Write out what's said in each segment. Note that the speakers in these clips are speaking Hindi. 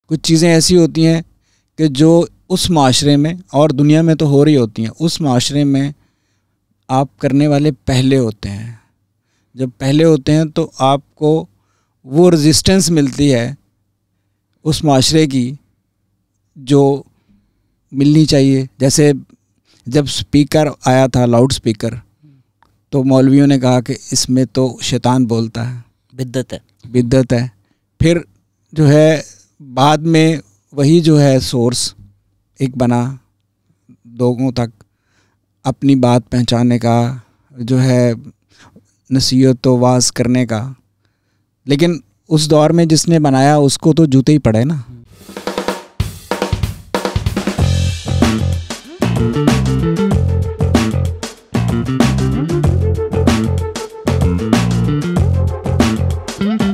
कुछ चीज़ें ऐसी होती हैं कि जो उस माशरे में और दुनिया में तो हो रही होती हैं, उस माशरे में आप करने वाले पहले होते हैं। जब पहले होते हैं तो आपको वो रेजिस्टेंस मिलती है उस माशरे की जो मिलनी चाहिए। जैसे जब स्पीकर आया था, लाउड स्पीकर, तो मौलवियों ने कहा कि इसमें तो शैतान बोलता है, बिद्दत है। फिर जो है बाद में वही जो है सोर्स एक बना लोगों तक अपनी बात पहुंचाने का, जो है नसीहत तो वाज करने का। लेकिन उस दौर में जिसने बनाया उसको तो जूते ही पड़े ना।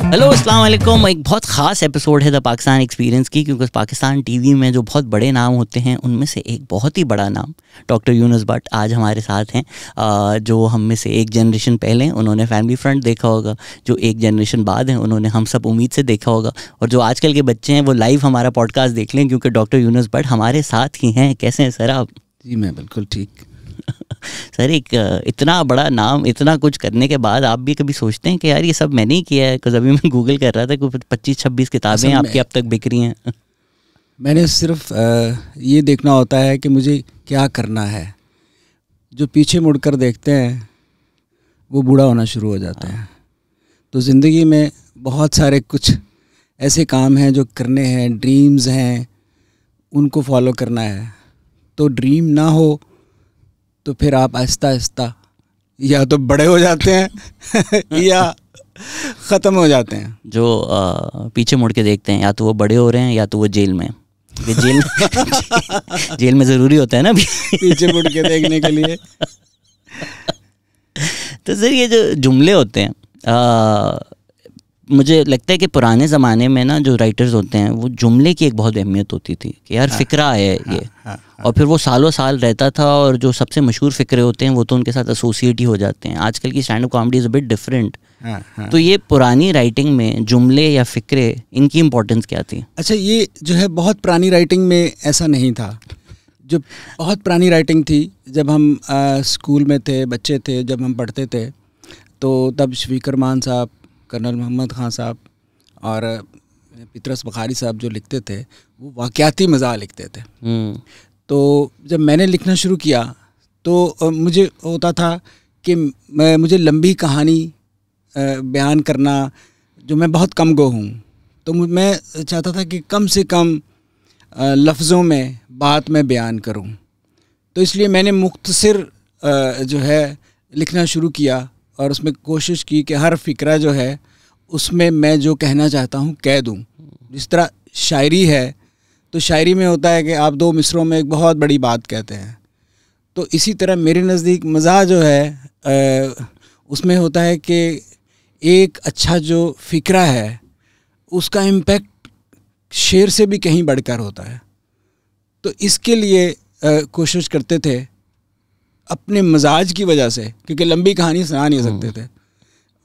हेलो अस्सलाम वालेकुम। एक बहुत ख़ास एपिसोड है द पाकिस्तान एक्सपीरियंस की, क्योंकि पाकिस्तान टीवी में जो बहुत बड़े नाम होते हैं उनमें से एक बहुत ही बड़ा नाम डॉक्टर यूनुस भट्ट आज हमारे साथ हैं। जो हम में से एक जनरेशन पहले उन्होंने फैमिली फ्रंट देखा होगा, जो एक जनरेशन बाद हैं उन्होंने हम सब उम्मीद से देखा होगा, और जो आजकल के बच्चे हैं वो लाइव हमारा पॉडकास्ट देख लें, क्योंकि डॉक्टर यूनुस भट्ट हमारे साथ ही हैं। कैसे हैं सर आप? जी मैं बिल्कुल ठीक। सर, एक इतना बड़ा नाम, इतना कुछ करने के बाद आप भी कभी सोचते हैं कि यार ये सब मैंने ही किया है? अभी मैं गूगल कर रहा था कि 25-26 किताबें आपकी अब तक बिक रही हैं। मैंने सिर्फ ये देखना होता है कि मुझे क्या करना है। जो पीछे मुड़कर देखते हैं वो बूढ़ा होना शुरू हो जाते हैं। तो ज़िंदगी में बहुत सारे कुछ ऐसे काम हैं जो करने हैं, ड्रीम्स हैं, उनको फॉलो करना है। तो ड्रीम ना हो तो फिर आप आहिस्ता आहिस्ता या तो बड़े हो जाते हैं या ख़त्म हो जाते हैं। जो पीछे मुड़ के देखते हैं, या तो वो बड़े हो रहे हैं या तो वो जेल में। जेल में ज़रूरी होता है ना पीछे मुड़ के देखने के लिए। तो सर, ये जो जुमले होते हैं, मुझे लगता है कि पुराने ज़माने में ना जो राइटर्स होते हैं वो जुमले की एक बहुत अहमियत होती थी कि यार फ़िक्रा है ये। और फिर वो सालों साल रहता था, और जो सबसे मशहूर फ़िक्रे होते हैं वो तो उनके साथ एसोसिएट ही हो जाते हैं। आजकल की stand up comedy is a bit different. तो ये पुरानी राइटिंग में जुमले या फ़िक्रे, इनकी इम्पोर्टेंस क्या थी? अच्छा, ये जो है बहुत पुरानी राइटिंग में ऐसा नहीं था। जो बहुत पुरानी राइटिंग थी, जब हम स्कूल में थे, बच्चे थे, जब हम पढ़ते थे, तो तब शफीक रहमान साहब, कर्नल मोहम्मद ख़ान साहब और पितरस बुखारी साहब जो लिखते थे वो वाक़याती मज़ाह लिखते थे। तो जब मैंने लिखना शुरू किया तो मुझे होता था कि मुझे लंबी कहानी बयान करना, जो मैं बहुत कम गो हूँ, तो मैं चाहता था कि कम से कम लफ्ज़ों में बात मैं बयान करूँ। तो इसलिए मैंने मुख्तसर जो है लिखना शुरू किया, और उसमें कोशिश की कि हर फ़िक्रा जो है उसमें मैं जो कहना चाहता हूँ कह दूँ। जिस तरह शायरी है, तो शायरी में होता है कि आप दो मिसरों में एक बहुत बड़ी बात कहते हैं। तो इसी तरह मेरे नज़दीक मज़ाह जो है उसमें होता है कि एक अच्छा जो फ़िक्रा है उसका इम्पैक्ट शेर से भी कहीं बढ़कर होता है। तो इसके लिए कोशिश करते थे अपने मजाज की वजह से, क्योंकि लंबी कहानी सुना नहीं सकते थे।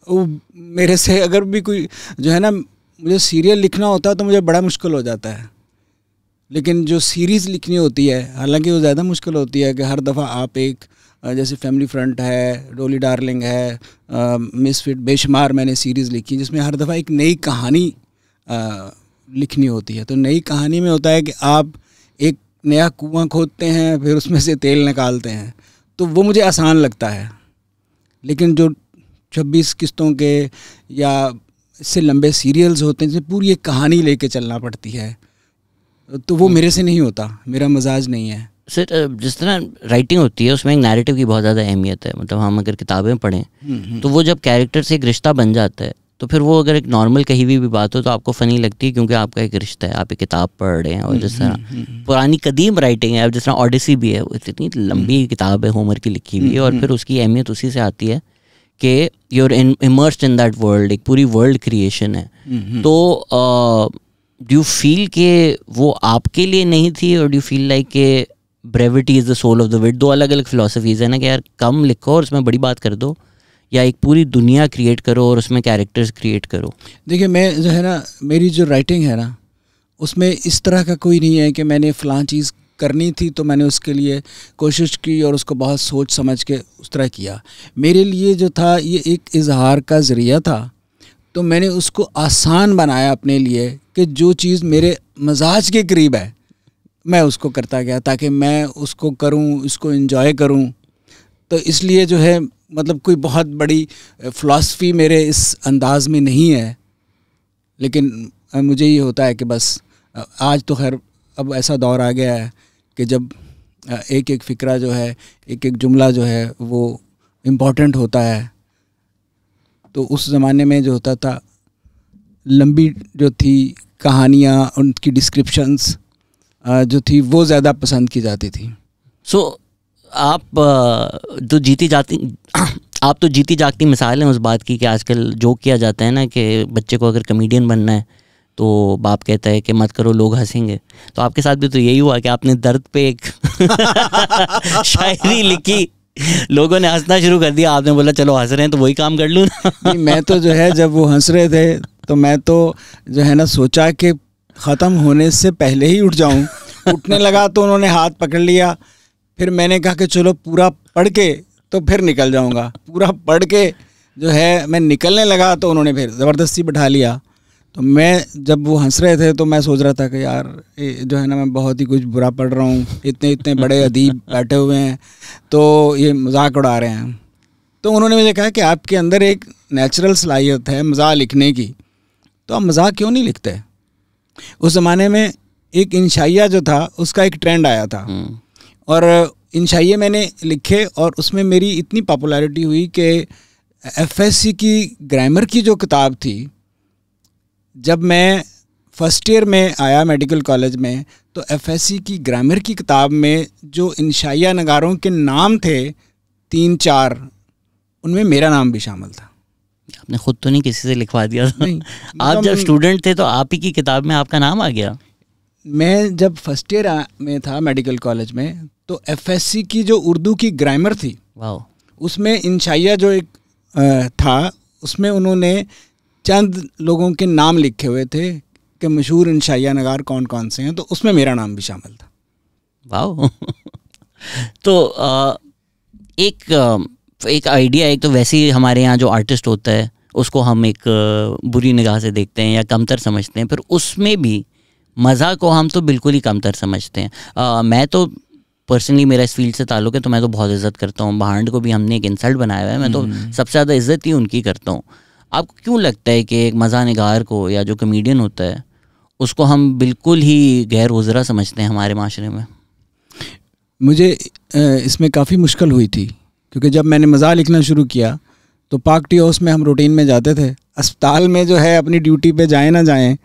वो मेरे से अगर भी कोई जो है ना, मुझे सीरियल लिखना होता है तो मुझे बड़ा मुश्किल हो जाता है, लेकिन जो सीरीज़ लिखनी होती है, हालांकि वो ज़्यादा मुश्किल होती है कि हर दफ़ा आप एक, जैसे फैमिली फ्रंट है, डोली डार्लिंग है, मिसफिट, बेशुमार मैंने सीरीज़ लिखी जिसमें हर दफ़ा एक नई कहानी लिखनी होती है। तो नई कहानी में होता है कि आप एक नया कुआं खोदते हैं, फिर उसमें से तेल निकालते हैं, तो वो मुझे आसान लगता है। लेकिन जो 26 किस्तों के या इससे लंबे सीरियल्स होते हैं जिसमें पूरी एक कहानी लेके चलना पड़ती है, तो वो मेरे से नहीं होता, मेरा मजाज नहीं है। सर, जिस तरह राइटिंग होती है उसमें एक नैरेटिव की बहुत ज़्यादा अहमियत है। मतलब हम अगर किताबें पढ़ें तो वो जब कैरेक्टर से एक रिश्ता बन जाता है, तो फिर वो अगर एक नॉर्मल कहीं भी बात हो तो आपको फ़नी लगती है, क्योंकि आपका एक रिश्ता है, आप एक किताब पढ़ रहे हैं। और जिस तरह पुरानी कदीम राइटिंग है, जिस तरह ओडिसी भी है, वो इतनी लंबी किताब है, होमर की लिखी हुई है, और फिर उसकी अहमियत उसी से आती है कि you're immersed in that world, एक पूरी वर्ल्ड क्रिएशन है। तो डू यू फील कि वो आपके लिए नहीं थी, और डू यू फील लाइक कि brevity is the soul of the wit? दो अलग अलग फिलोसफीज़ है ना, कि यार कम लिखो और उसमें बड़ी बात कर दो, या एक पूरी दुनिया क्रिएट करो और उसमें कैरेक्टर्स क्रिएट करो। देखिए, मैं जो है ना, मेरी जो राइटिंग है ना, उसमें इस तरह का कोई नहीं है कि मैंने फ़लाँ चीज़ करनी थी तो मैंने उसके लिए कोशिश की और उसको बहुत सोच समझ के उस तरह किया। मेरे लिए जो था ये एक इजहार का ज़रिया था, तो मैंने उसको आसान बनाया अपने लिए कि जो चीज़ मेरे मजाज के करीब है मैं उसको करता गया ताकि मैं उसको करूं, इसको एंजॉय करूं। तो इसलिए जो है मतलब कोई बहुत बड़ी फ़िलासफ़ी मेरे इस अंदाज में नहीं है, लेकिन मुझे ये होता है कि बस आज तो खैर अब ऐसा दौर आ गया है कि जब एक एक फ़िक्रा जो है, एक एक जुमला जो है वो इम्पॉर्टेंट होता है। तो उस ज़माने में जो होता था लंबी जो थी कहानियाँ, उनकी डिस्क्रिप्शंस जो थी वो ज़्यादा पसंद की जाती थी। सो आप तो जीती जागती मिसाल हैं उस बात की कि आजकल जोक किया जाता है ना कि बच्चे को अगर कमेडियन बनना है तो बाप कहता है कि मत करो लोग हंसेंगे। तो आपके साथ भी तो यही हुआ कि आपने दर्द पे एक शायरी लिखी, लोगों ने हंसना शुरू कर दिया, आपने बोला चलो हंस रहे हैं तो वही काम कर लूँ ना। मैं तो जो है जब वो हंस रहे थे तो मैं तो जो है ना सोचा कि ख़त्म होने से पहले ही उठ जाऊं। उठने लगा तो उन्होंने हाथ पकड़ लिया, फिर मैंने कहा कि चलो पूरा पढ़ के तो फिर निकल जाऊंगा। पूरा पढ़ के जो है मैं निकलने लगा तो उन्होंने फिर ज़बरदस्ती बैठा लिया। तो मैं जब वो हंस रहे थे तो मैं सोच रहा था कि यार जो है ना मैं बहुत ही कुछ बुरा पढ़ रहा हूँ, इतने इतने बड़े अदीब बैठे हुए हैं तो ये मजाक उड़ा रहे हैं। तो उन्होंने मुझे कहा कि आपके अंदर एक नेचुरल सलाहियत है मजाक लिखने की, तो आप मजाक क्यों नहीं लिखते। उस ज़माने में एक इंशाइया जो था उसका एक ट्रेंड आया था और इंशाइये मैंने लिखे और उसमें मेरी इतनी पॉपुलैरिटी हुई कि एफएससी की ग्रामर की जो किताब थी, जब मैं फर्स्ट ईयर में आया मेडिकल कॉलेज में तो एफएससी की ग्रामर की किताब में जो इंशाइया नगारों के नाम थे 3-4, उनमें मेरा नाम भी शामिल था। आपने खुद तो नहीं किसी से लिखवा दिया था? नहीं, आप जब स्टूडेंट थे तो आप ही की किताब में आपका नाम आ गया? मैं जब फर्स्ट ईयर में था मेडिकल कॉलेज में तो एफएससी की जो उर्दू की ग्रामर थी, वाह, उसमें इंशाइया जो एक था उसमें उन्होंने चंद लोगों के नाम लिखे हुए थे कि मशहूर इंशाइया नगार कौन कौन से हैं, तो उसमें मेरा नाम भी शामिल था। वाह। तो एक आइडिया, एक तो वैसे ही हमारे यहाँ जो आर्टिस्ट होता है उसको हम एक बुरी निगाह से देखते हैं या कमतर समझते हैं, फिर उसमें भी मज़ा को हम तो बिल्कुल ही कमतर समझते हैं। मैं तो पर्सनली, मेरा इस फील्ड से ताल्लुक़ है तो मैं तो बहुत इज़्ज़त करता हूँ। बहांड को भी हमने एक इंसल्ट बनाया हुआ है, मैं तो सबसे ज़्यादा इज़्ज़त ही उनकी करता हूँ। आपको क्यों लगता है कि एक मज़ा निगार को या जो कमेडियन होता है उसको हम बिल्कुल ही गैर गुज़रा समझते हैं हमारे माशरे में? मुझे इसमें काफ़ी मुश्किल हुई थी क्योंकि जब मैंने मज़ा लिखना शुरू किया तो पाक टी हाउस में हम रूटीन में जाते थे। अस्पताल में जो है अपनी ड्यूटी पे जाएं ना जाएं,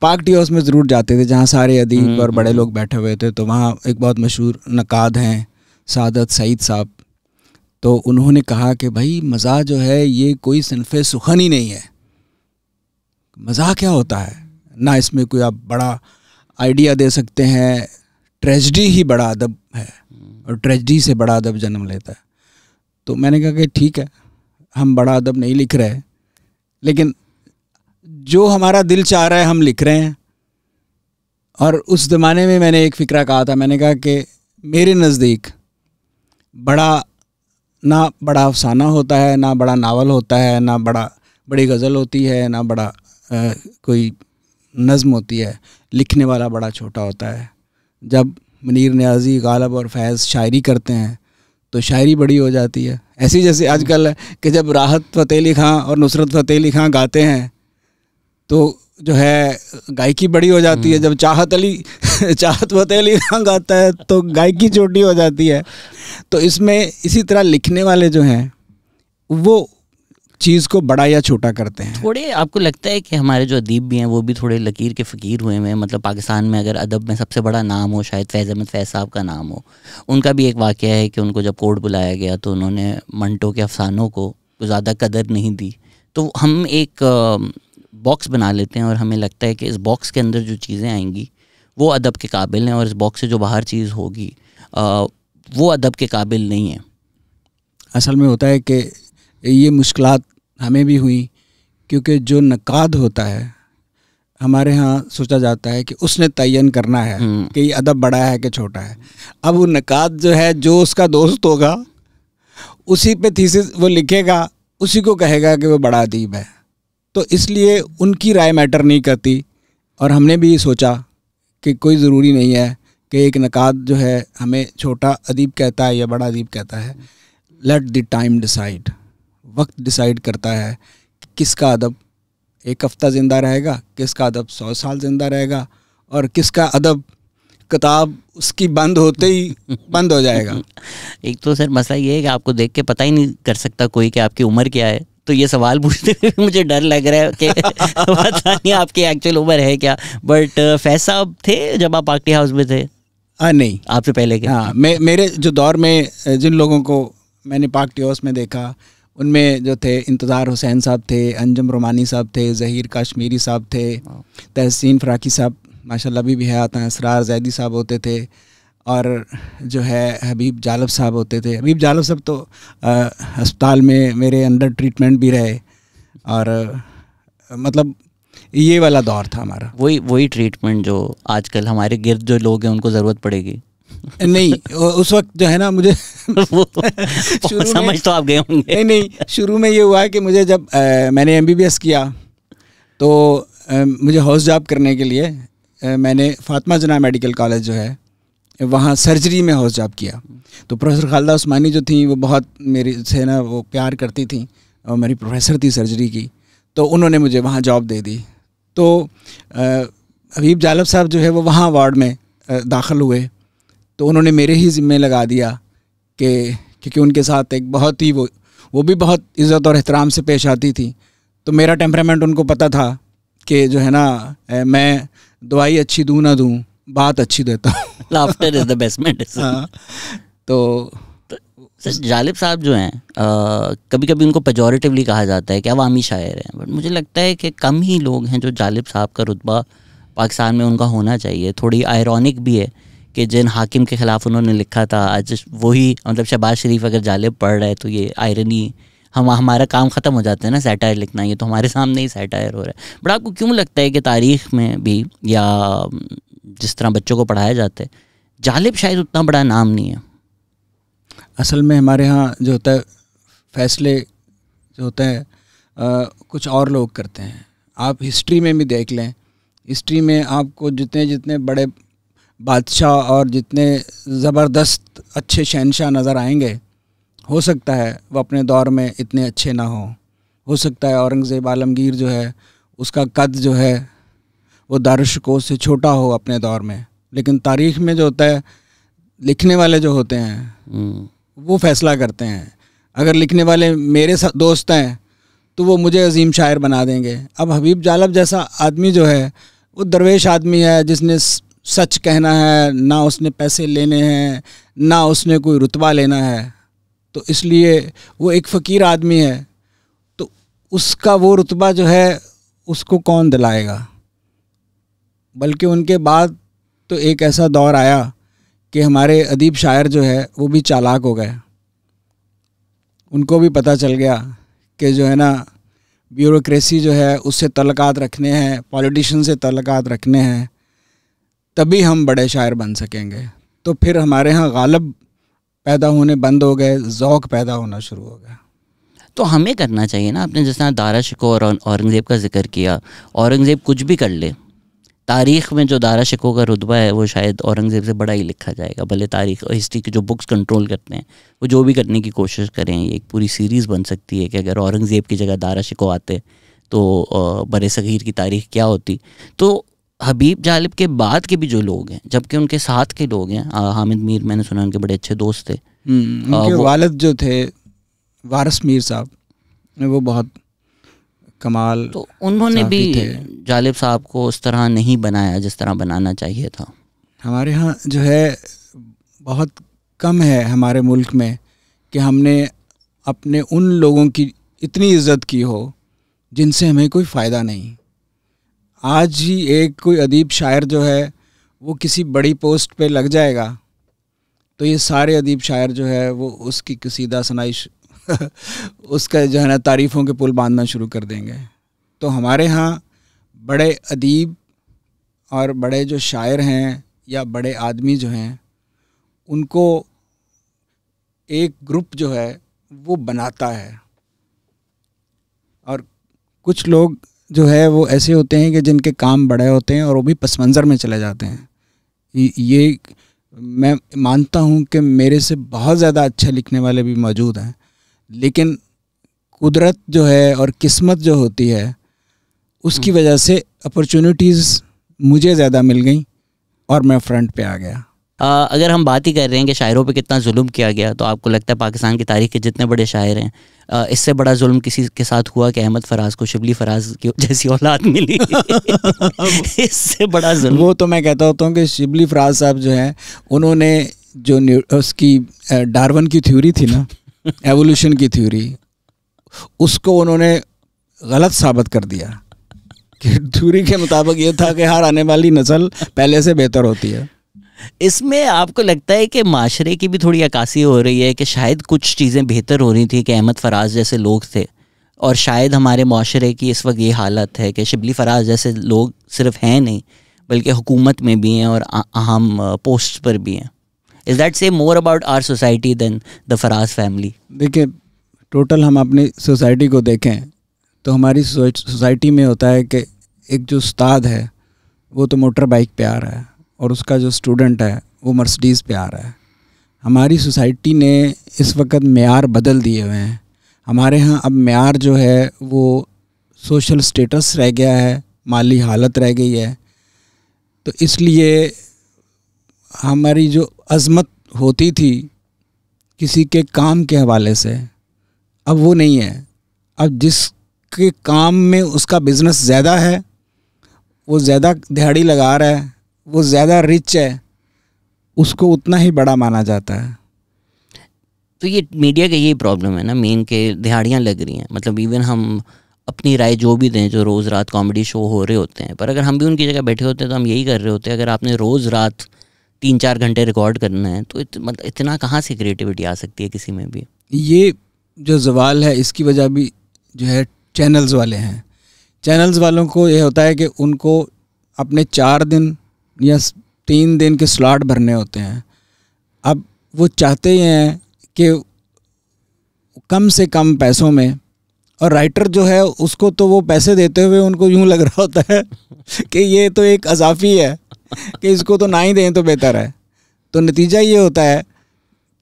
पाक टी हाउस में ज़रूर जाते थे जहाँ सारे अदीब और बड़े लोग बैठे हुए थे। तो वहाँ एक बहुत मशहूर नकाद हैं सादत सईद साहब, तो उन्होंने कहा कि भाई मज़ा जो है ये कोई सिनफ़े सुखन ही नहीं है। मज़ा क्या होता है ना, इसमें कोई आप बड़ा आइडिया दे सकते हैं, ट्रेजिडी ही बड़ा अदब है और ट्रेजिडी से बड़ा अदब जन्म लेता है। तो मैंने कहा कि ठीक है, हम बड़ा अदब नहीं लिख रहे, लेकिन जो हमारा दिल चाह रहा है हम लिख रहे हैं। और उस ज़माने में मैंने एक फ़िक्रा कहा था, मैंने कहा कि मेरे नज़दीक ना बड़ा अफसाना होता है, ना बड़ा नावल होता है, ना बड़ी गज़ल होती है, ना बड़ा कोई नज़्म होती है। लिखने वाला बड़ा छोटा होता है। जब मुनीर नियाज़ी, गालिब और फैज़ शायरी करते हैं तो शायरी बड़ी हो जाती है। ऐसी जैसे आजकल है कि जब राहत फ़तेह अली ख़ां और नुसरत फ़तेह अली ख़ां गाते हैं तो जो है गायकी बड़ी हो जाती है। जब चाहत फ़तेह अली ख़ां गाता है तो गायकी छोटी हो जाती है। तो इसमें इसी तरह लिखने वाले जो हैं वो चीज़ को बड़ा या छोटा करते हैं। थोड़े आपको लगता है कि हमारे जो अदीब भी हैं वो भी थोड़े लकीर के फ़कीर हुए हैं? मतलब पाकिस्तान में अगर अदब में सबसे बड़ा नाम हो शायद फैज़ अहमद फैज़ साहब का नाम हो। उनका भी एक वाक़या है कि उनको जब कोर्ट बुलाया गया तो उन्होंने मंटो के अफसानों को ज़्यादा कदर नहीं दी। तो हम एक बॉक्स बना लेते हैं और हमें लगता है कि इस बॉक्स के अंदर जो चीज़ें आएंगी वो अदब के काबिल हैं और इस बॉक्स से जो बाहर चीज़ होगी वो अदब के काबिल नहीं है। असल में होता है कि ये मुश्किलात हमें भी हुई क्योंकि जो नकाद होता है हमारे यहाँ सोचा जाता है कि उसने तयन करना है कि ये अदब बड़ा है कि छोटा है। अब वो नकाद जो है, जो उसका दोस्त होगा उसी पे थीसिस वो लिखेगा, उसी को कहेगा कि वो बड़ा अदीब है। तो इसलिए उनकी राय मैटर नहीं करती। और हमने भी सोचा कि कोई ज़रूरी नहीं है कि एक नकाद जो है हमें छोटा अदीब कहता है या बड़ा अदीब कहता है। लेट द टाइम डिसाइड, वक्त डिसाइड करता है कि किसका अदब 1 हफ्ता ज़िंदा रहेगा, किसका अदब 100 साल ज़िंदा रहेगा, और किसका अदब किताब उसकी बंद होते ही बंद हो जाएगा। एक तो सर मसला ये है कि आपको देख के पता ही नहीं कर सकता कोई कि आपकी उम्र क्या है। तो ये सवाल पूछते हुए मुझे डर लग रहा है कि पता नहीं आपकी एक्चुअल उम्र है क्या। बट फैज साहब थे जब आप पार्टी हाउस में थे? नहीं, आपसे पहले के? हाँ, मेरे जो दौर में जिन लोगों को मैंने पार्टी हाउस में देखा उनमें जो थे इंतज़ार हुसैन साहब थे, अंजुम रोमानी साहब थे, ज़हीर काश्मीरी साहब थे, तहसीन फ़राकी साहब माशाल्लाह अभी भी हयात हैं, असरार जैदी साहब होते थे, और जो है हबीब जालब साहब होते थे। हबीब जालब साहब तो अस्पताल में मेरे अंडर ट्रीटमेंट भी रहे, और मतलब ये वाला दौर था हमारा। वही ट्रीटमेंट जो आजकल हमारे गिर्द जो लोग हैं उनको ज़रूरत पड़ेगी। नहीं, उस वक्त जो है ना मुझे वो समझ तो आप गए होंगे। नहीं, शुरू में ये हुआ कि मुझे जब मैंने MBBS किया तो मुझे हाउस जॉब करने के लिए मैंने फातिमा जना मेडिकल कॉलेज जो है वहाँ सर्जरी में हाउस जॉब किया। तो प्रोफेसर खालिदा उस्मानी जो थी वो बहुत मेरी से ना वो प्यार करती थी, और मेरी प्रोफेसर थी सर्जरी की, तो उन्होंने मुझे वहाँ जॉब दे दी। तो हबीब जालब साहब जो है वो वहाँ वार्ड में दाखिल हुए, तो उन्होंने मेरे ही ज़िम्मे लगा दिया कि क्योंकि उनके साथ एक बहुत ही वो भी बहुत इज़्ज़त और एहतराम से पेश आती थी। तो मेरा टेम्परामेंट उनको पता था कि जो है ना मैं दवाई अच्छी दूँ ना दूँ, बात अच्छी देता हूँ। Laughter is the best medicine. हाँ, तो सर जालिब साहब जो हैं कभी कभी उनको पेजोरेटिवली कहा जाता है कि अवामी शायर हैं, बट मुझे लगता है कि कम ही लोग हैं जो जालिब साहब का रुतबा पाकिस्तान में उनका होना चाहिए। थोड़ी आयरॉनिक भी है कि जिन हाकिम के ख़िलाफ़ उन्होंने लिखा था आज वही मतलब शहबाज शरीफ अगर जालिब पढ़ रहा है तो ये आयरनी हमारा काम ख़त्म हो जाता है ना, सैटायर लिखना। ये तो हमारे सामने ही सैटायर हो रहा है। बट आपको क्यों लगता है कि तारीख़ में भी या जिस तरह बच्चों को पढ़ाया जाता है जालिब शायद उतना बड़ा नाम नहीं है? असल में हमारे यहाँ जो होता है फ़ैसले जो होते हैं कुछ और लोग करते हैं। आप हिस्ट्री में भी देख लें, हिस्ट्री में आपको जितने जितने बड़े बादशाह और जितने ज़बरदस्त अच्छे शहनशाह नज़र आएंगे, हो सकता है वो अपने दौर में इतने अच्छे ना हो सकता है औरंगज़ेब आलमगीर जो है उसका कद जो है वो दारुशिकोह से छोटा हो अपने दौर में, लेकिन तारीख़ में जो होता है लिखने वाले जो होते हैं वो फ़ैसला करते हैं। अगर लिखने वाले मेरे दोस्त हैं तो वो मुझे अजीम शायर बना देंगे। अब हबीब जालब जैसा आदमी जो है वो दरवेश आदमी है जिसने सच कहना है, ना उसने पैसे लेने हैं, ना उसने कोई रुतबा लेना है, तो इसलिए वो एक फ़कीर आदमी है। तो उसका वो रुतबा जो है उसको कौन दिलाएगा? बल्कि उनके बाद तो एक ऐसा दौर आया कि हमारे अदीब शायर जो है वो भी चालाक हो गए। उनको भी पता चल गया कि जो है ना ब्यूरोक्रेसी जो है उससे तल्लुकात रखने हैं, पॉलिटिशियन से तल्लुकात रखने हैं, तभी हम बड़े शायर बन सकेंगे। तो फिर हमारे यहाँ गालिब पैदा होने बंद हो गए, ज़ौक़ पैदा होना शुरू हो गया। तो हमें करना चाहिए ना, आपने जिस तरह दारा शिकोह और औरंगज़ेब का जिक्र किया, औरंगज़ेब कुछ भी कर ले, तारीख़ में जो दारा शिकोह का रुतबा है वो शायद औरंगज़ेब से बड़ा ही लिखा जाएगा। भले तारीख़ और हिस्ट्री के जो बुक्स कंट्रोल करते हैं वो जो भी करने की कोशिश करें, ये एक पूरी सीरीज़ बन सकती है कि अगर औरंगज़ेब की जगह दारा शिकोह आते तो बरे सग़ीर की तारीख़ क्या होती। तो हबीब जालिब के बाद के भी जो लोग हैं, जबकि उनके साथ के लोग हैं, हामिद मीर मैंने सुना उनके बड़े अच्छे दोस्त थे। उनके वालिद जो थे वारिस मीर साहब, वो बहुत कमाल। तो उन्होंने भी जालिब साहब को उस तरह नहीं बनाया जिस तरह बनाना चाहिए था। हमारे यहाँ जो है बहुत कम है हमारे मुल्क में कि हमने अपने उन लोगों की इतनी इज़्ज़त की हो जिनसे हमें कोई फ़ायदा नहीं। आज ही एक कोई अदीब शायर जो है वो किसी बड़ी पोस्ट पे लग जाएगा तो ये सारे अदीब शायर जो है वो उसकी कसीदा सुनाई उसका जो है ना तारीफ़ों के पुल बांधना शुरू कर देंगे। तो हमारे यहाँ बड़े अदीब और बड़े जो शायर हैं या बड़े आदमी जो हैं उनको एक ग्रुप जो है वो बनाता है, और कुछ लोग जो है वो ऐसे होते हैं कि जिनके काम बड़े होते हैं और वो भी पस मंज़र में चले जाते हैं। ये मैं मानता हूँ कि मेरे से बहुत ज़्यादा अच्छे लिखने वाले भी मौजूद हैं, लेकिन कुदरत जो है और किस्मत जो होती है उसकी वजह से अपॉर्चुनिटीज़ मुझे ज़्यादा मिल गई और मैं फ्रंट पे आ गया। अगर हम बात ही कर रहे हैं कि शायरों पे कितना जुल्म किया गया, तो आपको लगता है पाकिस्तान की तारीख के जितने बड़े शायर हैं इससे बड़ा जुल्म किसी के साथ हुआ कि अहमद फराज को शिबली फराज की जैसी औलाद मिली? इससे बड़ा जुल्म? वो तो मैं कहता होता हूँ कि शिबली फराज साहब जो हैं उन्होंने जो उसकी डार्विन की थ्योरी थी ना, एवोल्यूशन की थ्योरी, उसको उन्होंने गलत साबित कर दिया कि थ्योरी के मुताबिक ये था कि हर आने वाली नस्ल पहले से बेहतर होती है। इसमें आपको लगता है कि माशरे की भी थोड़ी अक्कासी हो रही है कि शायद कुछ चीज़ें बेहतर हो रही थी कि अहमद फराज जैसे लोग थे, और शायद हमारे माशरे की इस वक्त ये हालत है कि शिबली फराज जैसे लोग सिर्फ हैं नहीं बल्कि हुकूमत में भी हैं और अहम पोस्ट पर भी हैं? Is that say more about our society than the Faraz family? देखिए, टोटल हम अपनी सोसाइटी को देखें तो हमारी सोसाइटी में होता है कि एक जो उस्ताद है वो तो मोटर बाइक पे आ रहा है और उसका जो स्टूडेंट है वो मर्सिडीज़ पे आ रहा है। हमारी सोसाइटी ने इस वक्त मेयार बदल दिए हुए हैं। हमारे यहाँ अब मेयार जो है वो सोशल स्टेटस रह गया है, माली हालत रह गई है। तो इसलिए हमारी जो अज़मत होती थी किसी के काम के हवाले से, अब वो नहीं है। अब जिसके काम में उसका बिज़नेस ज़्यादा है, वो ज़्यादा दिहाड़ी लगा रहा है, वो ज़्यादा रिच है, उसको उतना ही बड़ा माना जाता है। तो ये मीडिया का यही प्रॉब्लम है ना मेन, के दिहाड़ियाँ लग रही हैं। मतलब इवन हम अपनी राय जो भी दें, जो रोज़ रात कॉमेडी शो हो रहे होते हैं, पर अगर हम भी उनकी जगह बैठे होते हैं तो हम यही कर रहे होते हैं। अगर आपने रोज़ रात 3-4 घंटे रिकॉर्ड करना है तो मतलब इतना कहाँ से क्रिएटिविटी आ सकती है किसी में भी? ये जो सवाल है इसकी वजह भी जो है चैनल्स वाले हैं। चैनल्स वालों को ये होता है कि उनको अपने 4 दिन या 3 दिन के स्लॉट भरने होते हैं। अब वो चाहते हैं कि कम से कम पैसों में, और राइटर जो है उसको तो वो पैसे देते हुए उनको यूँ लग रहा होता है कि ये तो एक अज़ाफ़ी है कि इसको तो ना ही दें तो बेहतर है। तो नतीजा ये होता है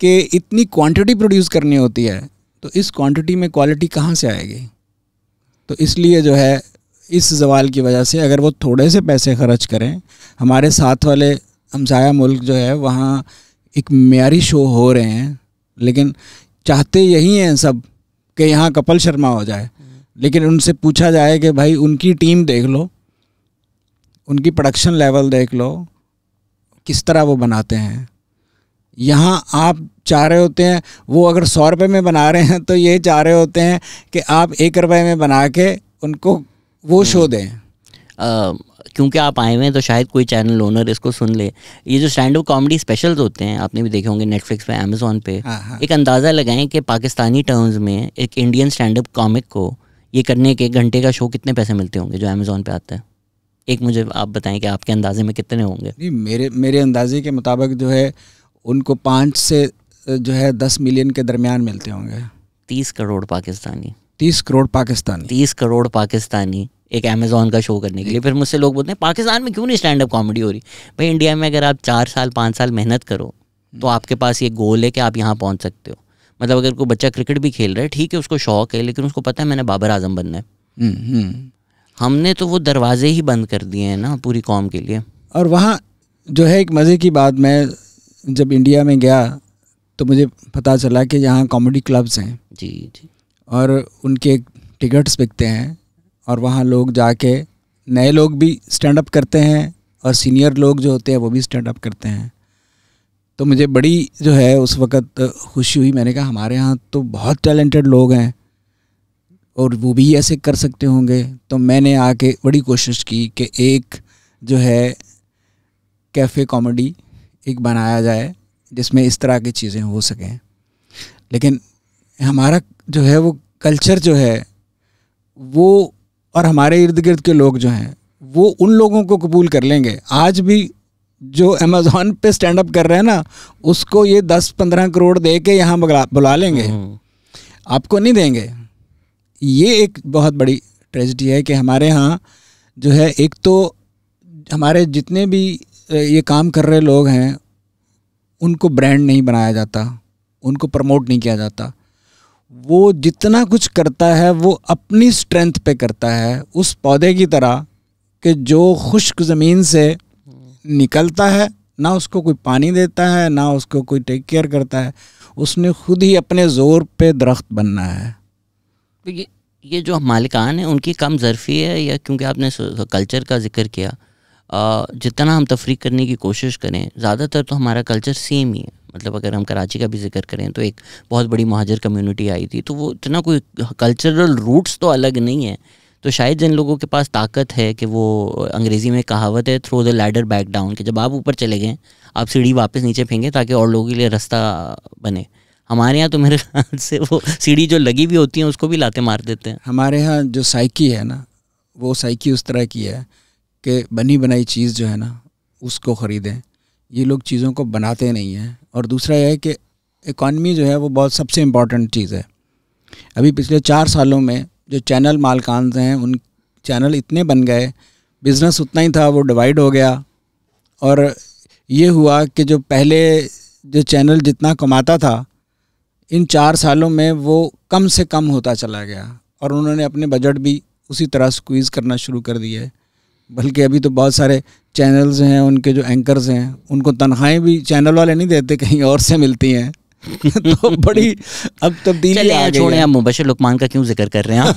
कि इतनी क्वांटिटी प्रोड्यूस करनी होती है, तो इस क्वांटिटी में क्वालिटी कहाँ से आएगी? तो इसलिए जो है इस सवाल की वजह से अगर वो थोड़े से पैसे खर्च करें, हमारे साथ वाले हमसाया मुल्क जो है वहाँ एक मेयारी शो हो रहे हैं, लेकिन चाहते यही हैं सब कि यहाँ कपिल शर्मा हो जाए। लेकिन उनसे पूछा जाए कि भाई उनकी टीम देख लो, उनकी प्रोडक्शन लेवल देख लो, किस तरह वो बनाते हैं। यहाँ आप चाह रहे होते हैं, वो अगर 100 रुपये में बना रहे हैं तो ये चाह रहे होते हैं कि आप 1 रुपये में बना के उनको वो शो दें। क्योंकि आप आए हुए हैं तो शायद कोई चैनल ओनर इसको सुन ले। ये जो स्टैंड अप कॉमेडी स्पेशल्स होते हैं, आपने भी देखे होंगे नेटफ्लिक्स पे, अमेज़ॉन पे। एक अंदाज़ा लगाएं कि पाकिस्तानी टर्म्स में एक इंडियन स्टैंड अप कॉमिक को ये करने के 1 घंटे का शो कितने पैसे मिलते होंगे जो अमेज़ॉन पे आता है? एक मुझे आप बताएं कि आपके अंदाजे में कितने होंगे? नहीं, मेरे अंदाजे के मुताबिक जो है उनको 5 से जो है 10 मिलियन के दरमियान मिलते होंगे। 30 करोड़ पाकिस्तानी। 30 करोड़ पाकिस्तानी। 30 करोड़ पाकिस्तानी एक अमेज़ॉन का शो करने के लिए। फिर मुझसे लोग बोलते हैं पाकिस्तान में क्यों नहीं स्टैंड अप कॉमेडी हो रही? भाई इंडिया में अगर आप 4 साल 5 साल मेहनत करो तो आपके पास ये गोल है कि आप यहाँ पहुँच सकते हो। मतलब अगर कोई बच्चा क्रिकेट भी खेल रहा है, ठीक है उसको शौक है, लेकिन उसको पता है मैंने बाबर आजम बनना है। हमने तो वो दरवाजे ही बंद कर दिए हैं ना पूरी कौम के लिए। और वहाँ जो है एक मज़े की बात, मैं जब इंडिया में गया तो मुझे पता चला कि यहाँ कॉमेडी क्लब्स हैं जी जी, और उनके टिकट्स बिकते हैं, और वहाँ लोग जाके नए लोग भी स्टैंड अप करते हैं और सीनियर लोग जो होते हैं वो भी स्टैंड अप करते हैं। तो मुझे बड़ी जो है उस वक़्त खुशी हुई। मैंने कहा हमारे यहाँ तो बहुत टैलेंटेड लोग हैं और वो भी ऐसे कर सकते होंगे। तो मैंने आके बड़ी कोशिश की कि एक जो है कैफ़े कॉमेडी एक बनाया जाए जिसमें इस तरह की चीज़ें हो सकें। लेकिन हमारा जो है वो कल्चर जो है वो, और हमारे इर्द गिर्द के लोग जो हैं वो उन लोगों को कबूल कर लेंगे। आज भी जो अमेज़ॉन पे स्टैंड अप कर रहे हैं ना, उसको ये 10-15 करोड़ दे के यहाँ बुला लेंगे, आपको नहीं देंगे। ये एक बहुत बड़ी ट्रेजेडी है कि हमारे यहाँ जो है, एक तो हमारे जितने भी ये काम कर रहे लोग हैं उनको ब्रांड नहीं बनाया जाता, उनको प्रमोट नहीं किया जाता। वो जितना कुछ करता है वो अपनी स्ट्रेंथ पे करता है, उस पौधे की तरह कि जो खुश्क ज़मीन से निकलता है, ना उसको कोई पानी देता है, ना उसको कोई टेक केयर करता है, उसने खुद ही अपने ज़ोर पे दरख्त बनना है। तो ये जो मालिकान है उनकी कम ज़रफ़ी है, या क्योंकि आपने कल्चर का जिक्र किया, जितना हम तफरीक करने की कोशिश करें ज़्यादातर तो हमारा कल्चर सेम ही है। मतलब अगर हम कराची का भी जिक्र करें तो एक बहुत बड़ी महाजर कम्युनिटी आई थी, तो वो इतना कोई कल्चरल रूट्स तो अलग नहीं है। तो शायद जिन लोगों के पास ताकत है कि वो, अंग्रेज़ी में कहावत है throw the ladder back down, कि जब आप ऊपर चले गए आप सीढ़ी वापस नीचे फेंकें ताकि और लोगों के लिए रास्ता बने। हमारे यहाँ तो मेरे ख्याल से वो सीढ़ी जो लगी हुई होती है उसको भी लाते मार देते हैं। हमारे यहाँ जो साइकी है ना, वो साइकी उस तरह की है कि बनी बनाई चीज़ जो है ना उसको ख़रीदें। ये लोग चीज़ों को बनाते नहीं हैं। और दूसरा यह है कि इकॉनमी जो है वो बहुत सबसे इम्पॉर्टेंट चीज़ है। अभी पिछले 4 सालों में जो चैनल मालकान हैं, उन चैनल इतने बन गए, बिज़नेस उतना ही था वो डिवाइड हो गया, और ये हुआ कि जो पहले जो चैनल जितना कमाता था, इन 4 सालों में वो कम से कम होता चला गया, और उन्होंने अपने बजट भी उसी तरह स्क्वीज़ करना शुरू कर दिया है। बल्कि अभी तो बहुत सारे चैनल्स हैं, उनके जो एंकर्स हैं उनको तनख्वाहें भी चैनल वाले नहीं देते, कहीं और से मिलती हैं। तो बड़ी अब तब्दीली आ गई छोड़ें, आप मुबशिर लुकमान का क्यों जिक्र कर रहे हैं?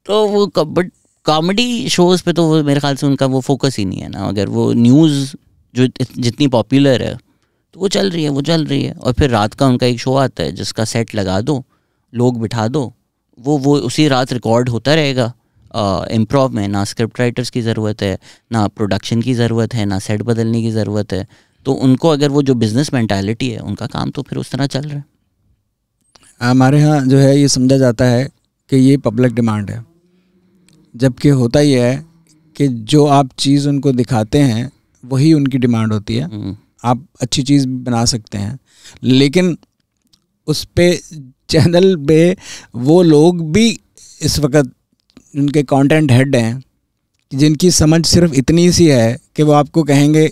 तो वो बट कॉमेडी शोज़ पे तो वो मेरे ख्याल से उनका वो फोकस ही नहीं है ना। अगर वो न्यूज़ जो जितनी पॉपुलर है तो वो चल रही है, वो चल रही है, और फिर रात का उनका एक शो आता है जिसका सेट लगा दो, लोग बिठा दो, वो उसी रात रिकॉर्ड होता रहेगा। इम्प्रोव में ना स्क्रिप्ट राइटर्स की ज़रूरत है, ना प्रोडक्शन की ज़रूरत है, ना सेट बदलने की ज़रूरत है। तो उनको अगर वो जो बिज़नेस मेंटालिटी है उनका काम तो फिर उस तरह चल रहा है। हमारे यहाँ जो है ये समझा जाता है कि ये पब्लिक डिमांड है, जबकि होता ही है कि जो आप चीज़ उनको दिखाते हैं वही उनकी डिमांड होती है। आप अच्छी चीज़ बना सकते हैं, लेकिन उस पे चैनल पे वो लोग भी इस वक्त उनके कंटेंट हेड हैं जिनकी समझ सिर्फ इतनी सी है कि वो आपको कहेंगे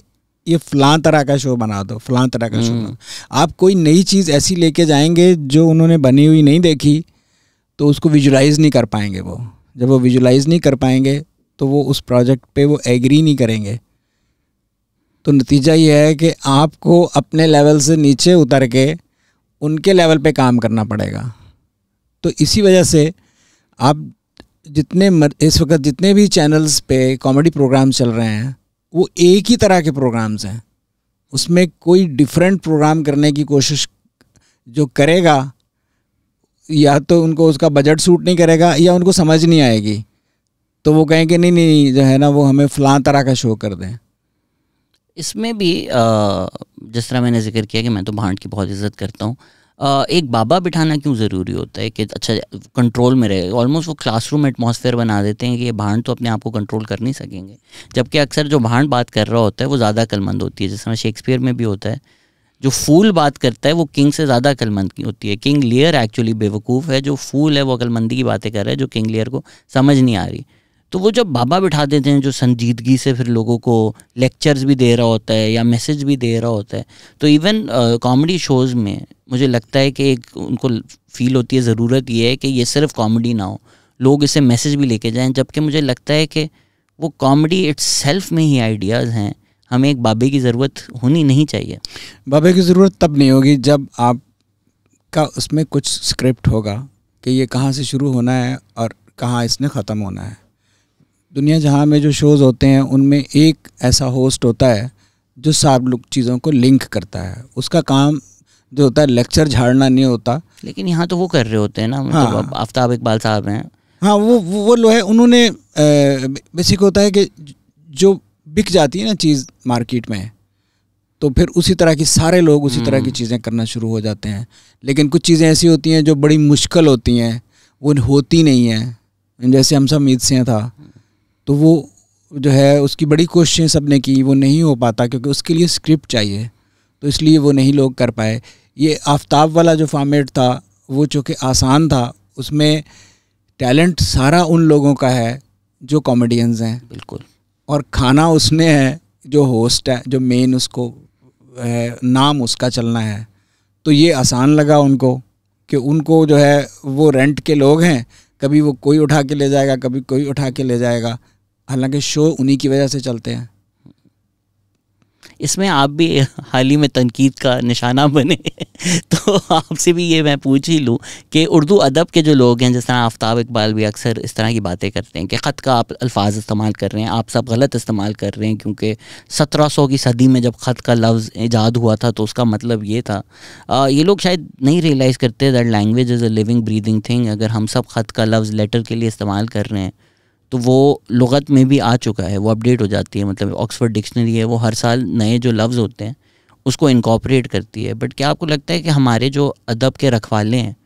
ये फ़लाँ तरह का शो बना दो, फ़लाँ तरह का शो बना। आप कोई नई चीज़ ऐसी लेके जाएंगे जो उन्होंने बनी हुई नहीं देखी, तो उसको विजुलाइज़ नहीं कर पाएंगे। वो जब वो विजुलाइज़ नहीं कर पाएंगे तो वो उस प्रोजेक्ट पे वो एग्री नहीं करेंगे। तो नतीजा ये है कि आपको अपने लेवल से नीचे उतर के उनके लेवल पे काम करना पड़ेगा। तो इसी वजह से आप इस वक्त जितने भी चैनल्स पे कॉमेडी प्रोग्राम्स चल रहे हैं वो एक ही तरह के प्रोग्राम्स हैं। उसमें कोई डिफरेंट प्रोग्राम करने की कोशिश जो करेगा, या तो उनको उसका बजट सूट नहीं करेगा या उनको समझ नहीं आएगी, तो वो कहेंगे नहीं जो है ना वो हमें फ़लाँ तरह का शो कर दें। इसमें भी जिस तरह मैंने जिक्र किया कि मैं तो भांड की बहुत इज़्ज़त करता हूँ, एक बाबा बिठाना क्यों ज़रूरी होता है कि अच्छा कंट्रोल में रहे? ऑलमोस्ट वो क्लासरूम एटमॉस्फेयर बना देते हैं कि ये भांड तो अपने आप को कंट्रोल कर नहीं सकेंगे, जबकि अक्सर जो भांड बात कर रहा होता है वो ज़्यादा अक्लमंद होती है। जिस तरह शेक्सपियर में भी होता है, जो फूल बात करता है वो किंग से ज़्यादा अक्लमंद की होती है। किंग लियर एक्चुअली बेवकूफ़ है, जो फूल है वो अक्लमंदी की बातें कर रहा है जो किंग लियर को समझ नहीं आ रही। तो वो जब बाबा बिठा देते हैं जो संजीदगी से फिर लोगों को लेक्चर्स भी दे रहा होता है या मैसेज भी दे रहा होता है, तो इवन कॉमेडी शोज़ में मुझे लगता है कि एक उनको फील होती है, ज़रूरत ये है कि ये सिर्फ कॉमेडी ना हो, लोग इससे मैसेज भी लेके जाएं। जबकि मुझे लगता है कि वो कॉमेडी इट्सेल्फ में ही आइडियाज़ हैं, हमें एक बाबे की ज़रूरत होनी नहीं चाहिए। बाबे की ज़रूरत तब नहीं होगी जब आपका उसमें कुछ स्क्रिप्ट होगा कि ये कहाँ से शुरू होना है और कहाँ इसने ख़त्म होना है। दुनिया जहाँ में जो शोज़ होते हैं उनमें एक ऐसा होस्ट होता है जो सब लोग चीज़ों को लिंक करता है। उसका काम जो होता है लेक्चर झाड़ना नहीं होता। लेकिन यहाँ तो वो कर रहे होते हैं ना, मतलब हाँ, आफ्ताब इकबाल साहब हैं। हाँ, वो लो है, उन्होंने बेसिक होता है कि जो बिक जाती है ना चीज़ मार्केट में, तो फिर उसी तरह की सारे लोग उसी तरह की चीज़ें करना शुरू हो जाते हैं। लेकिन कुछ चीज़ें ऐसी होती हैं जो बड़ी मुश्किल होती हैं, वो होती नहीं हैं। जैसे हम सब मीत से था, तो वो जो है उसकी बड़ी कोशिशें सब ने की, वो नहीं हो पाता क्योंकि उसके लिए स्क्रिप्ट चाहिए, तो इसलिए वो नहीं लोग कर पाए। ये आफ्ताब वाला जो फॉर्मेट था वो चूँकि आसान था, उसमें टैलेंट सारा उन लोगों का है जो कॉमेडियंस हैं। बिल्कुल। और खाना उसने है जो होस्ट है, जो मेन उसको है, नाम उसका चलना है। तो ये आसान लगा उनको कि उनको जो है वो रेंट के लोग हैं, कभी वो कोई उठा के ले जाएगा, कभी कोई उठा के ले जाएगा, हालांकि शो उन्हीं की वजह से चलते हैं। इसमें आप भी हाल ही में तनकीद का निशाना बने तो आपसे भी ये मैं पूछ ही लूँ कि उर्दू अदब के जो लोग हैं, जिस तरह आफ्ताब इकबाल भी अक्सर इस तरह की बातें करते हैं कि ख़त का आप अल्फाज इस्तेमाल कर रहे हैं, आप सब गलत इस्तेमाल कर रहे हैं, क्योंकि 1700 की सदी में जब ख़त का लफ्ज़ ईजाद हुआ था तो उसका मतलब ये था। ये लोग शायद नहीं रियलाइज़ करते that language is a living breathing thing. अगर हम सब ख़त का लफ्ज़ लेटर के लिए इस्तेमाल कर रहे हैं तो वो लुग़त में भी आ चुका है, वो अपडेट हो जाती है। मतलब ऑक्सफोर्ड डिक्शनरी है, वो हर साल नए जो लफ्ज़ होते हैं उसको इनकॉर्पोरेट करती है। बट क्या आपको लगता है कि हमारे जो अदब के रखवाले हैं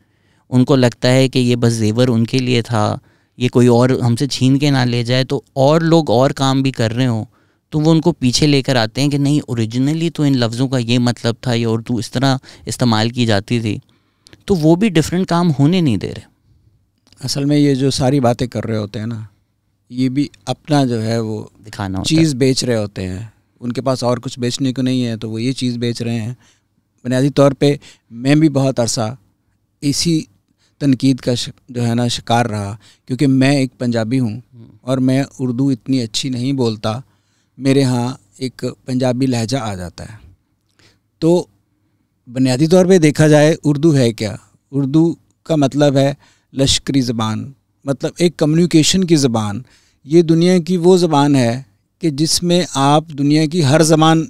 उनको लगता है कि ये बस जेवर उनके लिए था, ये कोई और हमसे छीन के ना ले जाए, तो और लोग और काम भी कर रहे हों तो वो उनको पीछे लेकर आते हैं कि नहीं, ओरिजिनली तो इन लफ्ज़ों का ये मतलब था, ये उर्दू इस तरह इस्तेमाल की जाती थी, तो वो भी डिफरेंट काम होने नहीं दे रहे। असल में ये जो सारी बातें कर रहे होते हैं ना, ये भी अपना जो है वो दिखाना चीज़ बेच रहे होते हैं। उनके पास और कुछ बेचने को नहीं है तो वो ये चीज़ बेच रहे हैं। बुनियादी तौर पे मैं भी बहुत अरसा इसी तनकीद का जो है ना शिकार रहा, क्योंकि मैं एक पंजाबी हूँ और मैं उर्दू इतनी अच्छी नहीं बोलता, मेरे यहाँ एक पंजाबी लहजा आ जाता है। तो बुनियादी तौर पे देखा जाए उर्दू है क्या? उर्दू का मतलब है लश्करी ज़बान, मतलब एक कम्युनिकेशन की ज़बान। ये दुनिया की वो ज़बान है कि जिसमें आप दुनिया की हर ज़बान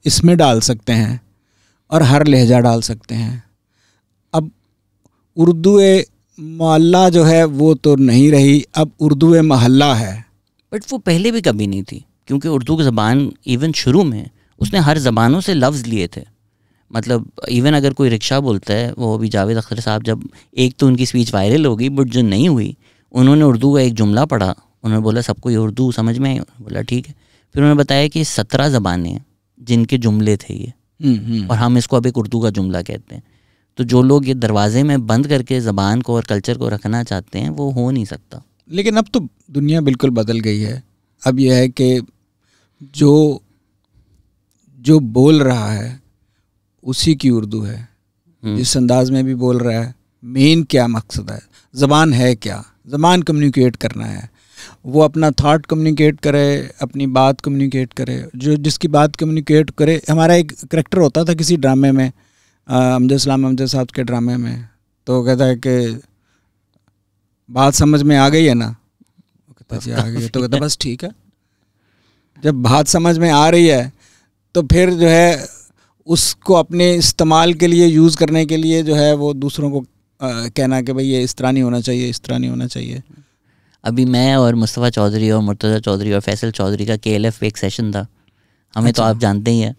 इसमें डाल सकते हैं और हर लहजा डाल सकते हैं। अब उर्दू मोहल्ला जो है वो तो नहीं रही, अब उर्दू महल्ला है। बट वो पहले भी कभी नहीं थी, क्योंकि उर्दू की ज़बान इवन शुरू में उसने हर ज़बानों से लफ्ज़ लिए थे। मतलब इवन अगर कोई रिक्शा बोलता है, वो अभी जावेद अख्तर साहब, जब एक तो उनकी स्पीच वायरल हो गई, बट जो नहीं हुई, उन्होंने उर्दू का एक जुमला पढ़ा, उन्होंने बोला सबको ये उर्दू समझ में आई, बोला ठीक है। फिर उन्होंने बताया कि 17 ज़बानें हैं जिनके जुमले थे ये, और हम इसको अब एक उर्दू का जुमला कहते हैं। तो जो लोग ये दरवाजे में बंद करके ज़बान को और कल्चर को रखना चाहते हैं वो हो नहीं सकता। लेकिन अब तो दुनिया बिल्कुल बदल गई है। अब यह है कि जो बोल रहा है उसी की उर्दू है, जिस अंदाज में भी बोल रहा है। मेन क्या मकसद है? ज़बान है क्या? ज़बान कम्युनिकेट करना है, वो अपना थॉट कम्युनिकेट करे, अपनी बात कम्युनिकेट करे। जो जिसकी बात कम्युनिकेट करे, हमारा एक करैक्टर होता था किसी ड्रामे में, अमजद साहब के ड्रामे में, तो कहता है कि बात समझ में आ गई है ना? कहता जी आ गई है। तो कहता बस ठीक है। जब बात समझ में आ रही है तो फिर जो है उसको अपने इस्तेमाल के लिए, यूज़ करने के लिए जो है वो दूसरों को कहना कि भाई ये इस तरह नहीं होना चाहिए, इस तरह नहीं होना चाहिए। अभी मैं और मुस्तफ़ा चौधरी और मुर्तज़ा चौधरी और फैसल चौधरी का KLF पे एक सेशन था, हमें तो आप जानते ही हैं।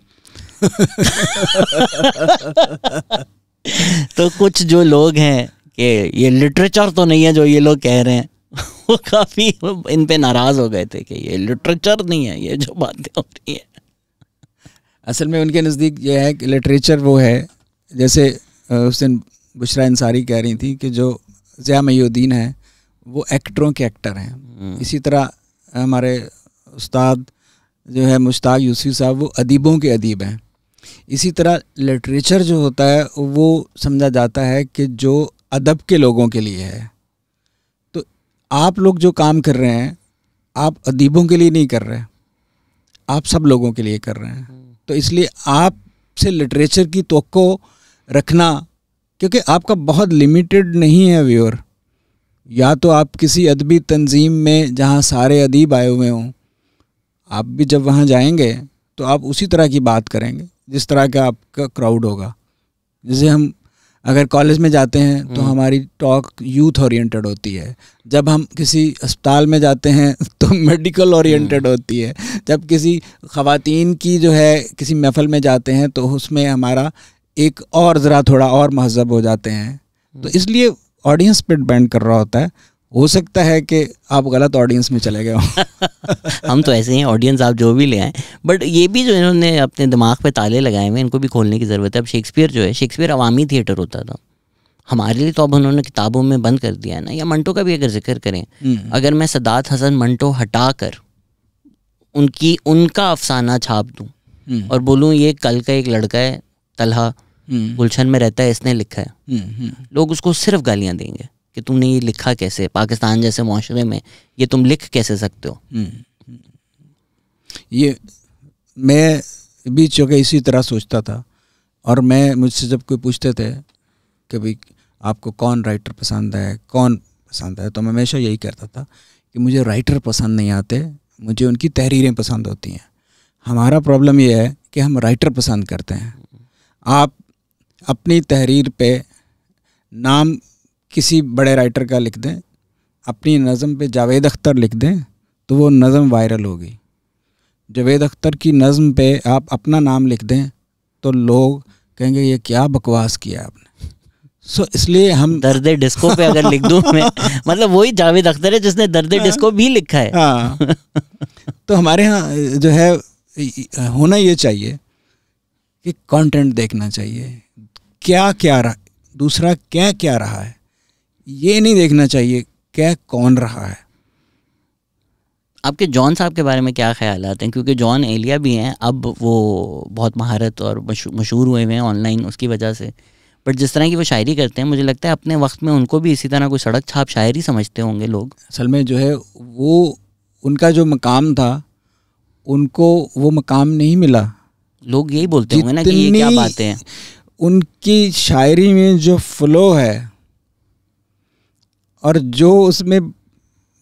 तो कुछ जो लोग हैं कि ये लिटरेचर तो नहीं है जो ये लोग कह रहे हैं, वो काफ़ी इन पे नाराज़ हो गए थे कि ये लिटरेचर नहीं है, ये जो बातें हो रही हैं। असल में उनके नज़दीक ये है कि लिटरेचर वो है, जैसे उस दिन बुशरा अंसारी कह रही थी कि जो ज़िया मईनुद्दीन है वो एक्टरों के एक्टर हैं, इसी तरह हमारे उस्ताद जो है मुश्ताक यूसुफ़ी साहब वो अदीबों के अदीब हैं। इसी तरह लिटरेचर जो होता है वो समझा जाता है कि जो अदब के लोगों के लिए है। तो आप लोग जो काम कर रहे हैं, आप अदीबों के लिए नहीं कर रहे, आप सब लोगों के लिए कर रहे हैं। तो इसलिए आप से लिटरेचर की तवक्को रखना, क्योंकि आपका बहुत लिमिटेड नहीं है व्यूअर। या तो आप किसी अदबी तंजीम में जहाँ सारे अदीब आए हुए हों, आप भी जब वहाँ जाएंगे तो आप उसी तरह की बात करेंगे जिस तरह का आपका क्राउड होगा। जैसे हम अगर कॉलेज में जाते हैं तो हमारी टॉक यूथ ओरिएंटेड होती है, जब हम किसी अस्पताल में जाते हैं तो मेडिकल ओरिएंटेड होती है, जब किसी ख़वातीन की जो है किसी महफ़िल में जाते हैं तो उसमें हमारा एक और ज़रा थोड़ा और महज़ब हो जाते हैं। तो इसलिए ऑडियंस पे डिपेंड कर रहा होता है। हो सकता है कि आप गलत ऑडियंस में चले गए हो। हम तो ऐसे ही ऑडियंस आप जो भी ले आए, बट ये भी जो इन्होंने अपने दिमाग पे ताले लगाए हुए इनको भी खोलने की ज़रूरत है। अब शेक्सपियर जो है, शेक्सपियर अवामी थिएटर होता था, हमारे लिए तो अब उन्होंने किताबों में बंद कर दिया है ना। या मंटो का भी अगर जिक्र करें, अगर मैं सदात हसन मंटो हटा कर उनका अफसाना छाप दूँ और बोलूँ ये कल का एक लड़का है तलहा, गुलशन में रहता है, इसने लिखा है, लोग उसको सिर्फ गालियाँ देंगे कि तुमने ये लिखा कैसे, पाकिस्तान जैसे माशरे में ये तुम लिख कैसे सकते हो। ये मैं भी चूँकि इसी तरह सोचता था, और मैं मुझसे जब कोई पूछते थे कि भाई आपको कौन राइटर पसंद है, कौन पसंद है, तो मैं हमेशा यही कहता था कि मुझे राइटर पसंद नहीं आते, मुझे उनकी तहरीरें पसंद होती हैं। हमारा प्रॉब्लम ये है कि हम राइटर पसंद करते हैं। आप अपनी तहरीर पे नाम किसी बड़े राइटर का लिख दें, अपनी नज़म पे जावेद अख्तर लिख दें तो वो नज़म वायरल होगी। जावेद अख्तर की नज़म पे आप अपना नाम लिख दें तो लोग कहेंगे ये क्या बकवास किया आपने। इसलिए हम दर्द डिस्को पे अगर लिख दूं मैं, मतलब वही जावेद अख्तर है जिसने दर्द डिस्को भी लिखा है। हाँ। तो हमारे यहाँ जो है होना ये चाहिए कि कंटेंट देखना चाहिए, क्या क्या रहा, दूसरा क्या क्या रहा है, ये नहीं देखना चाहिए क्या कौन रहा है। आपके जॉन साहब के बारे में क्या ख्याल आते हैं? क्योंकि जॉन एलिया भी हैं, अब वो बहुत महारत और मशहूर हुए हैं ऑनलाइन उसकी वजह से, बट जिस तरह की वो शायरी करते हैं मुझे लगता है अपने वक्त में उनको भी इसी तरह कोई सड़क छाप शायरी समझते होंगे लोग। असल में जो है वो उनका जो मकाम था उनको वो मकाम नहीं मिला। लोग यही बोलते होंगे ना कि ये क्या बातें हैं। उनकी शायरी में जो फ्लो है और जो उसमें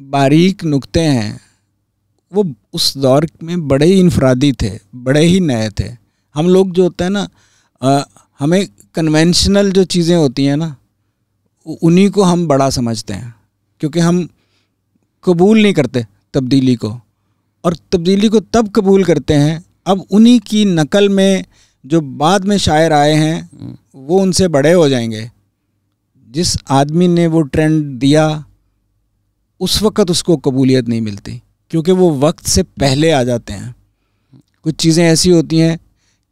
बारीक नुक्ते हैं वो उस दौर में बड़े ही इनफरादी थे, बड़े ही नए थे। हम लोग जो होता है ना, हमें कन्वेंशनल जो चीज़ें होती हैं ना उन्हीं को हम बड़ा समझते हैं, क्योंकि हम कबूल नहीं करते तब्दीली को, और तब्दीली को तब कबूल करते हैं अब उन्हीं की नकल में जो बाद में शायर आए हैं वो उनसे बड़े हो जाएंगे। जिस आदमी ने वो ट्रेंड दिया उस वक़्त उसको कबूलियत नहीं मिलती, क्योंकि वो वक्त से पहले आ जाते हैं। कुछ चीज़ें ऐसी होती हैं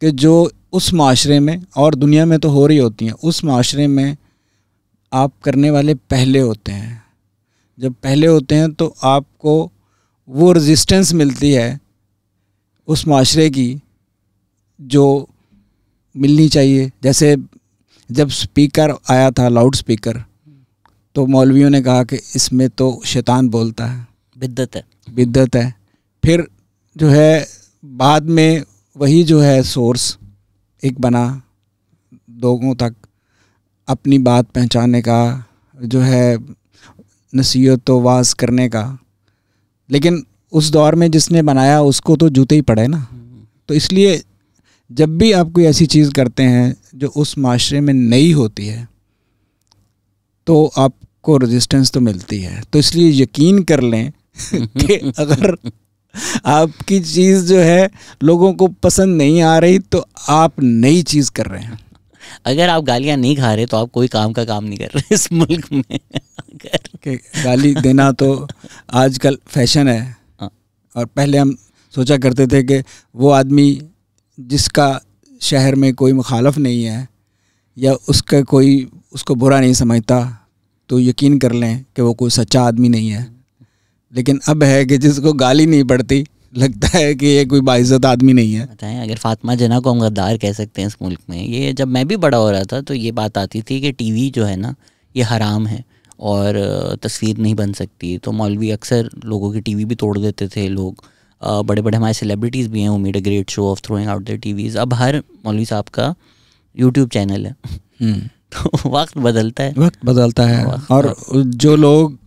कि जो उस माशरे में और दुनिया में तो हो रही होती हैं, उस माशरे में आप करने वाले पहले होते हैं। जब पहले होते हैं तो आपको वो रेजिस्टेंस मिलती है उस माशरे की जो मिलनी चाहिए। जैसे जब स्पीकर आया था, लाउड स्पीकर, तो मौलवियों ने कहा कि इसमें तो शैतान बोलता है, बिद्दत है। फिर जो है बाद में वही जो है सोर्स एक बना लोगों तक अपनी बात पहुंचाने का, जो है नसीहत व वाज़ करने का। लेकिन उस दौर में जिसने बनाया उसको तो जूते ही पड़े ना। तो इसलिए जब भी आप कोई ऐसी चीज़ करते हैं जो उस माशरे में नई होती है तो आपको रेजिस्टेंस तो मिलती है। तो इसलिए यकीन कर लें कि अगर आपकी चीज़ जो है लोगों को पसंद नहीं आ रही तो आप नई चीज़ कर रहे हैं। अगर आप गालियाँ नहीं खा रहे तो आप कोई काम का काम नहीं कर रहे इस मुल्क में। कि गाली देना तो आजकल फैशन है, और पहले हम सोचा करते थे कि वो आदमी जिसका शहर में कोई मुखालफ नहीं है या उसका कोई उसको बुरा नहीं समझता तो यकीन कर लें कि वो कोई सच्चा आदमी नहीं है। लेकिन अब है कि जिसको गाली नहीं पड़ती लगता है कि ये कोई बाइज़्ज़त आदमी नहीं है। बताएं, अगर फातिमा जना को हम गद्दार कह सकते हैं इस मुल्क में। ये जब मैं भी बड़ा हो रहा था तो ये बात आती थी कि टीवी जो है ना ये हराम है और तस्वीर नहीं बन सकती। तो मौलवी अक्सर लोगों की टीवी भी तोड़ देते थे। लोग बड़े बड़े हमारे सेलिब्रिटीज़ भी हैं who made a great show of throwing out their TVs. अब हर मौलवी साहब का यूट्यूब चैनल है। तो वक्त बदलता है और जो लोग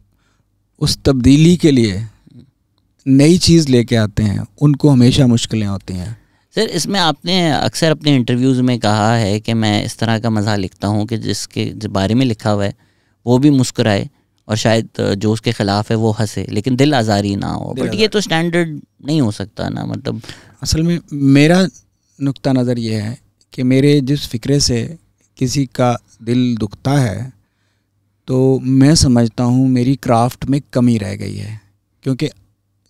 उस तब्दीली के लिए नई चीज़ लेके आते हैं उनको हमेशा मुश्किलें होती हैं। सर इसमें आपने अक्सर अपने इंटरव्यूज़ में कहा है कि मैं इस तरह का मज़ाक लिखता हूँ कि जिसके बारे में लिखा हुआ है वो भी मुस्कुराए और शायद जो उसके ख़िलाफ़ है वो हंसे, लेकिन दिल आज़ारी ना हो। बट ये तो स्टैंडर्ड नहीं हो सकता ना, मतलब असल में मेरा नुक्ता नज़र ये है कि मेरे जिस फ़िक्रे से किसी का दिल दुखता है तो मैं समझता हूँ मेरी क्राफ्ट में कमी रह गई है। क्योंकि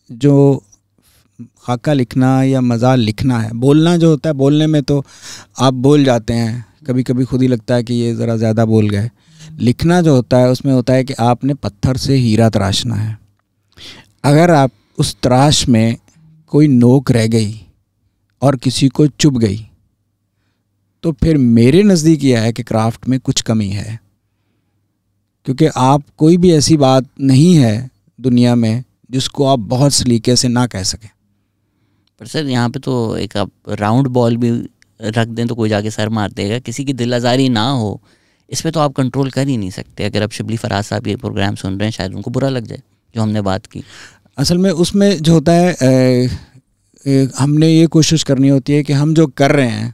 जो खाका लिखना या मज़ाक लिखना है, बोलना जो होता है, बोलने में तो आप बोल जाते हैं, कभी कभी खुद ही लगता है कि ये ज़रा ज़्यादा बोल गए। लिखना जो होता है उसमें होता है कि आपने पत्थर से हीरा तराशना है। अगर आप उस तराश में कोई नोक रह गई और किसी को चुभ गई तो फिर मेरे नज़दीक यह है कि क्राफ्ट में कुछ कमी है। क्योंकि आप कोई भी ऐसी बात नहीं है दुनिया में जिसको आप बहुत सलीके से ना कह सकें। पर सर यहाँ पे तो एक आप राउंड बॉल भी रख दें तो कोई जाके सर मार देगा, किसी की दिल आज़ारी ना हो इस पर तो आप कंट्रोल कर ही नहीं सकते। अगर अब शिबली फराज साहब ये प्रोग्राम सुन रहे हैं शायद उनको बुरा लग जाए जो हमने बात की। असल में उसमें जो होता है हमने ये कोशिश करनी होती है कि हम जो कर रहे हैं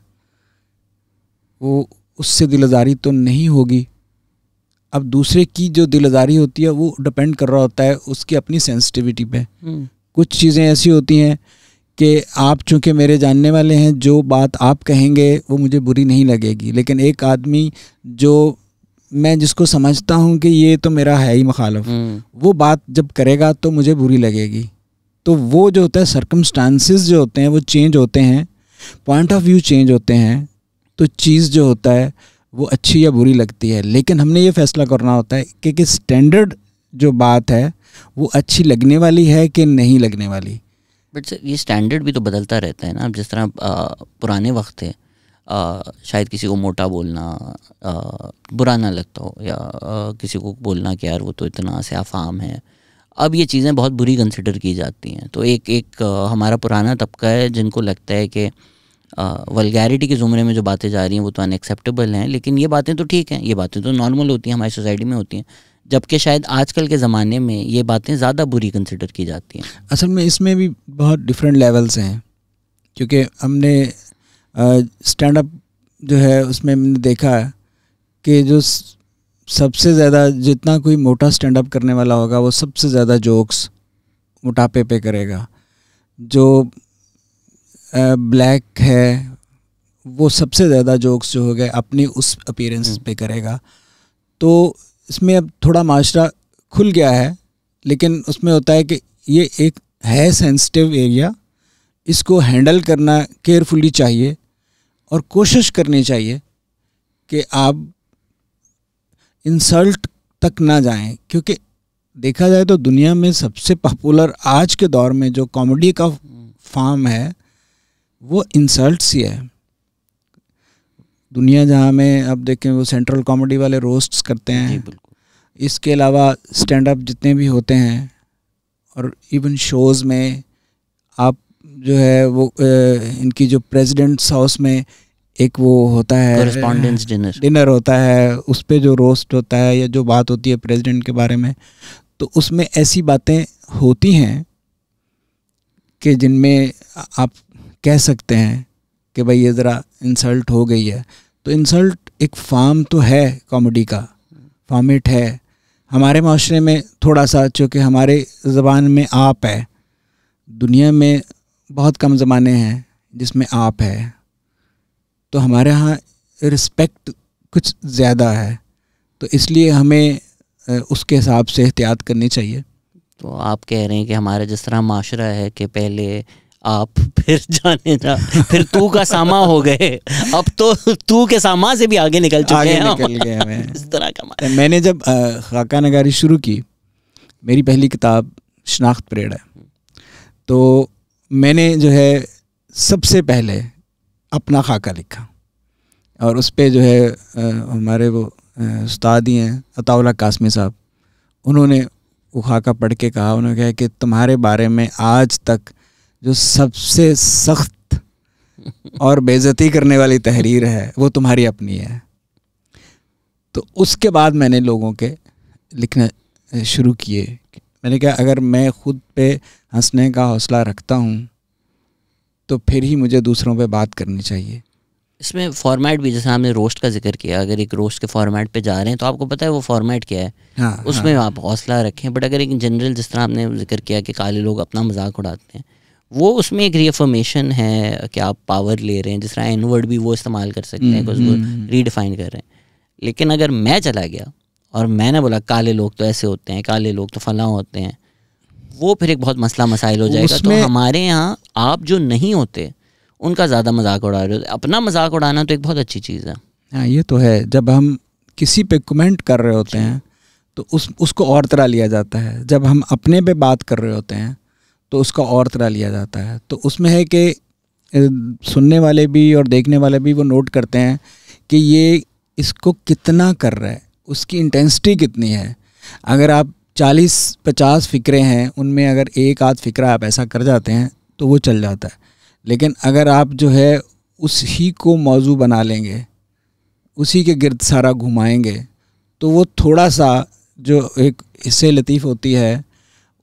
वो उससे दिल आज़ारी तो नहीं होगी। अब दूसरे की जो दिल आज़ारी होती है वो डिपेंड कर रहा होता है उसकी अपनी सेंसिटिविटी पे। कुछ चीज़ें ऐसी होती हैं कि आप चूँकि मेरे जानने वाले हैं, जो बात आप कहेंगे वो मुझे बुरी नहीं लगेगी, लेकिन एक आदमी जो मैं जिसको समझता हूँ कि ये तो मेरा है ही मुखालिफ, वो बात जब करेगा तो मुझे बुरी लगेगी। तो वो जो होता है सर्कमस्टांसेस जो होते हैं वो चेंज होते हैं, पॉइंट ऑफ व्यू चेंज होते हैं, तो चीज़ जो होता है वो अच्छी या बुरी लगती है। लेकिन हमने ये फैसला करना होता है कि स्टैंडर्ड जो बात है वो अच्छी लगने वाली है कि नहीं लगने वाली। बट सर ये स्टैंडर्ड भी तो बदलता रहता है ना। अब जिस तरह पुराने वक्त थे शायद किसी को मोटा बोलना बुरा ना लगता हो या किसी को बोलना कि यार वो तो इतना से आफाम है, अब ये चीज़ें बहुत बुरी कंसिडर की जाती हैं। तो एक हमारा पुराना तबका है जिनको लगता है कि वल्गैरिटी के ज़ुमरे में जो बातें जा रही हैं वो तो अनएक्सेप्टेबल हैं, लेकिन ये बातें तो ठीक हैं, ये बातें तो नॉर्मल होती हैं, हमारी सोसाइटी में होती हैं, जबकि शायद आजकल के ज़माने में ये बातें ज़्यादा बुरी कंसिडर की जाती हैं। असल में इसमें भी बहुत डिफरेंट लेवल्स हैं। क्योंकि हमने स्टैंड अप जो है उसमें हमने देखा है कि जो सबसे ज़्यादा जितना कोई मोटा स्टैंड अप करने वाला होगा वो सबसे ज़्यादा जोक्स मोटापे पे करेगा। जो ब्लैक है वो सबसे ज़्यादा जोक्स जो हो गए अपनी उस अपीयरेंस पे करेगा। तो इसमें अब थोड़ा माशरा खुल गया है, लेकिन उसमें होता है कि ये एक है सेंसिटिव एरिया, इसको हैंडल करना केयरफुली चाहिए और कोशिश करनी चाहिए कि आप इंसल्ट तक ना जाएं। क्योंकि देखा जाए तो दुनिया में सबसे पॉपुलर आज के दौर में जो कॉमेडी का फॉर्म है वो इंसल्ट्स ही है। दुनिया जहाँ में अब देखें वो सेंट्रल कॉमेडी वाले रोस्ट्स करते हैं, इसके अलावा स्टैंड अप जितने भी होते हैं और इवन शोज़ में आप जो है वो इनकी जो प्रेसिडेंट्स हाउस में एक वो होता है कॉरेस्पॉन्डेंस डिनर होता है, उस पे जो रोस्ट होता है या जो बात होती है प्रेसिडेंट के बारे में, तो उसमें ऐसी बातें होती हैं कि जिनमें आप कह सकते हैं कि भाई ये ज़रा इंसल्ट हो गई है। तो इंसल्ट एक फॉर्म तो है, कॉमेडी का फॉर्मेट है। हमारे माशरे में थोड़ा सा चूँकि हमारे ज़बान में आप है, दुनिया में बहुत कम ज़बानें हैं जिसमें आप है, तो हमारे यहाँ रिस्पेक्ट कुछ ज़्यादा है, तो इसलिए हमें उसके हिसाब से एहतियात करनी चाहिए। तो आप कह रहे हैं कि हमारा जिस तरह माशरा है कि पहले आप फिर जाने जा फिर तू का सामा हो गए, अब तो तू के सामा से भी आगे निकल चुके हैं, निकल गए हमें इस तरह का। मैंने जब खाका नगारी शुरू की, मेरी पहली किताब शनाख्त परेड है, तो मैंने जो है सबसे पहले अपना खाका लिखा और उस पे जो है हमारे वो उस्ताद ही हैं अताउल्लाह कासमी साहब, उन्होंने वो खाका पढ़ के कहा, उन्होंने कहा कि तुम्हारे बारे में आज तक जो सबसे सख्त और बेइज्जती करने वाली तहरीर है वो तुम्हारी अपनी है। तो उसके बाद मैंने लोगों के लिखना शुरू किए। मैंने कहा अगर मैं ख़ुद पे हंसने का हौसला रखता हूँ तो फिर ही मुझे दूसरों पे बात करनी चाहिए। इसमें फॉर्मेट भी, जैसे आपने रोस्ट का जिक्र किया, अगर एक रोस्ट के फॉर्मेट पे जा रहे हैं तो आपको पता है वो फॉर्मेट क्या है, हाँ, उसमें हाँ, आप हौसला रखें। बट अगर एक जनरल, जिस तरह आपने जिक्र किया कि काले लोग अपना मजाक उड़ाते हैं, वो उसमें एक रीअफर्मेशन है कि आप पावर ले रहे हैं। जिस तरह एन वर्ड भी वो इस्तेमाल कर सकते हैं, उसको रीडिफाइन कर रहे हैं। लेकिन अगर मैं चला गया और मैंने बोला काले लोग तो ऐसे होते हैं, काले लोग तो फलां होते हैं, वो फिर एक बहुत मसला मसाइल हो जाएगा। तो हमारे यहाँ आप जो नहीं होते उनका ज़्यादा मजाक उड़ा रहे हो। अपना मजाक उड़ाना तो एक बहुत अच्छी चीज़ है। हाँ, ये तो है। जब हम किसी पे कमेंट कर रहे होते हैं तो उसको और तरह लिया जाता है। जब हम अपने पे बात कर रहे होते हैं तो उसका और तरह लिया जाता है। तो उसमें है कि सुनने वाले भी और देखने वाले भी वो नोट करते हैं कि ये इसको कितना कर रहा है, उसकी इंटेंसिटी कितनी है। अगर आप 40-50 फ़िक्रे हैं, उनमें अगर एक आध फ़िक्रा आप ऐसा कर जाते हैं तो वो चल जाता है। लेकिन अगर आप जो है उस ही को मौजू बना लेंगे, उसी के गिर्द सारा घुमाएंगे, तो वो थोड़ा सा जो एक हिस्से लतीफ़ होती है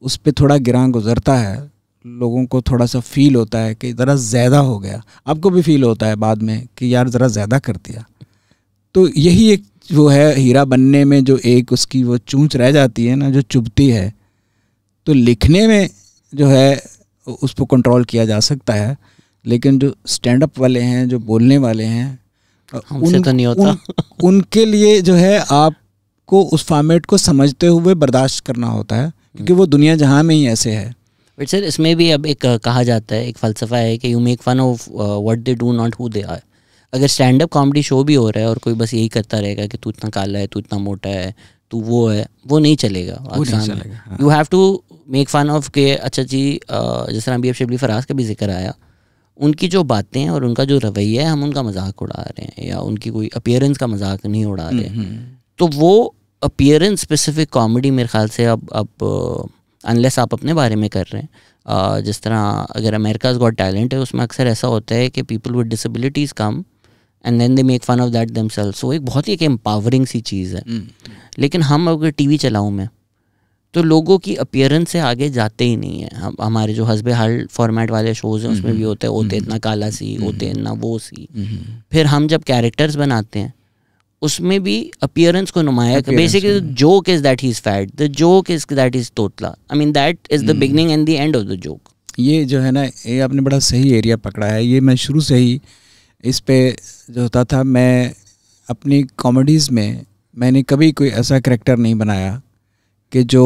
उस पे थोड़ा गिरां गुज़रता है। लोगों को थोड़ा सा फ़ील होता है कि ज़रा ज़्यादा हो गया। आपको भी फ़ील होता है बाद में कि यार ज़रा ज़्यादा कर दिया। तो यही एक वो है हीरा बनने में, जो एक उसकी वो चूंच रह जाती है ना, जो चुभती है। तो लिखने में जो है उसको कंट्रोल किया जा सकता है, लेकिन जो स्टैंड अप वाले हैं, जो बोलने वाले हैं, हमसे तो नहीं होता। उनके लिए जो है आपको उस फॉर्मेट को समझते हुए बर्दाश्त करना होता है, क्योंकि वो दुनिया जहाँ में ही ऐसे है। बट सर, इसमें भी अब एक कहा जाता है, एक फ़लसफ़ा है कि you make fun of what they do, not who they are. अगर स्टैंड अप कॉमेडी शो भी हो रहा है और कोई बस यही करता रहेगा कि तू इतना काला है, तू इतना मोटा है, तू वो है, वो नहीं चलेगा। You have to make fun of के अच्छा जी, जिस तरह अभी अब शिबली फराज का भी जिक्र आया, उनकी जो बातें हैं और उनका जो रवैया है, हम उनका मजाक उड़ा रहे हैं या उनकी कोई अपीयरेंस का मजाक नहीं उड़ा रहे। तो वो अपीयरेंस स्पेसिफिक कॉमेडी मेरे ख्याल से अब अनलेस आप अपने बारे में कर रहे हैं, जिस तरह अगर अमेरिकाज गॉट टैलेंट है, उसमें अक्सर ऐसा होता है कि people with disabilities come and then they make fun of that themselves. वो एक बहुत ही एक एम्पावरिंग सी चीज़ है। लेकिन हम अगर टीवी चलाऊँ मैं, तो लोगों की अपीयरेंस से आगे जाते ही नहीं है। हमारे जो हस्बे हाल फॉर्मेट वाले शोज़ हैं उसमें भी होते हैं, ओते इतना काला सी, ओते इतना वो सी। फिर हम जब कैरेक्टर्स बनाते हैं उसमें भी अपीयरेंस को नुमाया, basically joke is that he is fat, the joke is that is तोतला। I mean that is the beginning and the end of the joke. ये जो है ना, ये आपने बड़ा सही एरिया पकड़ा है। ये मैं शुरू से ही इस पे जो होता था, मैं अपनी कॉमेडीज़ में मैंने कभी कोई ऐसा करैक्टर नहीं बनाया कि जो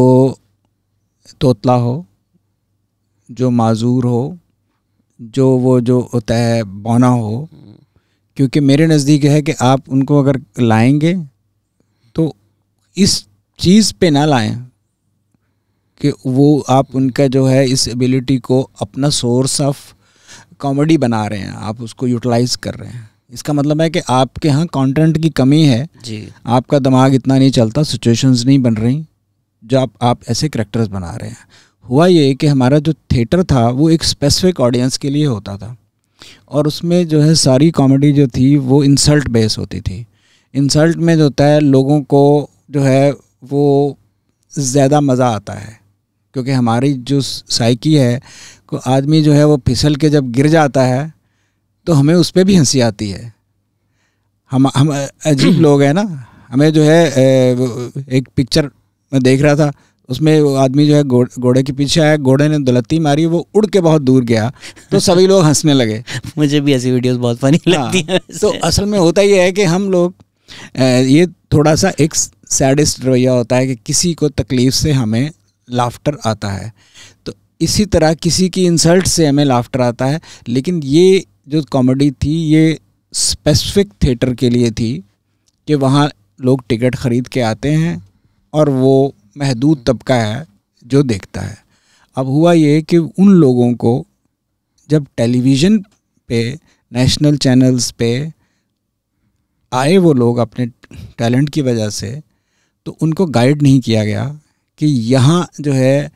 तोतला हो, जो माजूर हो, जो वो जो होता है बौना हो। क्योंकि मेरे नज़दीक है कि आप उनको अगर लाएंगे तो इस चीज़ पे ना लाएं कि वो आप उनका जो है इस एबिलिटी को अपना सोर्स ऑफ कॉमेडी बना रहे हैं, आप उसको यूटिलाइज कर रहे हैं। इसका मतलब है कि आपके यहाँ कंटेंट की कमी है जी, आपका दिमाग इतना नहीं चलता, सिचुएशंस नहीं बन रही जो आप ऐसे करैक्टर्स बना रहे हैं। हुआ ये कि हमारा जो थिएटर था वो एक स्पेसिफिक ऑडियंस के लिए होता था, और उसमें जो है सारी कॉमेडी जो थी वो इंसल्ट बेस होती थी। इंसल्ट में जो होता है लोगों को जो है वो ज़्यादा मज़ा आता है, क्योंकि हमारी जो साइकी है को आदमी जो है वो फिसल के जब गिर जाता है तो हमें उस पर भी हंसी आती है। हम अजीब लोग हैं ना। हमें जो है एक पिक्चर मैं देख रहा था, उसमें वो आदमी जो है घोड़े के पीछे आया, घोड़े ने दुलत्ती मारी, वो उड़ के बहुत दूर गया, तो सभी लोग हंसने लगे। मुझे भी ऐसी वीडियोस बहुत फनी लगती हैं। तो असल में होता ये है कि हम लोग ये थोड़ा सा एक सैडिस्ट रवैया होता है कि किसी को तकलीफ़ से हमें लाफ्टर आता है, तो इसी तरह किसी की इंसल्ट से हमें लाफ्टर आता है। लेकिन ये जो कॉमेडी थी ये स्पेसिफिक थिएटर के लिए थी कि वहाँ लोग टिकट ख़रीद के आते हैं और वो महदूद तबका है जो देखता है। अब हुआ ये कि उन लोगों को जब टेलीविज़न पे, नेशनल चैनल्स पे आए वो लोग अपने टैलेंट की वजह से, तो उनको गाइड नहीं किया गया कि यहाँ जो है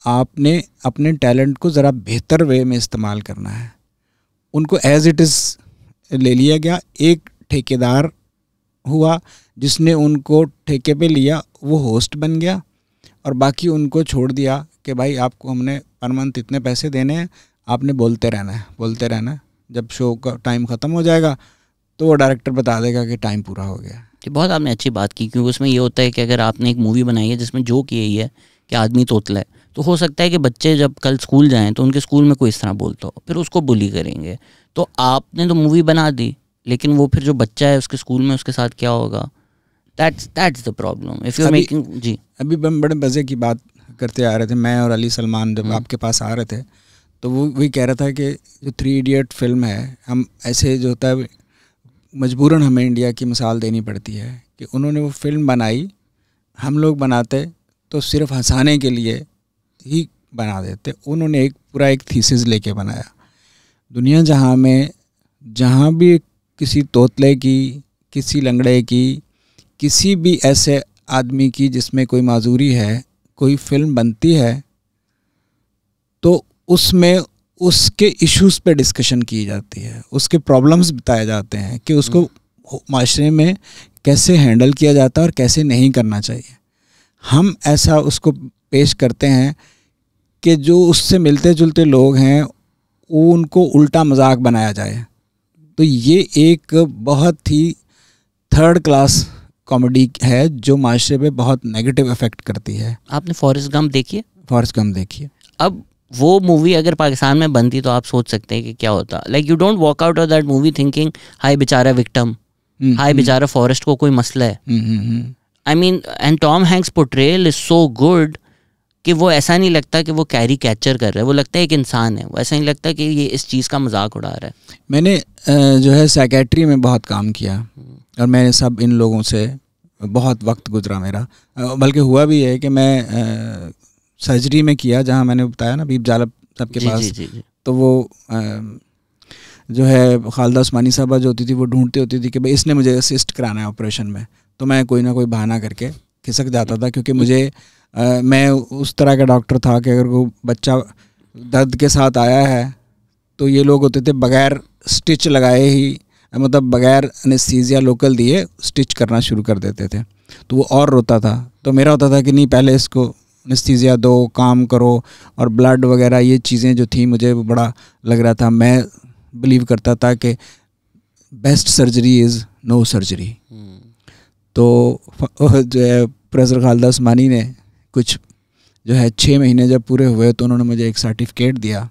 आपने अपने टैलेंट को ज़रा बेहतर वे में इस्तेमाल करना है। उनको एज़ इट इज़ ले लिया गया। एक ठेकेदार हुआ जिसने उनको ठेके पे लिया, वो होस्ट बन गया, और बाकी उनको छोड़ दिया कि भाई आपको हमने पर मंथ इतने पैसे देने हैं, आपने बोलते रहना है, जब शो का टाइम ख़त्म हो जाएगा तो वो डायरेक्टर बता देगा कि टाइम पूरा हो गया। ये बहुत आपने अच्छी बात की, क्योंकि उसमें ये होता है कि अगर आपने एक मूवी बनाई है जिसमें जोक यही है कि आदमी तोतला है, तो हो सकता है कि बच्चे जब कल स्कूल जाएं तो उनके स्कूल में कोई इस तरह बोलता हो, फिर उसको बुली करेंगे। तो आपने तो मूवी बना दी, लेकिन वो फिर जो बच्चा है उसके स्कूल में उसके साथ क्या होगा, that's the problem if you are making. जी, अभी हम बड़े मज़े की बात करते आ रहे थे, मैं और अली सलमान जब आपके पास आ रहे थे, तो वो वही कह रहा था कि जो 3 इडियट फिल्म है, हम ऐसे जो होता है मजबूरन हमें इंडिया की मिसाल देनी पड़ती है कि उन्होंने वो फिल्म बनाई, हम लोग बनाते तो सिर्फ हंसाने के लिए ही बना देते, उन्होंने पूरा एक थीसिस लेके बनाया। दुनिया जहाँ में जहाँ भी किसी तोतले की, किसी लंगड़े की, किसी भी ऐसे आदमी की जिसमें कोई माजूरी है, कोई फिल्म बनती है तो उसमें उसके इश्यूज़ पे डिस्कशन की जाती है, उसके प्रॉब्लम्स बताए जाते हैं कि उसको माशरे में कैसे हैंडल किया जाता है और कैसे नहीं करना चाहिए। हम ऐसा उसको पेश करते हैं कि जो उससे मिलते जुलते लोग हैं वो उनको उल्टा मजाक बनाया जाए। तो ये एक बहुत ही थर्ड क्लास कॉमेडी है जो माशरे पे बहुत नेगेटिव इफेक्ट करती है। आपने फॉरेस्ट गंप देखी है? फॉरेस्ट गंप देखिए। अब वो मूवी अगर पाकिस्तान में बनती तो आप सोच सकते हैं कि क्या होता। Like you don't walk out of that movie thinking हाय बेचारा विक्टिम, हाय बेचारा फॉरेस्ट को कोई मसला है। I mean and Tom Hanks portrayal is so good कि वो ऐसा नहीं लगता कि वो कैरी कैचर कर रहा है, वो लगता है एक इंसान है, वो ऐसा नहीं लगता कि ये इस चीज़ का मजाक उड़ा रहा है। मैंने जो है साइकेट्री में बहुत काम किया और मैंने सब इन लोगों से बहुत वक्त गुजरा मेरा, बल्कि हुआ भी है कि मैं सर्जरी में किया जहाँ मैंने बताया ना बीब जालब सबके पास। जी। तो वो जो है खालिदा उस्मानी साहबा जो होती थी वो ढूंढती होती थी कि भाई इसने मुझे असिस्ट कराना है ऑपरेशन में, तो मैं कोई ना कोई बहाना करके खिसक जाता था, क्योंकि मुझे मैं उस तरह का डॉक्टर था कि अगर वो बच्चा दर्द के साथ आया है तो ये लोग होते थे बग़ैर स्टिच लगाए ही, मतलब बग़ैर एनेस्थीसिया लोकल दिए स्टिच करना शुरू कर देते थे, तो वो और रोता था। तो मेरा होता था कि नहीं पहले इसको एनेस्थीसिया दो, काम करो, और ब्लड वगैरह ये चीज़ें जो थी मुझे बड़ा लग रहा था। मैं बिलीव करता था कि best surgery is no surgery. तो जो है प्रोफेसर खालिदा उस्मानी ने कुछ जो है 6 महीने जब पूरे हुए तो उन्होंने मुझे एक सर्टिफिकेट दिया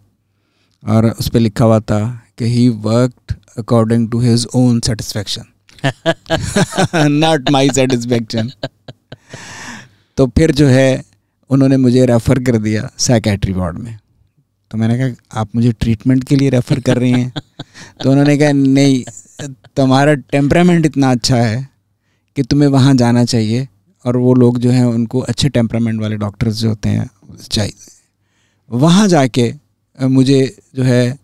और उस पर लिखा हुआ था कि he worked according to his own satisfaction not my satisfaction. तो फिर जो है उन्होंने मुझे रेफ़र कर दिया साइकेट्री वार्ड में। तो मैंने कहा आप मुझे ट्रीटमेंट के लिए रेफ़र कर रही हैं? तो उन्होंने कहा नहीं, तुम्हारा टेम्परामेंट इतना अच्छा है कि तुम्हें वहाँ जाना चाहिए, और वो लोग जो हैं उनको अच्छे टेम्परामेंट वाले डॉक्टर्स जो होते हैं चाहिए। वहाँ जाके मुझे जो है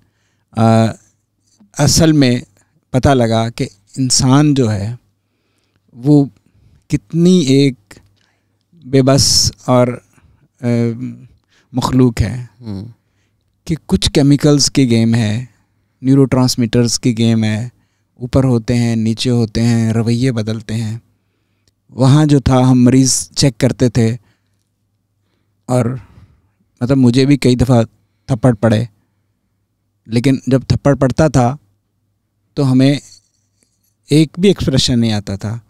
असल में पता लगा कि इंसान जो है वो कितनी एक बेबस और मखलूक है कि कुछ केमिकल्स की गेम है, न्यूरोट्रांसमीटर्स की गेम है, ऊपर होते हैं नीचे होते हैं, रवैये बदलते हैं। वहाँ जो था हम मरीज़ चेक करते थे और मतलब मुझे भी कई दफ़ा थप्पड़ पड़े, लेकिन जब थप्पड़ पड़ता था तो हमें एक भी एक्सप्रेशन नहीं आता था,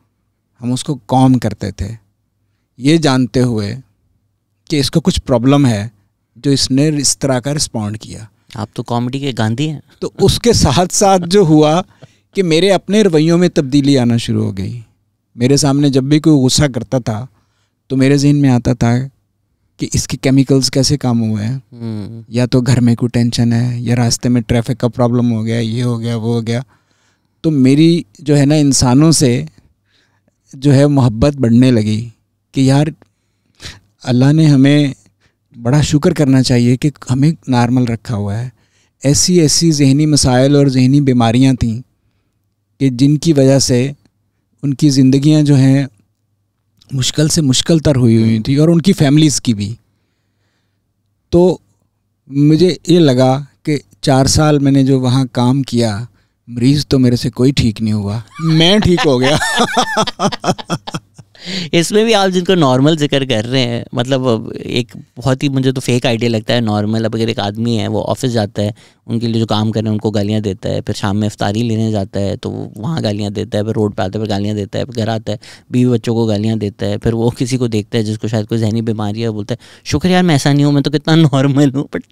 हम उसको कॉम करते थे ये जानते हुए कि इसको कुछ प्रॉब्लम है जो इसने इस तरह का रिस्पॉन्ड किया। आप तो कॉमेडी के गांधी हैं। तो उसके साथ साथ जो हुआ कि मेरे अपने रवैयों में तब्दीली आना शुरू हो गई। मेरे सामने जब भी कोई गुस्सा करता था तो मेरे जहन में आता था कि इसके केमिकल्स कैसे काम हुए हैं, या तो घर में कोई टेंशन है, या रास्ते में ट्रैफिक का प्रॉब्लम हो गया, ये हो गया वो हो गया। तो मेरी जो है ना इंसानों से जो है मोहब्बत बढ़ने लगी कि यार अल्लाह ने हमें बड़ा शुक्र करना चाहिए कि हमें नॉर्मल रखा हुआ है। ऐसी ऐसी जहनी मसाइल और जहनी बीमारियां थीं कि जिनकी वजह से उनकी ज़िंदगियां जो हैं मुश्किल से मुश्किल तर हुई थी, और उनकी फैमिलीज़ की भी। तो मुझे ये लगा कि 4 साल मैंने जो वहाँ काम किया, मरीज़ तो मेरे से कोई ठीक नहीं हुआ, मैं ठीक हो गया। इसमें भी आप जिनको नॉर्मल जिक्र कर रहे हैं, मतलब एक बहुत ही मुझे तो फेक आइडिया लगता है नॉर्मल। अब अगर एक आदमी है वो ऑफिस जाता है, उनके लिए जो काम कर रहे हैं उनको गालियाँ देता है, फिर शाम में इफ्तारी लेने जाता है तो वहाँ गालियाँ देता है, फिर रोड पे आते पर गालियाँ देता है, फिर घर आता है बीवी बच्चों को गालियाँ देता है, फिर वो किसी को देखता है जिसको शायद कोई जहनी बीमारी है, बोलता है शुक्र यार मैं ऐसा नहीं हूँ, मैं तो कितना नॉर्मल हूँ। बट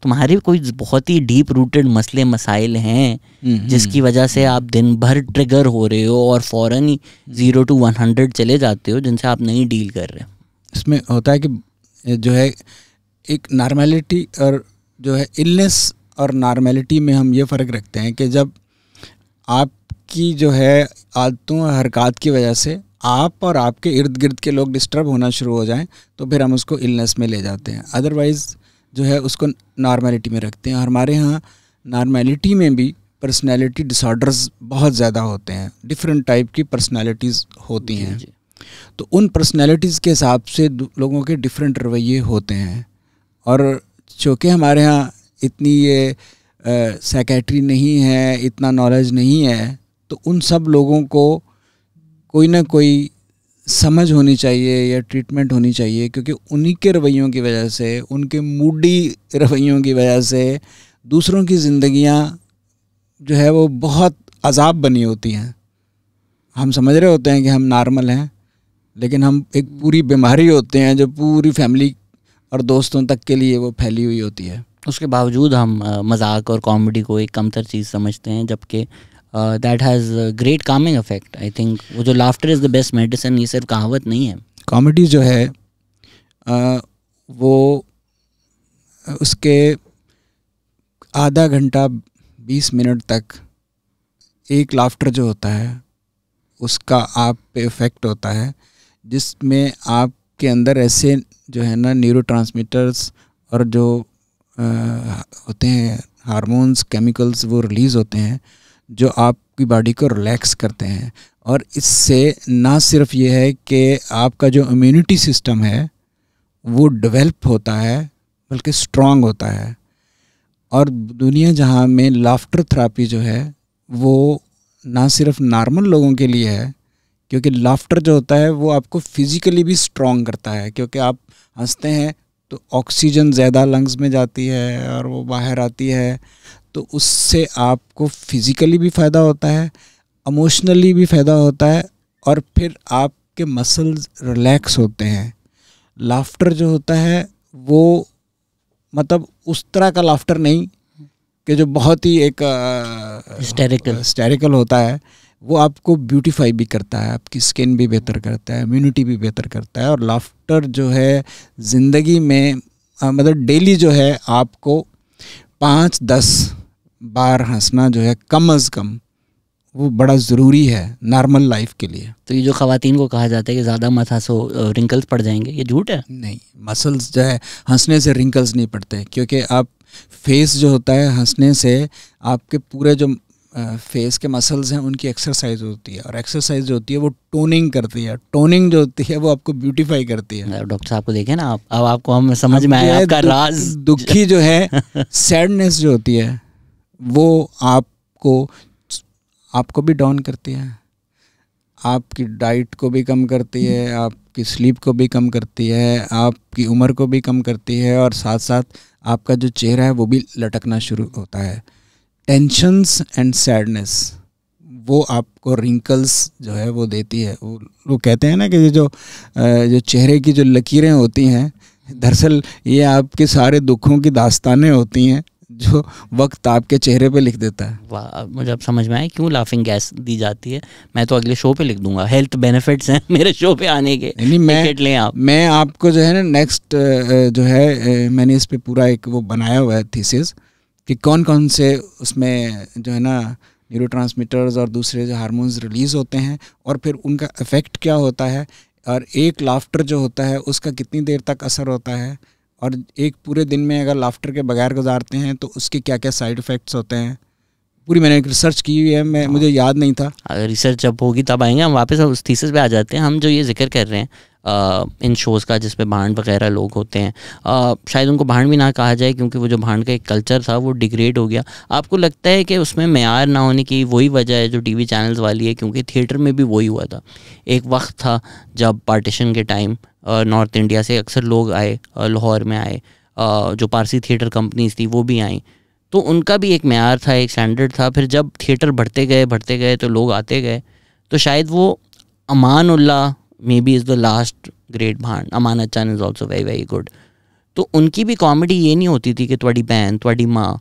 तुम्हारे कोई बहुत ही डीप रूटेड मसले मसाइल हैं जिसकी वजह से आप दिन भर ट्रिगर हो रहे हो और फ़ौरन ही 0 to 100 चले जाते हो, जिनसे आप नहीं डील कर रहे। इसमें होता है कि जो है एक नॉर्मेलिटी और जो है इलनेस और नॉर्मेलिटी में हम ये फ़र्क रखते हैं कि जब आपकी जो है आदतों और हरकत की वजह से आप और आपके इर्द गिर्द के लोग डिस्टर्ब होना शुरू हो जाएं तो फिर हम उसको इलनेस में ले जाते हैं। अदरवाइज़ जो है उसको नॉर्मेलिटी में रखते हैं। और हमारे यहाँ नॉर्मेलिटी में भी पर्सनैलिटी डिसऑर्डर्स बहुत ज़्यादा होते हैं, डिफरेंट टाइप की पर्सनैलिटीज़ होती हैं। तो उन पर्सनैलिटीज़ के हिसाब से लोगों के डिफरेंट रवैये होते हैं। और चूँकि हमारे यहाँ इतनी ये साइकेट्री नहीं है, इतना नॉलेज नहीं है, तो उन सब लोगों को कोई ना कोई समझ होनी चाहिए या ट्रीटमेंट होनी चाहिए, क्योंकि उन्हीं के रवैयों की वजह से, उनके मूडी रवैयों की वजह से दूसरों की ज़िंदगियाँ जो है वो बहुत अजाब बनी होती हैं। हम समझ रहे होते हैं कि हम नॉर्मल हैं, लेकिन हम एक पूरी बीमारी होते हैं जो पूरी फैमिली और दोस्तों तक के लिए वो फैली हुई होती है। उसके बावजूद हम मजाक और कॉमेडी को एक कमतर चीज़ समझते हैं, जबकि that has great Kameng effect. I think वो जो laughter is the best medicine, ये सिर्फ कहावत नहीं है। कॉमेडी जो है वो उसके आधा घंटा 20 मिनट तक एक लाफ्टर जो होता है उसका आप पे इफ़ेक्ट होता है, जिसमें आपके अंदर ऐसे जो है ना न्यूरोट्रांसमीटर्स और जो होते हैं हार्मोन्स, केमिकल्स, वो रिलीज़ होते हैं जो आपकी बॉडी को रिलैक्स करते हैं। और इससे ना सिर्फ ये है कि आपका जो इम्यूनिटी सिस्टम है वो डेवलप होता है, बल्कि स्ट्रॉन्ग होता है। और दुनिया जहाँ में लाफ्टर थेरेपी जो है वो ना सिर्फ नॉर्मल लोगों के लिए है, क्योंकि लाफ्टर जो होता है वो आपको फिज़िकली भी स्ट्रॉन्ग करता है, क्योंकि आप हंसते हैं तो ऑक्सीजन ज़्यादा लंग्स में जाती है और वो बाहर आती है, तो उससे आपको फिज़िकली भी फ़ायदा होता है, इमोशनली भी फ़ायदा होता है, और फिर आपके मसल्स रिलैक्स होते हैं। लाफ्टर जो होता है वो मतलब उस तरह का लाफ्टर नहीं कि जो बहुत ही एक हिस्टेरिकल होता है, वो आपको ब्यूटीफाई भी करता है, आपकी स्किन भी बेहतर करता है, इम्यूनिटी भी बेहतर करता है। और लाफ्टर जो है ज़िंदगी में मतलब डेली जो है आपको 5-10 बार हंसना जो है कम अज़ कम वो बड़ा ज़रूरी है नॉर्मल लाइफ के लिए। तो ये जो ख़वातीन को कहा जाता है कि ज़्यादा मत हंसो रिंकल्स पड़ जाएंगे, ये झूठ है? नहीं, मसल्स जो है हंसने से रिंकल्स नहीं पड़ते, क्योंकि आप फेस जो होता है हंसने से आपके पूरे जो फेस के मसल्स हैं उनकी एक्सरसाइज होती है, और एक्सरसाइज जो होती है वो टोनिंग करती है। टोनिंग जो होती है वो आपको ब्यूटीफाई करती है। डॉक्टर साहब को देखें ना आप, अब आपको हम समझ में आया आपका राज। दुखी जो है सैडनेस जो होती है वो आपको भी डाउन करती है, आपकी डाइट को भी कम करती है, आपकी स्लीप को भी कम करती है, आपकी उम्र को भी कम करती है, और साथ साथ आपका जो चेहरा है वो भी लटकना शुरू होता है। टेंशन्स एंड सैडनेस वो आपको रिंकल्स जो है वो देती है। वो कहते हैं ना कि ये जो चेहरे की जो लकीरें होती हैं, दरअसल ये आपके सारे दुखों की दास्तानें होती हैं जो वक्त आपके चेहरे पे लिख देता है। वाह, मुझे अब समझ में आया क्यों लाफिंग गैस दी जाती है। मैं तो अगले शो पे लिख दूंगा, हेल्थ बेनिफिट्स हैं मेरे शो पे आने के। नहीं, मैं आपको जो है ना नेक्स्ट जो है मैंने इस पे पूरा एक वो बनाया हुआ है थीसिस कि कौन कौन से उसमें जो है ना न्यूरोट्रांसमीटर्स और दूसरे जो हार्मोन्स रिलीज़ होते हैं और फिर उनका इफ़ेक्ट क्या होता है, और एक लाफ्टर जो होता है उसका कितनी देर तक असर होता है, और एक पूरे दिन में अगर लाफ्टर के बगैर गुजारते हैं तो उसके क्या क्या साइड इफ़ेक्ट्स होते हैं। पूरी मैंने एक रिसर्च की हुई है, मुझे याद नहीं था। अगर रिसर्च जब होगी तब आएंगे हम वापस उस थीसिस पे आ जाते हैं। हम जो ये जिक्र कर रहे हैं इन शोज़ का जिसमें भांड वगैरह लोग होते हैं, शायद उनको भांड भी ना कहा जाए क्योंकि वो जो भांड का एक कल्चर था वो डिग्रेड हो गया। आपको लगता है कि उसमें मेयार ना होने की वही वजह है जो टीवी चैनल्स वाली है? क्योंकि थिएटर में भी वही हुआ था। एक वक्त था जब पार्टीशन के टाइम नॉर्थ इंडिया से अक्सर लोग आए, लाहौर में आए, जो पारसी थिएटर कंपनीज थी वो भी आई, तो उनका भी एक मेयार था, एक स्टैंडर्ड था। फिर जब थिएटर बढ़ते गए तो लोग आते गए, तो शायद वो Aman Ullah may be is the last great भांड, Aman Achchan is also very very good. तो उनकी भी कॉमेडी ये नहीं होती थी कि तुम्हारी बहन तुम्हारी माँ,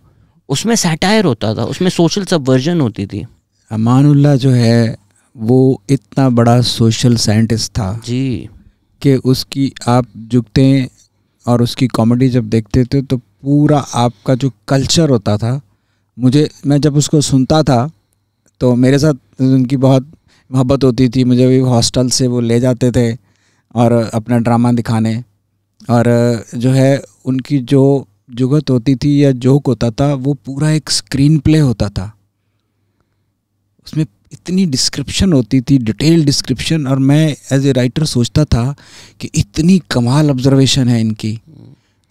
उसमें सैटायर होता था, उसमें सोशल सबवर्जन होती थी। अमान उल्लाह जो है वो इतना बड़ा सोशल साइंटिस्ट था जी कि उसकी आप झुकते और उसकी कॉमेडी जब देखते थे तो पूरा आपका जो कल्चर होता था, मैं जब उसको सुनता था तो मेरे साथ उनकी बहुत मोहब्बत होती थी। मुझे भी हॉस्टल से वो ले जाते थे और अपना ड्रामा दिखाने, और जो है उनकी जो जुगत होती थी या जोक होता था वो पूरा एक स्क्रीन प्ले होता था। उसमें इतनी डिस्क्रिप्शन होती थी, डिटेल डिस्क्रिप्शन, और मैं एज ए राइटर सोचता था कि इतनी कमाल ऑब्जर्वेशन है इनकी।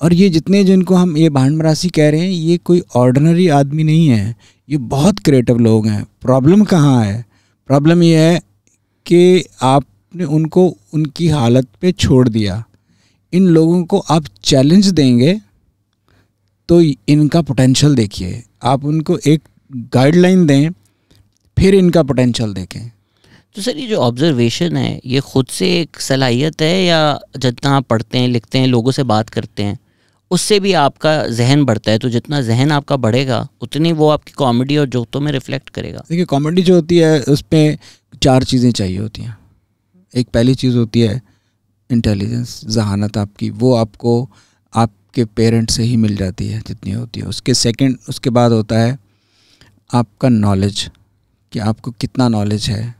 और ये जितने जिनको हम ये भांड मरासी कह रहे हैं, ये कोई ऑर्डिनरी आदमी नहीं है, ये बहुत क्रिएटिव लोग हैं। प्रॉब्लम कहाँ है? प्रॉब्लम ये है कि आपने उनको उनकी हालत पे छोड़ दिया। इन लोगों को आप चैलेंज देंगे तो इनका पोटेंशियल देखिए, आप उनको एक गाइडलाइन दें फिर इनका पोटेंशियल देखें। तो सर ये जो ऑब्जर्वेशन है ये खुद से एक सलाहियत है, या जितना आप पढ़ते हैं, लिखते हैं, लोगों से बात करते हैं, उससे भी आपका जहन बढ़ता है? तो जितना जहन आपका बढ़ेगा उतनी वो आपकी कॉमेडी और जोकों में रिफ्लेक्ट करेगा। देखिए, कॉमेडी जो होती है उसमें 4 चीज़ें चाहिए होती हैं। एक पहली चीज़ होती है इंटेलिजेंस, जहानत आपकी, वो आपको आपके पेरेंट्स से ही मिल जाती है जितनी होती है। उसके बाद होता है आपका नॉलेज, कि आपको कितना नॉलेज है।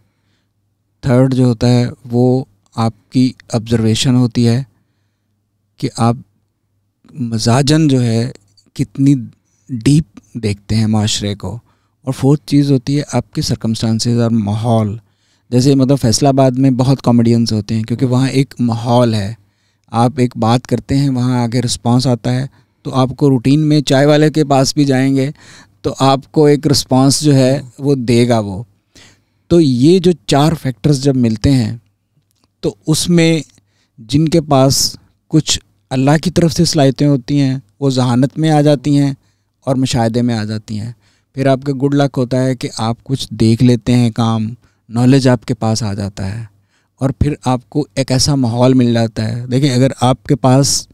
थर्ड जो होता है वो आपकी ऑब्जर्वेशन होती है कि आप मजाजन जो है कितनी डीप देखते हैं माशरे को। और फोर्थ चीज़ होती है आपके सर्कमस्टांसेस और माहौल। जैसे मतलब फैसलाबाद में बहुत कॉमेडियंस होते हैं क्योंकि वहाँ एक माहौल है। आप एक बात करते हैं, वहाँ आगे रिस्पांस आता है, तो आपको रूटीन में चाय वाले के पास भी जाएंगे तो आपको एक रिस्पांस जो है वो देगा वो। तो ये जो 4 फैक्टर्स जब मिलते हैं तो उसमें जिनके पास कुछ अल्लाह की तरफ से सलाहियतें होती हैं वो जहानत में आ जाती हैं और मुशाहिदे में आ जाती हैं। फिर आपका गुड लक होता है कि आप कुछ देख लेते हैं काम, नॉलेज आपके पास आ जाता है और फिर आपको एक ऐसा माहौल मिल जाता है। देखिए, अगर आपके पास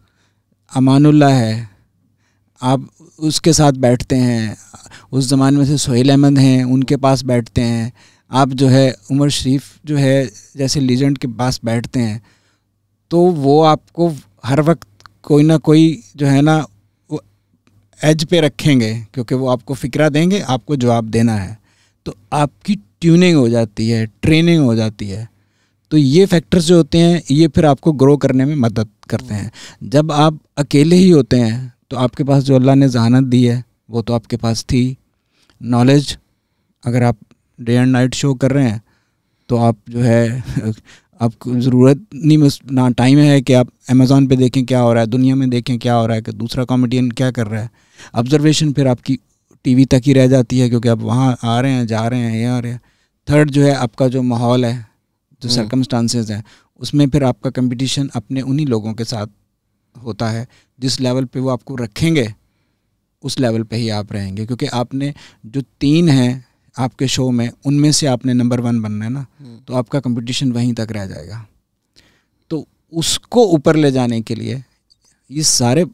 अमानुल्लाह है, आप उसके साथ बैठते हैं, उस ज़माने में से सोहेल अहमद हैं, उनके पास बैठते हैं, आप जो है उमर शरीफ जो है जैसे लीजेंड के पास बैठते हैं, तो वो आपको हर वक्त कोई ना कोई जो है ना वो एज पे रखेंगे क्योंकि वो आपको फ़िक्रा देंगे, आपको जवाब देना है। तो आपकी ट्यूनिंग हो जाती है, ट्रेनिंग हो जाती है। तो ये फैक्टर्स जो होते हैं ये फिर आपको ग्रो करने में मदद करते हैं। जब आप अकेले ही होते हैं तो आपके पास जो अल्लाह ने जहानत दी है वो तो आपके पास थी। नॉलेज, अगर आप डे एंड नाइट शो कर रहे हैं तो आप जो है आपको ज़रूरत नहीं, ना टाइम है कि आप अमेज़ॉन पे देखें क्या हो रहा है, दुनिया में देखें क्या हो रहा है कि दूसरा कॉमेडियन क्या कर रहा है। ऑब्जर्वेशन फिर आपकी टीवी तक ही रह जाती है क्योंकि आप वहाँ आ रहे हैं, जा रहे हैं, ये आ रहे हैं। थर्ड जो है आपका जो माहौल है, जो सर्कमस्टांसेस हैं, उसमें फिर आपका कंपटीशन अपने उन्हीं लोगों के साथ होता है जिस लेवल पे वो आपको रखेंगे उस लेवल पे ही आप रहेंगे। क्योंकि आपने जो 3 हैं आपके शो में उनमें से आपने नंबर 1 बनना है ना, तो आपका कंपटीशन वहीं तक रह जाएगा। तो उसको ऊपर ले जाने के लिए ये सारे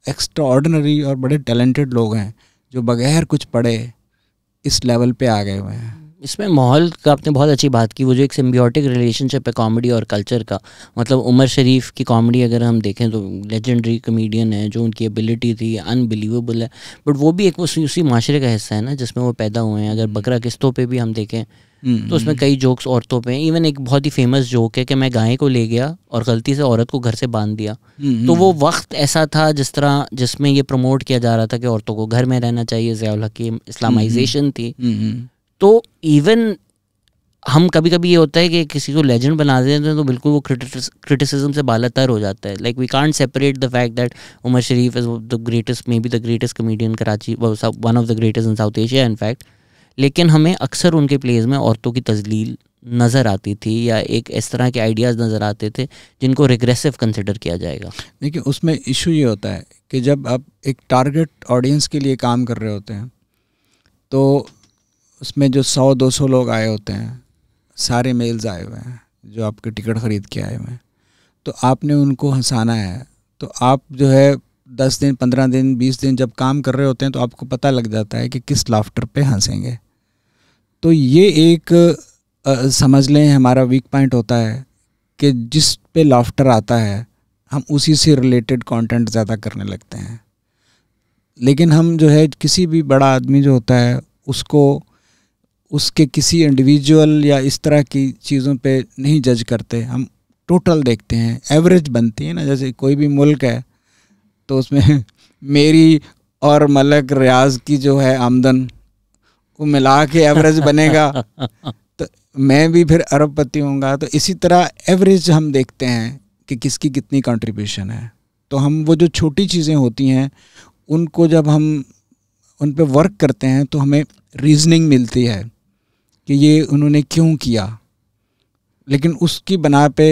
एक्स्ट्रा ऑर्डिनरी और बड़े टैलेंटेड लोग हैं जो बगैर कुछ पढ़े इस लेवल पे आ गए हुए हैं। इसमें माहौल का आपने बहुत अच्छी बात की, वो जो एक सिम्बियोटिक रिलेशनशिप है कॉमेडी और कल्चर का। मतलब उमर शरीफ की कॉमेडी अगर हम देखें तो लेजेंडरी कॉमेडियन है, जो उनकी एबिलिटी थी अनबिलीवेबल है, बट वो भी एक उसी माशरे का हिस्सा है ना जिसमें वो पैदा हुए हैं। अगर बकरा किस्तों पे भी हम देखें तो उसमें कई जोक्स औरतों पे हैं। इवन एक बहुत ही फेमस जोक है कि मैं गाय को ले गया और गलती से औरत को घर से बांध दिया। तो वो वक्त ऐसा था जिसमें ये प्रमोट किया जा रहा था कि औरतों को घर में रहना चाहिए, ज़ियाउल हक की इस्लामाइजेशन थी। तो इवन हम कभी कभी ये होता है कि किसी को लेजेंड बना देते हैं तो बिल्कुल वो क्रिटिसिज्म से बालातर हो जाता है. Like we can't separate the fact that Umar Sharif is the greatest, may be the greatest comedian Karachi, one of the greatest in South Asia in fact. लेकिन हमें अक्सर उनके प्लेज में औरतों की तजलील नज़र आती थी या एक इस तरह के आइडियाज़ नज़र आते थे जिनको रिग्रेसिव कंसिडर किया जाएगा. देखिए उसमें इशू ये होता है कि जब आप एक टारगेट ऑडियंस के लिए काम कर रहे होते हैं तो उसमें जो 100-200 लोग आए होते हैं, सारे मेल्स आए हुए हैं जो आपके टिकट ख़रीद के आए हुए हैं, तो आपने उनको हंसाना है. तो आप जो है 10 दिन 15 दिन 20 दिन जब काम कर रहे होते हैं तो आपको पता लग जाता है कि किस लाफ्टर पे हंसेंगे. तो ये एक समझ लें हमारा वीक पॉइंट होता है कि जिस पे लाफ्टर आता है हम उसी से रिलेटेड कंटेंट ज़्यादा करने लगते हैं. लेकिन हम जो है किसी भी बड़ा आदमी जो होता है उसको उसके किसी इंडिविजुअल या इस तरह की चीज़ों पे नहीं जज करते, हम टोटल देखते हैं. एवरेज बनती है ना, जैसे कोई भी मुल्क है तो उसमें मेरी और मलक रियाज की जो है आमदन वो मिला के एवरेज बनेगा तो मैं भी फिर अरबपति होऊंगा. तो इसी तरह एवरेज हम देखते हैं कि किसकी कितनी कंट्रीब्यूशन है. तो हम वो जो छोटी चीज़ें होती हैं उनको जब हम उन पे वर्क करते हैं तो हमें रीजनिंग मिलती है कि ये उन्होंने क्यों किया. लेकिन उसकी बना पे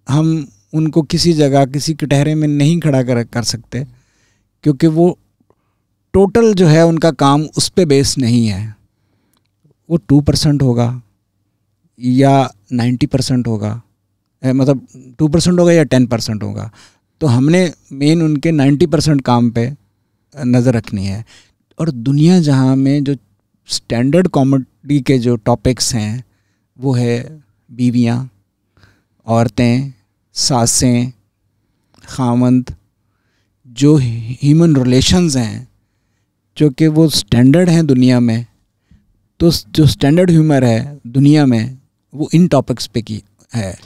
हम उनको किसी जगह किसी कटहरे में नहीं खड़ा कर सकते क्योंकि वो टोटल जो है उनका काम उस पे बेस नहीं है. वो 2% होगा या 90% होगा, मतलब 2% होगा या 10% होगा. तो हमने मेन उनके 90% काम पे नज़र रखनी है. और दुनिया जहाँ में जो स्टैंडर्ड कॉमेडी के जो टॉपिक्स हैं वो है बीवियाँ, औरतें, सासें, खामंद, जो ह्यूमन रिलेशंस हैं जो कि वो स्टैंडर्ड हैं दुनिया में. तो जो स्टैंडर्ड ह्यूमर है दुनिया में वो इन टॉपिक्स पे की है.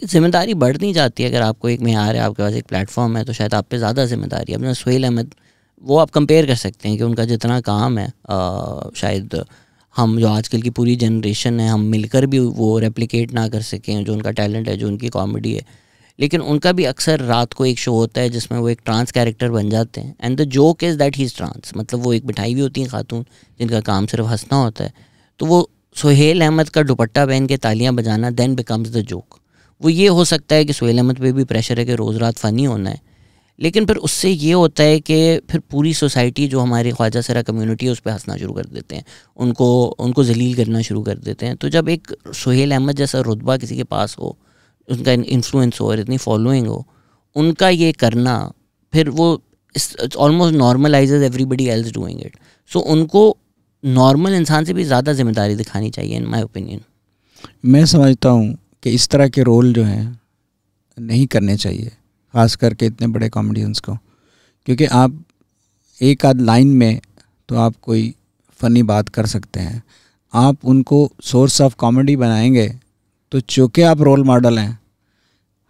जिम्मेदारी बढ़ नहीं जाती है. अगर आपको एक मेयार है, आपके पास एक प्लेटफॉर्म है, तो शायद आप पे ज़्यादा जिम्मेदारी है. अपना सुहेल अहमद वो आप कंपेयर कर सकते हैं कि उनका जितना काम है शायद हम जो आजकल की पूरी जनरेशन है हम मिलकर भी वो रेप्लिकेट ना कर सकें जो उनका टैलेंट है, जो उनकी कॉमेडी है. लेकिन उनका भी अक्सर रात को एक शो होता है जिसमें वो एक ट्रांस कैरेक्टर बन जाते हैं and the joke is that he is trans. मतलब वो एक बिठाई हुई होती हैं खातून जिनका काम सिर्फ हंसना होता है. तो वो सुहेल अहमद का दुपट्टा पहन के तालियां बजाना देन बिकम्स द जोक. वो ये हो सकता है कि सुहेल अहमद पे भी प्रेशर है कि रोज़ रात फ़नी होना है, लेकिन फिर उससे ये होता है कि फिर पूरी सोसाइटी जो हमारी ख्वाजा सरा कम्युनिटी है उस पर हंसना शुरू कर देते हैं, उनको जलील करना शुरू कर देते हैं. तो जब एक सुहेल अहमद जैसा रुतबा किसी के पास हो, उनका इन्फ्लुएंस हो और इतनी फॉलोइंग हो, उनका ये करना फिर वो almost normalises everybody else doing it. So उनको नॉर्मल इंसान से भी ज़्यादा जिम्मेदारी दिखानी चाहिए इन माई ओपिनियन. मैं समझता हूँ कि इस तरह के रोल जो हैं नहीं करने चाहिए, ख़ास करके इतने बड़े कॉमेडियंस को. क्योंकि आप एक आध लाइन में तो आप कोई फ़नी बात कर सकते हैं, आप उनको सोर्स ऑफ कॉमेडी बनाएंगे तो चूँकि आप रोल मॉडल हैं,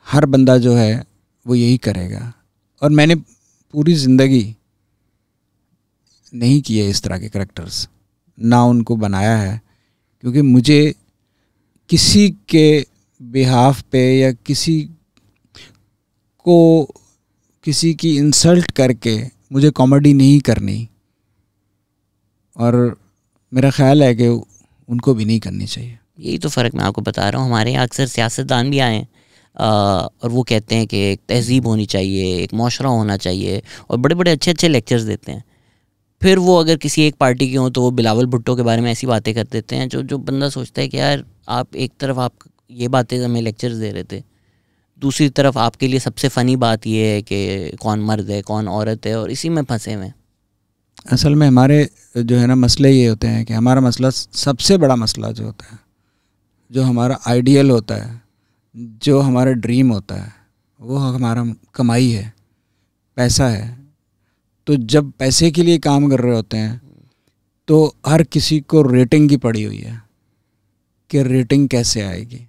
हर बंदा जो है वो यही करेगा. और मैंने पूरी ज़िंदगी नहीं किए इस तरह के करैक्टर्स, ना उनको बनाया है, क्योंकि मुझे किसी के बिहाफ पे या किसी की इंसल्ट करके मुझे कॉमेडी नहीं करनी. और मेरा ख्याल है कि उनको भी नहीं करनी चाहिए. यही तो फ़र्क मैं आपको बता रहा हूँ. हमारे यहाँ अक्सर सियासतदान भी आए हैं और वो कहते हैं कि एक तहज़ीब होनी चाहिए, एक मुआशरा होना चाहिए, और बड़े बड़े अच्छे अच्छे लेक्चर्स देते हैं. फिर वो अगर किसी एक पार्टी के हों तो वो बिलावल भुट्टो के बारे में ऐसी बातें कर देते हैं जो बंदा सोचता है कि यार आप एक तरफ आप ये बातें हमें लेक्चर्स दे रहे थे, दूसरी तरफ आपके लिए सबसे फ़नी बात ये है कि कौन मर्द है कौन औरत है, और इसी में फंसे हुए. असल में हमारे जो है ना मसले ये होते हैं कि हमारा मसला, सबसे बड़ा मसला जो होता है, जो हमारा आइडियल होता है, जो हमारा ड्रीम होता है, वो हमारा कमाई है, पैसा है. तो जब पैसे के लिए काम कर रहे होते हैं तो हर किसी को रेटिंग की पड़ी हुई है कि रेटिंग कैसे आएगी.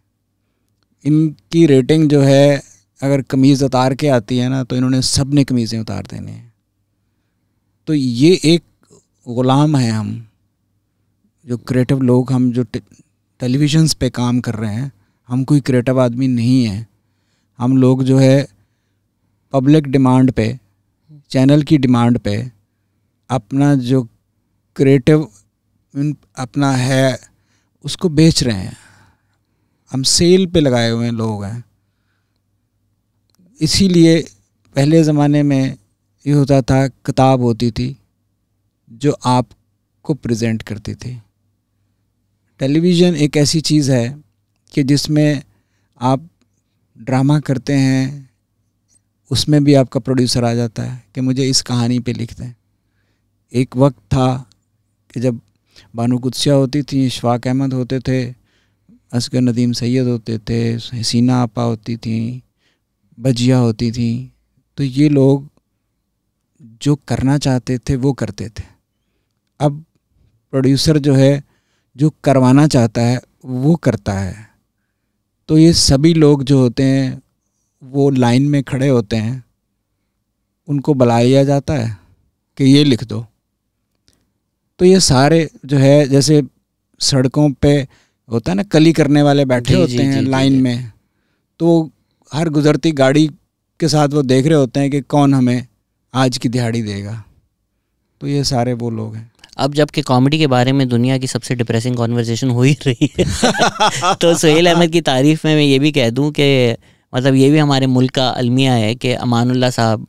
इनकी रेटिंग जो है अगर कमीज़ उतार के आती है ना तो इन्होंने सब ने कमीज़ें उतार देनी हैं. तो ये एक ग़ुलाम है हम जो क्रिएटिव लोग, हम जो टेलीविजन्स पे काम कर रहे हैं, हम कोई क्रिएटिव आदमी नहीं हैं। हम लोग जो है पब्लिक डिमांड पे, चैनल की डिमांड पे अपना जो क्रिएटिव अपना है उसको बेच रहे हैं। हम सेल पे लगाए हुए लोग हैं। इसीलिए पहले ज़माने में ये होता था, किताब होती थी जो आपको प्रेजेंट करती थी। टेलीविज़न एक ऐसी चीज़ है कि जिसमें आप ड्रामा करते हैं, उसमें भी आपका प्रोड्यूसर आ जाता है कि मुझे इस कहानी पे लिख दें। एक वक्त था कि जब बानो कुद्सिया होती थी, इशफाक अहमद होते थे, असगर नदीम सैयद होते थे, हसीना आपा होती थी, बजिया होती थी, तो ये लोग जो करना चाहते थे वो करते थे। अब प्रोड्यूसर जो है जो करवाना चाहता है वो करता है। तो ये सभी लोग जो होते हैं वो लाइन में खड़े होते हैं, उनको बुलाया जाता है कि ये लिख दो। तो ये सारे जो है जैसे सड़कों पे होता है ना, कली करने वाले बैठे होते हैं लाइन में, तो हर गुजरती गाड़ी के साथ वो देख रहे होते हैं कि कौन हमें आज की दिहाड़ी देगा। तो ये सारे वो लोग हैं। अब जबकि कॉमेडी के बारे में दुनिया की सबसे डिप्रेसिंग कॉन्वर्सेशन हो ही रही है तो सुहेल अहमद की तारीफ़ में मैं ये भी कह दूं कि मतलब ये भी हमारे मुल्क का अलमिया है कि अमानुल्लाह साहब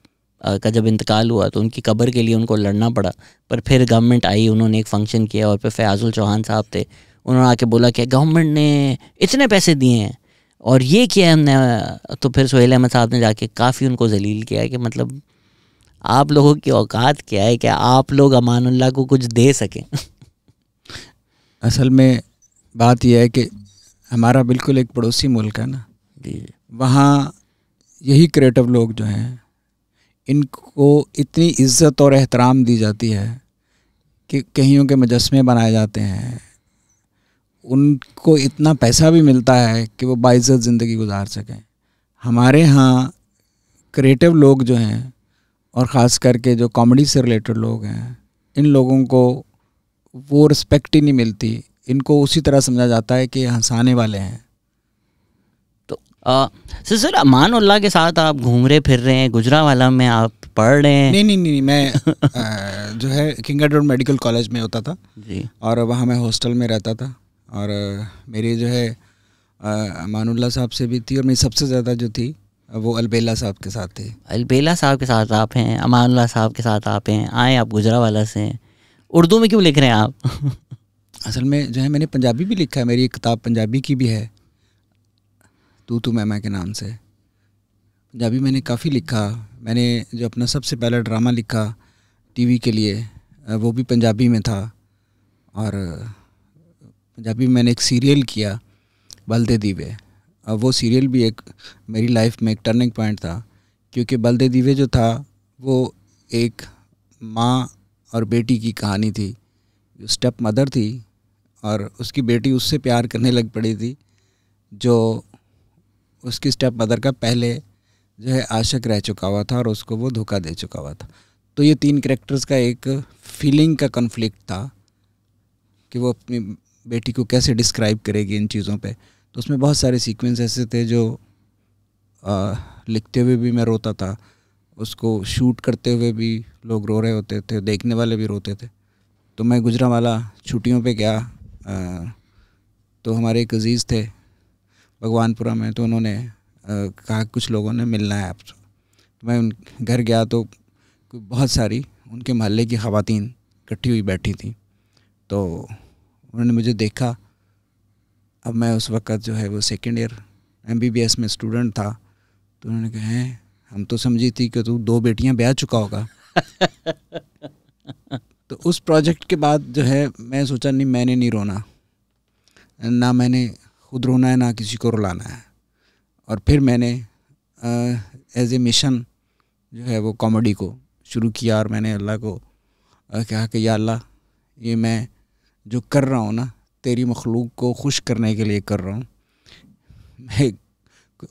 का जब इंतकाल हुआ तो उनकी कब्र के लिए उनको लड़ना पड़ा, पर फिर गवर्नमेंट आई, उन्होंने एक फ़ंक्शन किया और फिर फयाजुल चौहान साहब थे, उन्होंने आके बोला कि गवर्नमेंट ने इतने पैसे दिए हैं और ये किया हमने। तो फिर सुहेल अहमद साहब ने जाके काफ़ी उनको जलील किया है कि मतलब आप लोगों की औकात क्या है कि आप लोग अमानुल्लाह को कुछ दे सकें। असल में बात यह है कि हमारा बिल्कुल एक पड़ोसी मुल्क है ना जी, वहाँ यही क्रिएटिव लोग जो हैं इनको इतनी इज्जत और एहतराम दी जाती है कि कहीं के मुजस्मे बनाए जाते हैं, उनको इतना पैसा भी मिलता है कि वो बाइज्जत ज़िंदगी गुजार सकें। हमारे यहाँ क्रिएटिव लोग जो हैं और ख़ास करके जो कॉमेडी से रिलेटेड लोग हैं, इन लोगों को वो रिस्पेक्ट ही नहीं मिलती। इनको उसी तरह समझा जाता है कि हंसाने वाले हैं। तो सर अमानुल्लाह के साथ आप घूम रहे फिर रहे हैं, गुजरावाला में आप पढ़ रहे हैं? नहीं मैं जो है किंग एडवर्ड मेडिकल कॉलेज में होता था जी, और वहाँ मैं हॉस्टल में रहता था। और मेरी जो है अमानुल्लाह साहब से भी थी, और मेरी सबसे ज़्यादा जो थी वो अलबेला साहब के साथ थे। अलबेला साहब के साथ आप हैं, अमानुल्लाह साहब के साथ आप हैं, आए आप गुजरावाला से हैं, उर्दू में क्यों लिख रहे हैं आप? असल में जो है मैंने पंजाबी भी लिखा है, मेरी एक किताब पंजाबी की भी है, तू मैं के नाम से। पंजाबी मैंने काफ़ी लिखा। मैंने जो अपना सबसे पहला ड्रामा लिखा टीवी के लिए वो भी पंजाबी में था, और पंजाबी में मैंने एक सीरियल किया बलदे दीवे। अब वो सीरियल भी एक मेरी लाइफ में एक टर्निंग पॉइंट था, क्योंकि बलदे दीवे जो था वो एक माँ और बेटी की कहानी थी। जो स्टेप मदर थी और उसकी बेटी उससे प्यार करने लग पड़ी थी जो उसकी स्टेप मदर का पहले जो है आशिक रह चुका हुआ था और उसको वो धोखा दे चुका हुआ था। तो ये तीन कैरेक्टर्स का एक फीलिंग का कॉन्फ्लिक्ट था कि वो अपनी बेटी को कैसे डिस्क्राइब करेगी इन चीज़ों पे। तो उसमें बहुत सारे सीक्वेंस ऐसे थे जो लिखते हुए भी मैं रोता था, उसको शूट करते हुए भी लोग रो रहे होते थे, देखने वाले भी रोते थे। तो मैं गुजरांवाला छुट्टियों पे गया, तो हमारे एक अजीज़ थे भगवानपुरा में, तो उन्होंने कहा कुछ लोगों ने मिलना है आपसे। तो मैं उन घर गया तो बहुत सारी उनके मोहल्ले की ख़वातीन इकट्ठी हुई बैठी थी। तो उन्होंने मुझे देखा। अब मैं उस वक़्त जो है वो सेकेंड ईयर MBBS में स्टूडेंट था। तो उन्होंने कहा हैं हम तो समझी थी कि तू 2 बेटियां ब्याह चुका होगा। तो उस प्रोजेक्ट के बाद जो है मैं सोचा नहीं, मैंने नहीं रोना, ना मैंने खुद रोना है ना किसी को रुलाना है। और फिर मैंने एज ए मिशन जो है वो कॉमेडी को शुरू किया, और मैंने अल्लाह को कहा कि या अल्लाह ये मैं जो कर रहा हूँ ना तेरी मखलूक को खुश करने के लिए कर रहा हूँ। मैं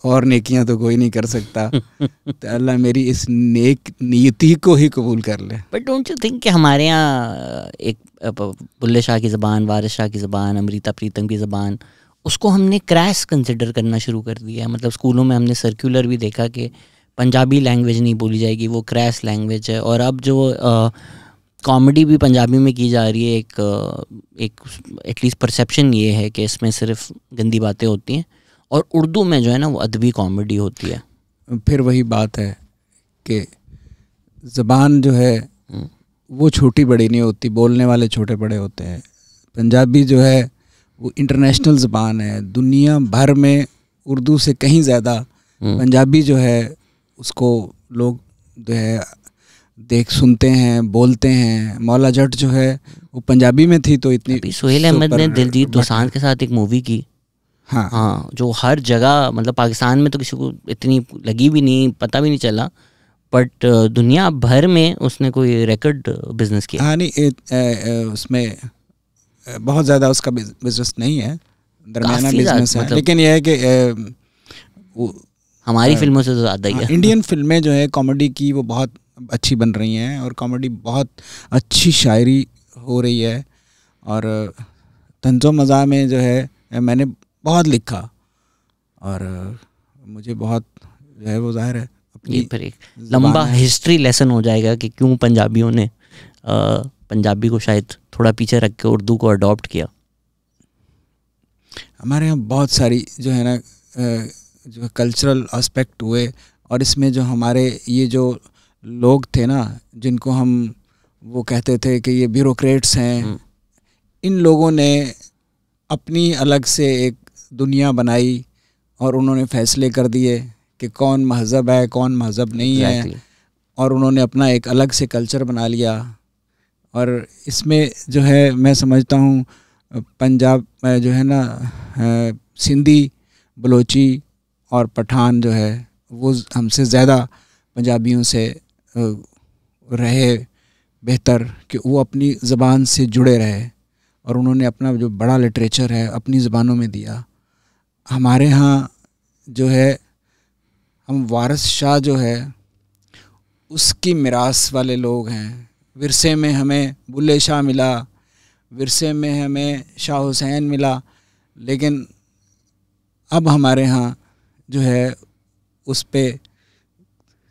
और नेकियां तो कोई नहीं कर सकता, तो अल्लाह मेरी इस नेक नीयति को ही कबूल कर ले। बट डोंट यू थिंक कि हमारे यहाँ एक बुल्ले शाह की ज़बान, वारिस शाह की ज़बान, अमृता प्रीतम की ज़बान, उसको हमने क्रैश कंसिडर करना शुरू कर दिया है। मतलब स्कूलों में हमने सर्कुलर भी देखा कि पंजाबी लैंग्वेज नहीं बोली जाएगी, वो क्रैश लैंग्वेज है। और अब जो कॉमेडी भी पंजाबी में की जा रही है, एक एटलीस्ट परसेप्शन ये है कि इसमें सिर्फ गंदी बातें होती हैं, और उर्दू में जो है ना वो अदबी कॉमेडी होती है। फिर वही बात है कि ज़बान जो है वो छोटी बड़ी नहीं होती, बोलने वाले छोटे बड़े होते हैं। पंजाबी जो है वो इंटरनेशनल ज़बान है, दुनिया भर में उर्दू से कहीं ज़्यादा पंजाबी जो है उसको लोग जो है देख सुनते हैं, बोलते हैं। मौला जट जो है वो पंजाबी में थी, तो इतनी सुहेल अहमद ने दिलजीत दोसांझ के साथ एक मूवी की, हाँ, जो हर जगह, मतलब पाकिस्तान में तो किसी को इतनी लगी भी नहीं, पता भी नहीं चला, बट दुनिया भर में उसने कोई रिकॉर्ड बिजनेस किया। हाँ नहीं, उसमें बहुत ज़्यादा उसका बिजनेस नहीं है, दरमियाना बिजनेस है, मतलब, लेकिन यह है कि हमारी फिल्मों से तो ज़्यादा ही है। इंडियन फिल्में जो है कॉमेडी की वो बहुत अच्छी बन रही हैं, और कॉमेडी बहुत अच्छी शायरी हो रही है। और तंज़ो मज़ा में जो है मैंने बहुत लिखा, और मुझे बहुत जो है वो ज़ाहिर है ये फिर एक लंबा हिस्ट्री लेसन हो जाएगा कि क्यों पंजाबियों ने पंजाबी को शायद थोड़ा पीछे रख के उर्दू को अडॉप्ट किया। हमारे यहाँ बहुत सारी जो है ना जो कल्चरल एस्पेक्ट हुए, और इसमें जो हमारे ये जो लोग थे ना जिनको हम वो कहते थे कि ये ब्यूरोक्रेट्स हैं, इन लोगों ने अपनी अलग से एक दुनिया बनाई, और उन्होंने फैसले कर दिए कि कौन महज़ब है कौन महज़ब नहीं है, और उन्होंने अपना एक अलग से कल्चर बना लिया। और इसमें जो है मैं समझता हूँ पंजाब में जो है ना सिंधी, बलोची और पठान जो है वो हमसे ज़्यादा पंजाबियों से रहे बेहतर, कि वो अपनी ज़बान से जुड़े रहे, और उन्होंने अपना जो बड़ा लिटरेचर है अपनी ज़बानों में दिया। हमारे यहाँ जो है हम वारिस शाह जो है उसकी मिरास वाले लोग हैं। विरसे में हमें बुल्ले शाह मिला, विरसे में हमें शाह हुसैन मिला, लेकिन अब हमारे यहाँ जो है उस पे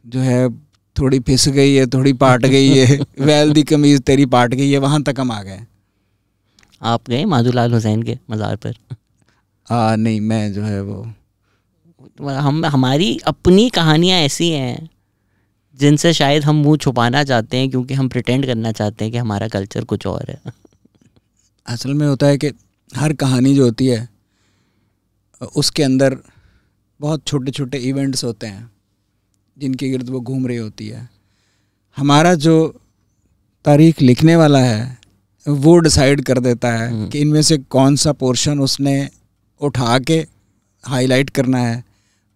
जो है थोड़ी फिस गई है, थोड़ी पाट गई है, वैल दी कमीज़ तेरी पाट गई है, वहाँ तक हम आ गए। आप गए माधुलाल हुसैन के मज़ार पर? नहीं, मैं जो है वो हमारी अपनी कहानियाँ ऐसी हैं जिनसे शायद हम मुंह छुपाना चाहते हैं, क्योंकि हम प्रिटेंड करना चाहते हैं कि हमारा कल्चर कुछ और है। असल में होता है कि हर कहानी जो होती है उसके अंदर बहुत छोटे छोटे इवेंट्स होते हैं जिनके गिर्द वो घूम रही होती है। हमारा जो तारीख लिखने वाला है वो डिसाइड कर देता है कि इनमें से कौन सा पोर्शन उसने उठा के हाईलाइट करना है,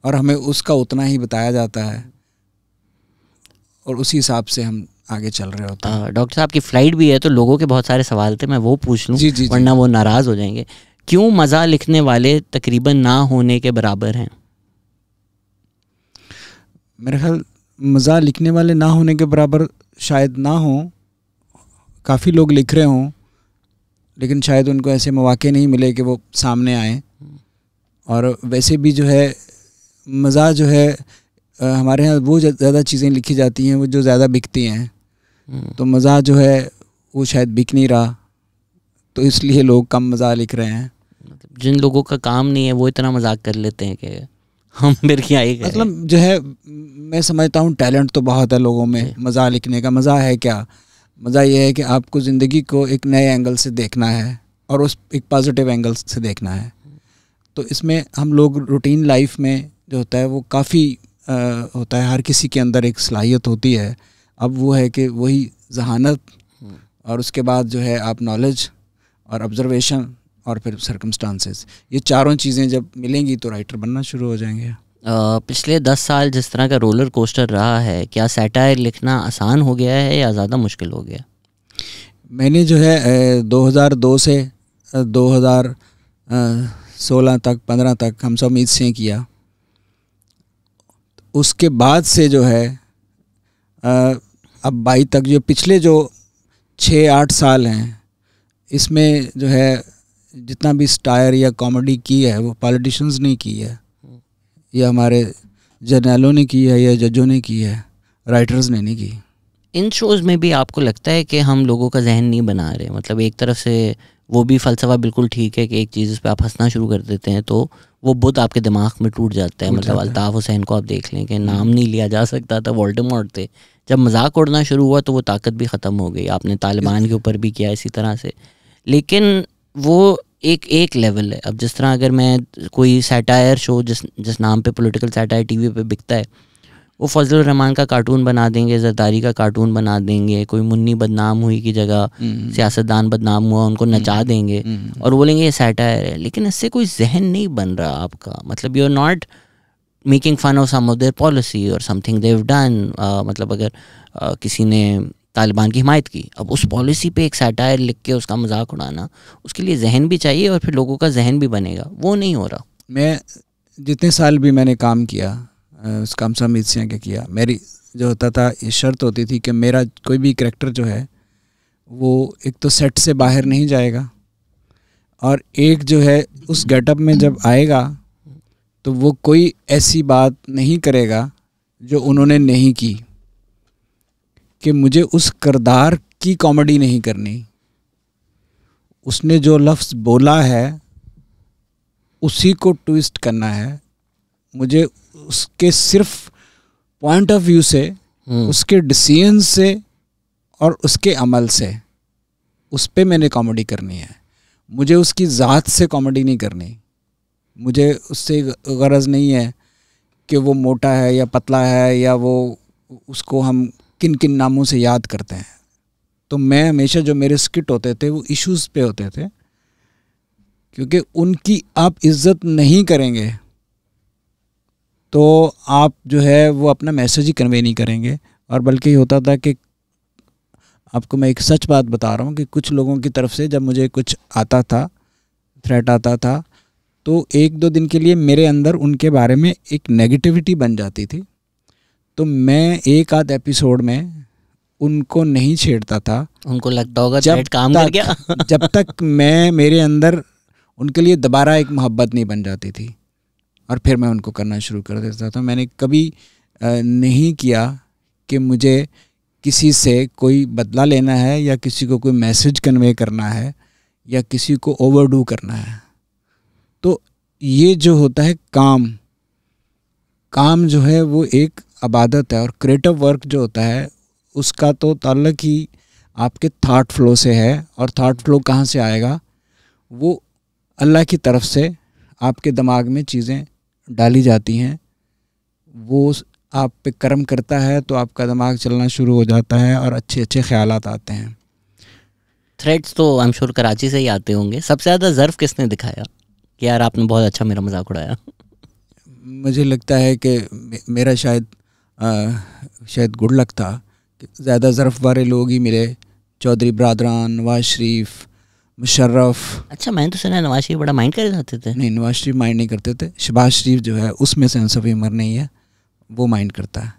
और हमें उसका उतना ही बताया जाता है, और उसी हिसाब से हम आगे चल रहे होते हैं। डॉक्टर साहब की फ़्लाइट भी है, तो लोगों के बहुत सारे सवाल थे, मैं वो पूछ लूँ, वरना वो नाराज़ हो जाएंगे। क्यों मज़ा लिखने वाले तकरीबन ना होने के बराबर हैं? मेरे ख्याल मज़ा लिखने वाले ना होने के बराबर शायद ना हो, काफ़ी लोग लिख रहे हों, लेकिन शायद उनको ऐसे मौके नहीं मिले कि वो सामने आएँ। और वैसे भी जो है मज़ा जो है हमारे यहाँ वो ज़्यादा चीज़ें लिखी जाती हैं वो जो ज़्यादा बिकती हैं, तो मज़ा जो है वो शायद बिक नहीं रहा, तो इसलिए लोग कम मज़ा लिख रहे हैं। जिन लोगों का काम नहीं है वो इतना मजाक कर लेते हैं कि हम फिर क्या ही करें। मतलब जो है मैं समझता हूँ टैलेंट तो बहुत है लोगों में मज़ा लिखने का। मज़ा है क्या? मज़ा ये है कि आपको ज़िंदगी को एक नए एंगल से देखना है, और उस एक पॉजिटिव एंगल से देखना है। तो इसमें हम लोग रूटीन लाइफ में जो होता है वो काफ़ी होता है, हर किसी के अंदर एक सलाहियत होती है। अब वो है कि वही जहानत, और उसके बाद जो है आप नॉलेज और ऑब्जर्वेशन और फिर सर्कमस्टांसेस, ये चारों चीज़ें जब मिलेंगी तो राइटर बनना शुरू हो जाएंगे। पिछले 10 साल जिस तरह का रोलर कोस्टर रहा है, क्या सैटायर लिखना आसान हो गया है या ज़्यादा मुश्किल हो गया? मैंने जो है 2002 से 2016 तक 15 तक हम सब उम्मीद से किया, उसके बाद से जो है अब 22 तक जो पिछले जो 6-8 साल हैं, इसमें जो है जितना भी स्टायर या कॉमेडी की है वो पॉलिटिशियंस ने की है, या हमारे जर्नलों ने की है, या जजों ने की है, राइटर्स ने नहीं की। इन शोज़ में भी आपको लगता है कि हम लोगों का जहन नहीं बना रहे? मतलब एक तरफ से वो भी फ़लसफ़ा बिल्कुल ठीक है कि एक चीज़ पे आप हंसना शुरू कर देते हैं तो वो बुत आपके दिमाग में टूट जाता है। मतलब अल्ताफ़ हुसैन को आप देख लें कि नाम नहीं लिया जा सकता था, वोल्डेमॉर्ट थे। जब मजाक उड़ना शुरू हुआ तो वो ताकत भी ख़त्म हो गई। आपने तालिबान के ऊपर भी किया इसी तरह से, लेकिन वो एक लेवल है। अब जिस तरह अगर मैं कोई सैटायर शो जिस नाम पे पॉलिटिकल सैटायर टीवी पे बिकता है, वो फजल रहमान का कार्टून बना देंगे, जरदारी का कार्टून बना देंगे, कोई मुन्नी बदनाम हुई की जगह सियासतदान बदनाम हुआ उनको नचा देंगे और बोलेंगे ये सैटायर है। लेकिन इससे कोई जहन नहीं बन रहा आपका। मतलब you are not making fun of some of their policy और समथिंग दे हैव डन। मतलब अगर किसी ने तालिबान की हिमायत की, अब उस पॉलिसी पे एक सैटायर लिख के उसका मजाक उड़ाना, उसके लिए जहन भी चाहिए और फिर लोगों का जहन भी बनेगा, वो नहीं हो रहा। मैं जितने साल भी मैंने काम किया, उस काम से अमित सिंह के किया, मेरी जो होता था ये शर्त होती थी कि मेरा कोई भी कैरेक्टर जो है वो एक तो सेट से बाहर नहीं जाएगा, और एक जो है उस गेटअप में जब आएगा तो वो कोई ऐसी बात नहीं करेगा जो उन्होंने नहीं की, कि मुझे उस किरदार की कॉमेडी नहीं करनी। उसने जो लफ्ज़ बोला है उसी को ट्विस्ट करना है मुझे, उसके सिर्फ पॉइंट ऑफ व्यू से, उसके डिसीजन से और उसके अमल से, उस पे मैंने कॉमेडी करनी है। मुझे उसकी ज़ात से कॉमेडी नहीं करनी। मुझे उससे गरज नहीं है कि वो मोटा है या पतला है, या वो उसको हम किन किन नामों से याद करते हैं। तो मैं हमेशा जो मेरे स्किट होते थे वो इश्यूज़ पे होते थे, क्योंकि उनकी आप इज़्ज़त नहीं करेंगे तो आप जो है वो अपना मैसेज ही कन्वे नहीं करेंगे। और बल्कि होता था कि आपको मैं एक सच बात बता रहा हूँ कि कुछ लोगों की तरफ से जब मुझे कुछ आता था, थ्रेट आता था, तो 1-2 दिन के लिए मेरे अंदर उनके बारे में एक नेगेटिविटी बन जाती थी। तो मैं एक आध एपिसोड में उनको नहीं छेड़ता था। उनको लगता होगा थ्रेट काम कर गया। जब तक मेरे अंदर उनके लिए दोबारा एक मोहब्बत नहीं बन जाती थी, और फिर मैं उनको करना शुरू कर देता था। मैंने कभी नहीं किया कि मुझे किसी से कोई बदला लेना है, या किसी को कोई मैसेज कन्वे करना है, या किसी को ओवरडू करना है। तो ये जो होता है काम जो है वो एक इबादत है, और क्रिएटिव वर्क जो होता है उसका तो ताल्लुक ही आपके थॉट फ्लो से है। और थॉट फ्लो कहाँ से आएगा? वो अल्लाह की तरफ से आपके दिमाग में चीज़ें डाली जाती हैं, वो आप पे कर्म करता है तो आपका दिमाग चलना शुरू हो जाता है और अच्छे अच्छे ख्यालात आते हैं। थ्रेड्स तो आई एम श्योर कराची से ही आते होंगे। सबसे ज़्यादा ज़र्फ किसने दिखाया कि यार आपने बहुत अच्छा मेरा मजाक उड़ाया? मुझे लगता है कि मेरा शायद गुड लक था कि ज़्यादा ज़र्फ वाले लोग ही मिले। चौधरी बरादरान, नवाज शरीफ, मुशर्रफ। अच्छा, मैंने तो सुना नवाज शरीफ बड़ा माइंड कर जाते थे। नहीं, नवाज शरीफ माइंड नहीं करते थे। शहबाज शरीफ जो है उसमें सेंस ऑफ ह्यूमर नहीं है, वो माइंड करता है।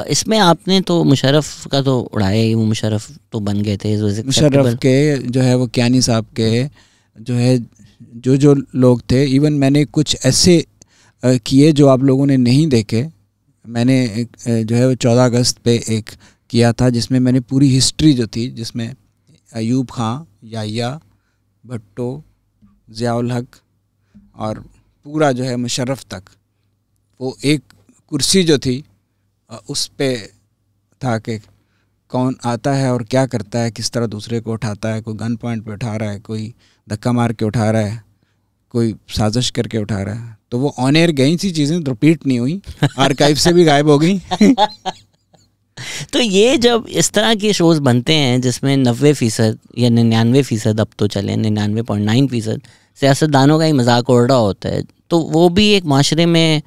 इसमें आपने तो मुशर्रफ का तो उड़ाया ही, वो मुशर्रफ तो बन गए थे। मुशर्रफ के जो है वो कियानी साहब के जो है जो लोग थे, इवन मैंने कुछ ऐसे किए जो आप लोगों ने नहीं देखे। मैंने जो है वो 14 अगस्त पे एक किया था जिसमें मैंने पूरी हिस्ट्री जो थी, जिसमें अयूब खां, याहिया भट्टो, ज़ियाउल हक और पूरा जो है मुशर्रफ तक, वो एक कुर्सी जो थी उस पे था कि कौन आता है और क्या करता है, किस तरह दूसरे को उठाता है। कोई गन पॉइंट पे उठा रहा है, कोई धक्का मार के उठा रहा है, कोई साजिश करके उठा रहा है। तो वो ऑन एयर गई सी चीज़ें, रिपीट नहीं हुई, आर्काइव से भी गायब हो गई। तो ये जब इस तरह के शोज़ बनते हैं जिसमें 90% या 99% अब तो चले 99.9% सियासतदानों का ही मजाक उड़ रहा होता है, तो वो भी एक माशरे में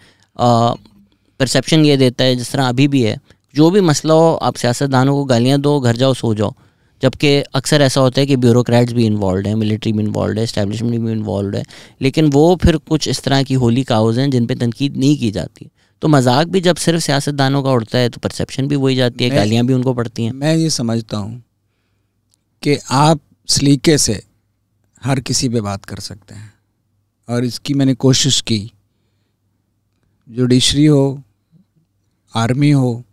परसेप्शन ये देता है, जिस तरह अभी भी है, जो भी मसला हो आप सियासतदानों को गालियाँ दो, घर जाओ, सो जाओ। जबकि अक्सर ऐसा होता है कि ब्यूरोक्रेट्स भी इन्वॉल्व हैं, मिलिट्री भी इन्वॉल्व है, एस्टैब्लिशमेंट भी इन्वॉल्व है, लेकिन वो फिर कुछ इस तरह की होली काउज हैं जिन पे तनकीद नहीं की जाती। तो मजाक भी जब सिर्फ सियासतदानों का उड़ता है तो परसेप्शन भी वही जाती है, गालियाँ भी उनको पड़ती हैं। मैं ये समझता हूँ कि आप सलीके से हर किसी पे बात कर सकते हैं, और इसकी मैंने कोशिश की। जुडिशरी हो, आर्मी हो,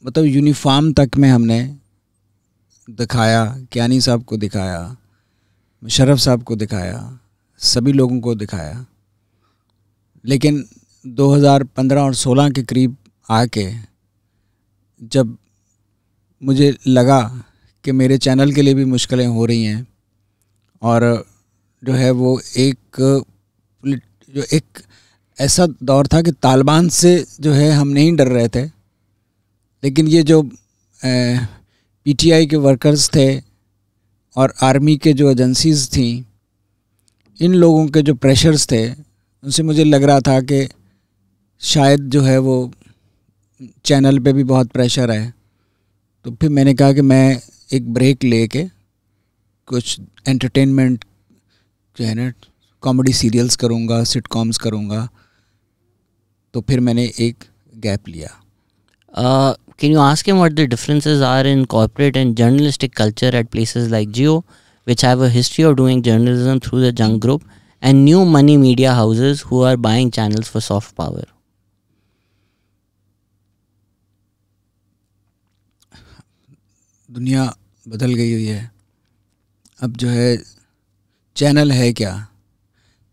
मतलब यूनिफॉर्म तक में हमने दिखाया, कियानी साहब को दिखाया, मुशर्रफ साहब को दिखाया, सभी लोगों को दिखाया। लेकिन 2015 और 16 के करीब आके जब मुझे लगा कि मेरे चैनल के लिए भी मुश्किलें हो रही हैं, और जो है वो एक ऐसा दौर था कि तालिबान से जो है हम नहीं डर रहे थे, लेकिन ये जो पीटीआई के वर्कर्स थे और आर्मी के जो एजेंसीज़ थी, इन लोगों के जो प्रेशर्स थे, उनसे मुझे लग रहा था कि शायद जो है वो चैनल पे भी बहुत प्रेशर है। तो फिर मैंने कहा कि मैं एक ब्रेक लेके कुछ एंटरटेनमेंट जो है ना, कॉमेडी सीरियल्स करूँगा, सिटकॉम्स करूँगा। तो फिर मैंने एक गैप लिया। Can you ask him what the differences are in corporate and journalistic culture at places like Jio, which have a history of doing journalism through the Junk Group, and new money media houses who are buying channels for soft power? दुनिया बदल गई हुई है। अब जो है चैनल है क्या,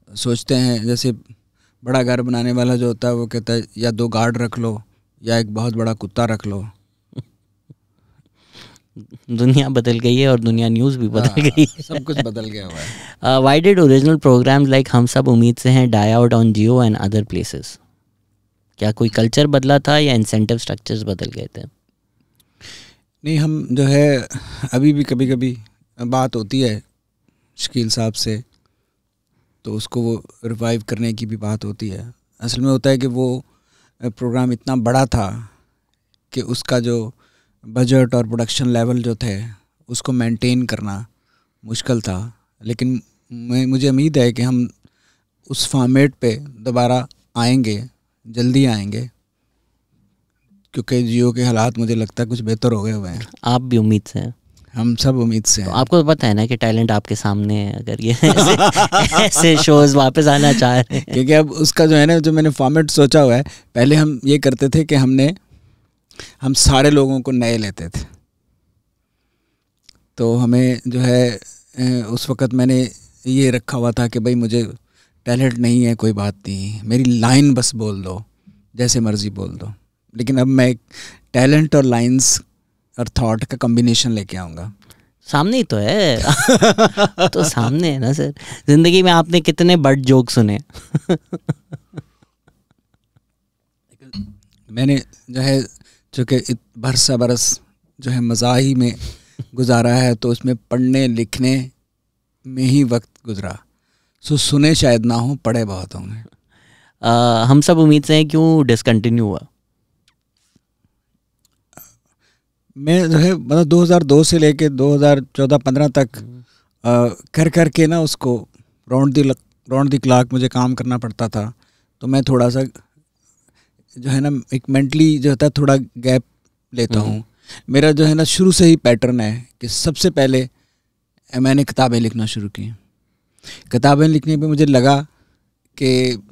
सोचते हैं जैसे बड़ा घर बनाने वाला जो होता है वो कहता है या 2 गार्ड रख लो या एक बहुत बड़ा कुत्ता रख लो। दुनिया बदल गई है और दुनिया न्यूज़ भी बदल गई है। सब कुछ बदल गया हुआ है। Why did original programs like हम सब उम्मीद से हैं die out on Jio and other places? क्या कोई कल्चर बदला था या इंसेंटिव स्ट्रक्चर्स बदल गए थे? नहीं, हम जो है अभी भी कभी कभी बात होती है शकील साहब से, तो उसको वो रिवाइव करने की भी बात होती है। असल में होता है कि वो प्रोग्राम इतना बड़ा था कि उसका जो बजट और प्रोडक्शन लेवल जो थे उसको मेंटेन करना मुश्किल था। लेकिन मुझे उम्मीद है कि हम उस फॉर्मेट पे दोबारा आएंगे, जल्दी आएंगे, क्योंकि जियो के हालात मुझे लगता है कुछ बेहतर हो गए हुए हैं। आप भी उम्मीद से हैं? हम सब उम्मीद से हैं। तो आपको तो पता है ना कि टैलेंट आपके सामने है, अगर ये ऐसे शोज़ वापस आना चाह रहे हैं। क्योंकि अब उसका जो है ना, जो मैंने फॉर्मेट सोचा हुआ है, पहले हम ये करते थे कि हम सारे लोगों को नए लेते थे। तो हमें जो है उस वक़्त मैंने ये रखा हुआ था कि भाई मुझे टैलेंट नहीं है, कोई बात नहीं, मेरी लाइन बस बोल दो, जैसे मर्ज़ी बोल दो। लेकिन अब मैं टैलेंट और लाइंस और थॉट का कॉम्बिनेशन लेके आऊँगा। सामने ही तो है। तो सामने है ना सर। ज़िंदगी में आपने कितने बड़ जोक सुने? मैंने जो है चूँकि बरसा बरस जो है मज़ाही में गुजारा है, तो उसमें पढ़ने लिखने में ही वक्त गुजरा। सो सुने शायद ना हो, पढ़े बहुत होंगे। हम सब उम्मीद से हैं क्यों डिसकंटिन्यू हुआ? मैं जो है मतलब 2002 से लेके 2014-15 तक कर के ना उसको राउंड द क्लॉक मुझे काम करना पड़ता था। तो मैं थोड़ा सा जो है ना एक मेंटली जो होता है थोड़ा गैप लेता हूँ। मेरा जो है ना शुरू से ही पैटर्न है कि सबसे पहले मैंने किताबें लिखना शुरू की। किताबें लिखने पे मुझे लगा कि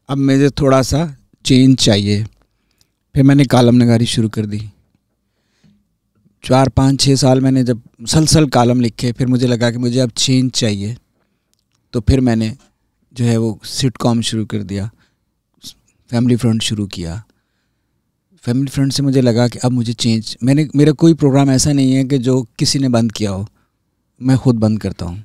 अब मुझे थोड़ा सा चेंज चाहिए। फिर मैंने कॉलम नगारी शुरू कर दी। 4-5-6 साल मैंने जब मुसलसल कॉलम लिखे, फिर मुझे लगा कि मुझे अब चेंज चाहिए। तो फिर मैंने जो है वो सिटकॉम शुरू कर दिया, फैमिली फ्रेंड शुरू किया। फैमिली फ्रेंड से मुझे लगा कि अब मुझे चेंज, मेरा कोई प्रोग्राम ऐसा नहीं है कि जो किसी ने बंद किया हो, मैं ख़ुद बंद करता हूँ।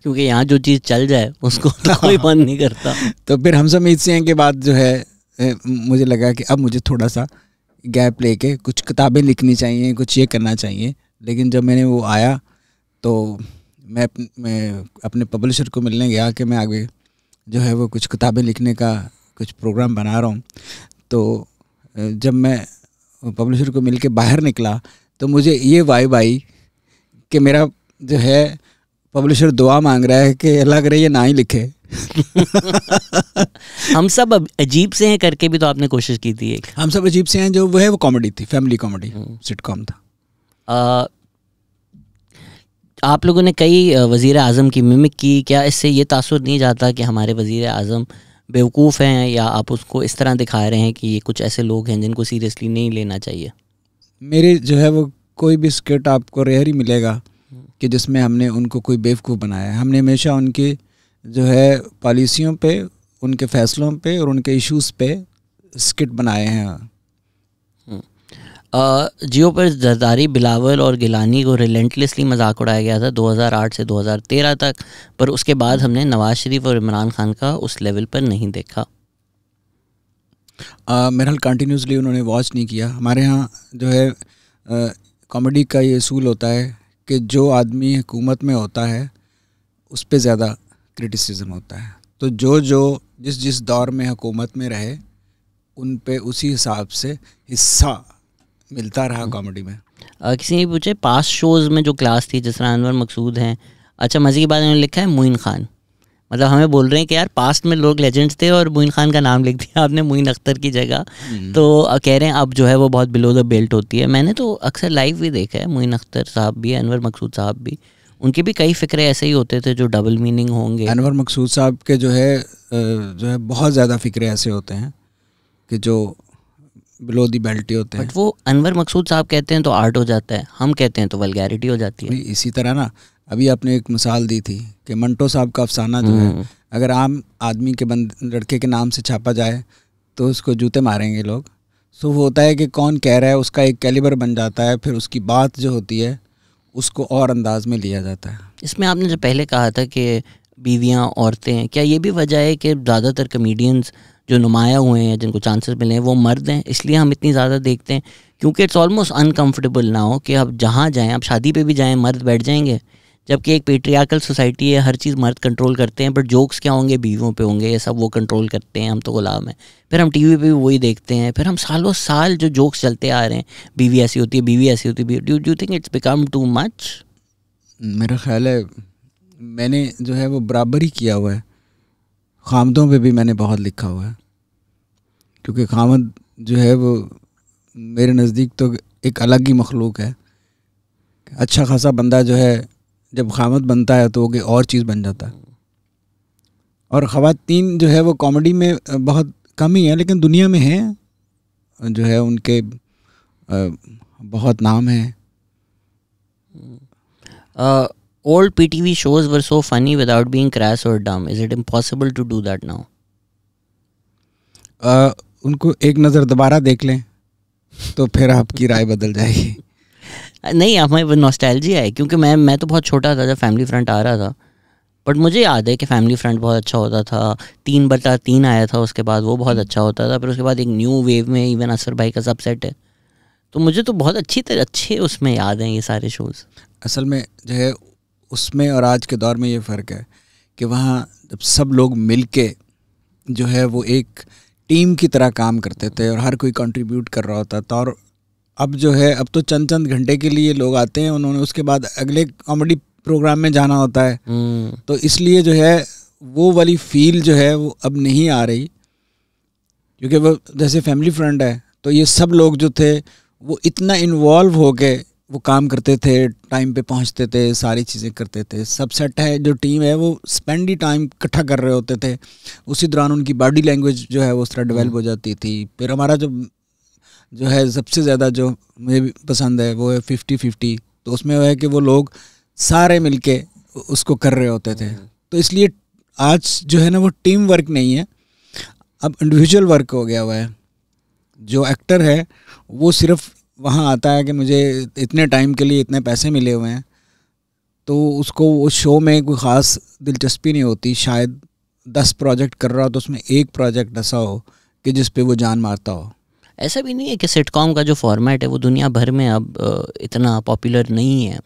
क्योंकि यहाँ जो चीज़ चल जाए उसको तो कोई बंद नहीं करता। तो फिर हम सब ईद से हैं के बाद जो है मुझे लगा कि अब मुझे थोड़ा सा गैप लेके कुछ किताबें लिखनी चाहिए, कुछ ये करना चाहिए। लेकिन जब मैंने वो आया तो मैं अपने पब्लिशर को मिलने गया कि मैं आगे जो है वो कुछ किताबें लिखने का कुछ प्रोग्राम बना रहा हूँ। तो जब मैं पब्लिशर को मिल के बाहर निकला तो मुझे ये वाइब आई कि मेरा जो है पब्लिशर दुआ मांग रहा है कि अल्लाह करे ये ना ही लिखे। हम सब अजीब से हैं करके भी तो आपने कोशिश की थी एक। हम सब अजीब से हैं जो वो कॉमेडी थी, फैमिली कॉमेडी सिटकॉम था। आप लोगों ने कई वज़ीर आज़म की मिमिक की, क्या इससे ये तासुर नहीं जाता कि हमारे वज़ीर आज़म बेवकूफ़ हैं, या आप उसको इस तरह दिखा रहे हैं कि ये कुछ ऐसे लोग हैं जिनको सीरियसली नहीं लेना चाहिए? मेरे जो है वो कोई भी स्किट आपको रेयर ही मिलेगा कि जिसमें हमने उनको कोई बेवकूफ़ बनाया है। हमने हमेशा उनकी जो है पॉलिसियों पे, उनके फ़ैसलों पे और उनके इश्यूज़ पे स्किट बनाए हैं। जियो पर जरदारी, बिलावल और गिलानी को रिलेंटलेसली मजाक उड़ाया गया था 2008 से 2013 तक, पर उसके बाद हमने नवाज शरीफ और इमरान खान का उस लेवल पर नहीं देखा। मेरा ख्याल कंटिन्यूसली उन्होंने वॉच नहीं किया। हमारे यहाँ जो है कॉमेडी का ये असूल होता है कि जो आदमी हुकूमत में होता है उस पर ज़्यादा क्रिटिसिज्म होता है, तो जो जिस दौर में हुकूमत में रहे उन पे उसी हिसाब से हिस्सा मिलता रहा कॉमेडी में। किसी ने पूछे पास्ट शोज़ में जो क्लास थी, जिस तरह अनवर मकसूद हैं, अच्छा मज़े की बात उन्होंने लिखा है मोइन खान, मतलब हमें बोल रहे हैं कि यार पास्ट में लोग लेजेंड्स थे और मोइन खान का नाम लिख दिया आपने मोइन अख्तर की जगह। तो कह रहे हैं अब जो है वो बहुत बिलो द बेल्ट होती है। मैंने तो अक्सर लाइव भी देखा है, मोइन अख्तर साहब भी, अनवर मकसूद साहब भी, उनके भी कई फ़िक्रे ऐसे ही होते थे जो डबल मीनिंग होंगे। अनवर मकसूद साहब के जो है बहुत ज़्यादा फ़िक्रे ऐसे होते हैं कि जो बिलो दी बेल्ट ही होते हैं। बट वो अनवर मकसूद साहब कहते हैं तो आर्ट हो जाता है, हम कहते हैं तो वल्गैरिटी हो जाती है। इसी तरह ना अभी आपने एक मिसाल दी थी कि मंटो साहब का अफसाना जो है अगर आम आदमी के लड़के के नाम से छापा जाए तो उसको जूते मारेंगे लोग। सो वो होता है कि कौन कह रहा है, उसका एक कैलिबर बन जाता है, फिर उसकी बात जो होती है उसको और अंदाज में लिया जाता है। इसमें आपने जो पहले कहा था कि बीवियां, औरतें, क्या ये भी वजह है कि ज़्यादातर कमेडियंस जो नुमाया हुए हैं, जिनको चांसेस मिले हैं, वो मर्द हैं, इसलिए हम इतनी ज़्यादा देखते हैं? क्योंकि इट्स ऑलमोस्ट अनकम्फर्टेबल ना हो कि आप जहाँ जाएँ, आप शादी पे भी जाएँ मर्द बैठ जाएंगे, जबकि एक पेट्रियार्कल सोसाइटी है, हर चीज़ मर्द कंट्रोल करते हैं, बट जोक्स क्या होंगे बीवियों पे होंगे, ये सब वो कंट्रोल करते हैं, हम तो गुलाम हैं। फिर हम टीवी पे भी वही देखते हैं, फिर हम सालों साल जो जोक्स चलते आ रहे हैं, बीवी ऐसी होती है, बीवी ऐसी होती है, do think it's become too much? मेरा ख्याल है मैंने जो है वो बराबर ही किया हुआ है। खामदों पे भी मैंने बहुत लिखा हुआ है, क्योंकि खामद जो है वो मेरे नज़दीक तो एक अलग ही मखलूक है। अच्छा खासा बंदा जो है जब खामद बनता है तो वो और चीज़ बन जाता है। और ख़वातीन जो है वो कॉमेडी में बहुत कम ही है, लेकिन दुनिया में है, जो है उनके बहुत नाम है। Old PTV shows were so funny without being crass or dumb. Is it impossible to do that now? उनको एक नज़र दोबारा देख लें तो फिर आपकी राय बदल जाएगी। नहीं, हमें वो नॉस्टैल्जिया है, क्योंकि मैं तो बहुत छोटा था जब फैमिली फ्रंट आ रहा था, बट मुझे याद है कि फैमिली फ्रंट बहुत अच्छा होता था। 3/3 आया था, उसके बाद वो बहुत अच्छा होता था, फिर उसके बाद एक न्यू वेव में इवन असर भाई का सबसेट है, तो मुझे तो बहुत अच्छे उसमें याद हैं ये सारे शोज़। असल में जो है उसमें और आज के दौर में ये फ़र्क है कि वहाँ जब सब लोग मिल के जो है वो एक टीम की तरह काम करते थे और हर कोई कंट्रीब्यूट कर रहा होता था। और अब जो है अब तो चंद घंटे के लिए लोग आते हैं, उन्होंने उसके बाद अगले कॉमेडी प्रोग्राम में जाना होता है, तो इसलिए जो है वो वाली फील जो है वो अब नहीं आ रही। क्योंकि वो जैसे फैमिली फ्रेंड है तो ये सब लोग जो थे वो इतना इन्वॉल्व हो के वो काम करते थे, टाइम पे पहुंचते थे, सारी चीज़ें करते थे। सब सेट है, जो टीम है वो स्पेंड ही टाइम इकट्ठा कर रहे होते थे। उसी दौरान उनकी बॉडी लैंग्वेज जो है वो उस तरह डेवलप हो जाती थी। फिर हमारा जो है सबसे ज़्यादा जो मुझे भी पसंद है वो है 50-50। तो उसमें वो है कि वो लोग सारे मिलके उसको कर रहे होते थे। तो इसलिए आज जो है ना वो टीम वर्क नहीं है, अब इंडिविजुअल वर्क हो गया हुआ है। जो एक्टर है वो सिर्फ वहाँ आता है कि मुझे इतने टाइम के लिए इतने पैसे मिले हुए हैं, तो उसको उस शो में कोई ख़ास दिलचस्पी नहीं होती। शायद 10 प्रोजेक्ट कर रहा हो तो उसमें एक प्रोजेक्ट ऐसा हो कि जिस पे वो जान मारता हो। ऐसा भी नहीं है कि सिटकॉम का जो फॉर्मेट है वो दुनिया भर में अब इतना पॉपुलर नहीं है।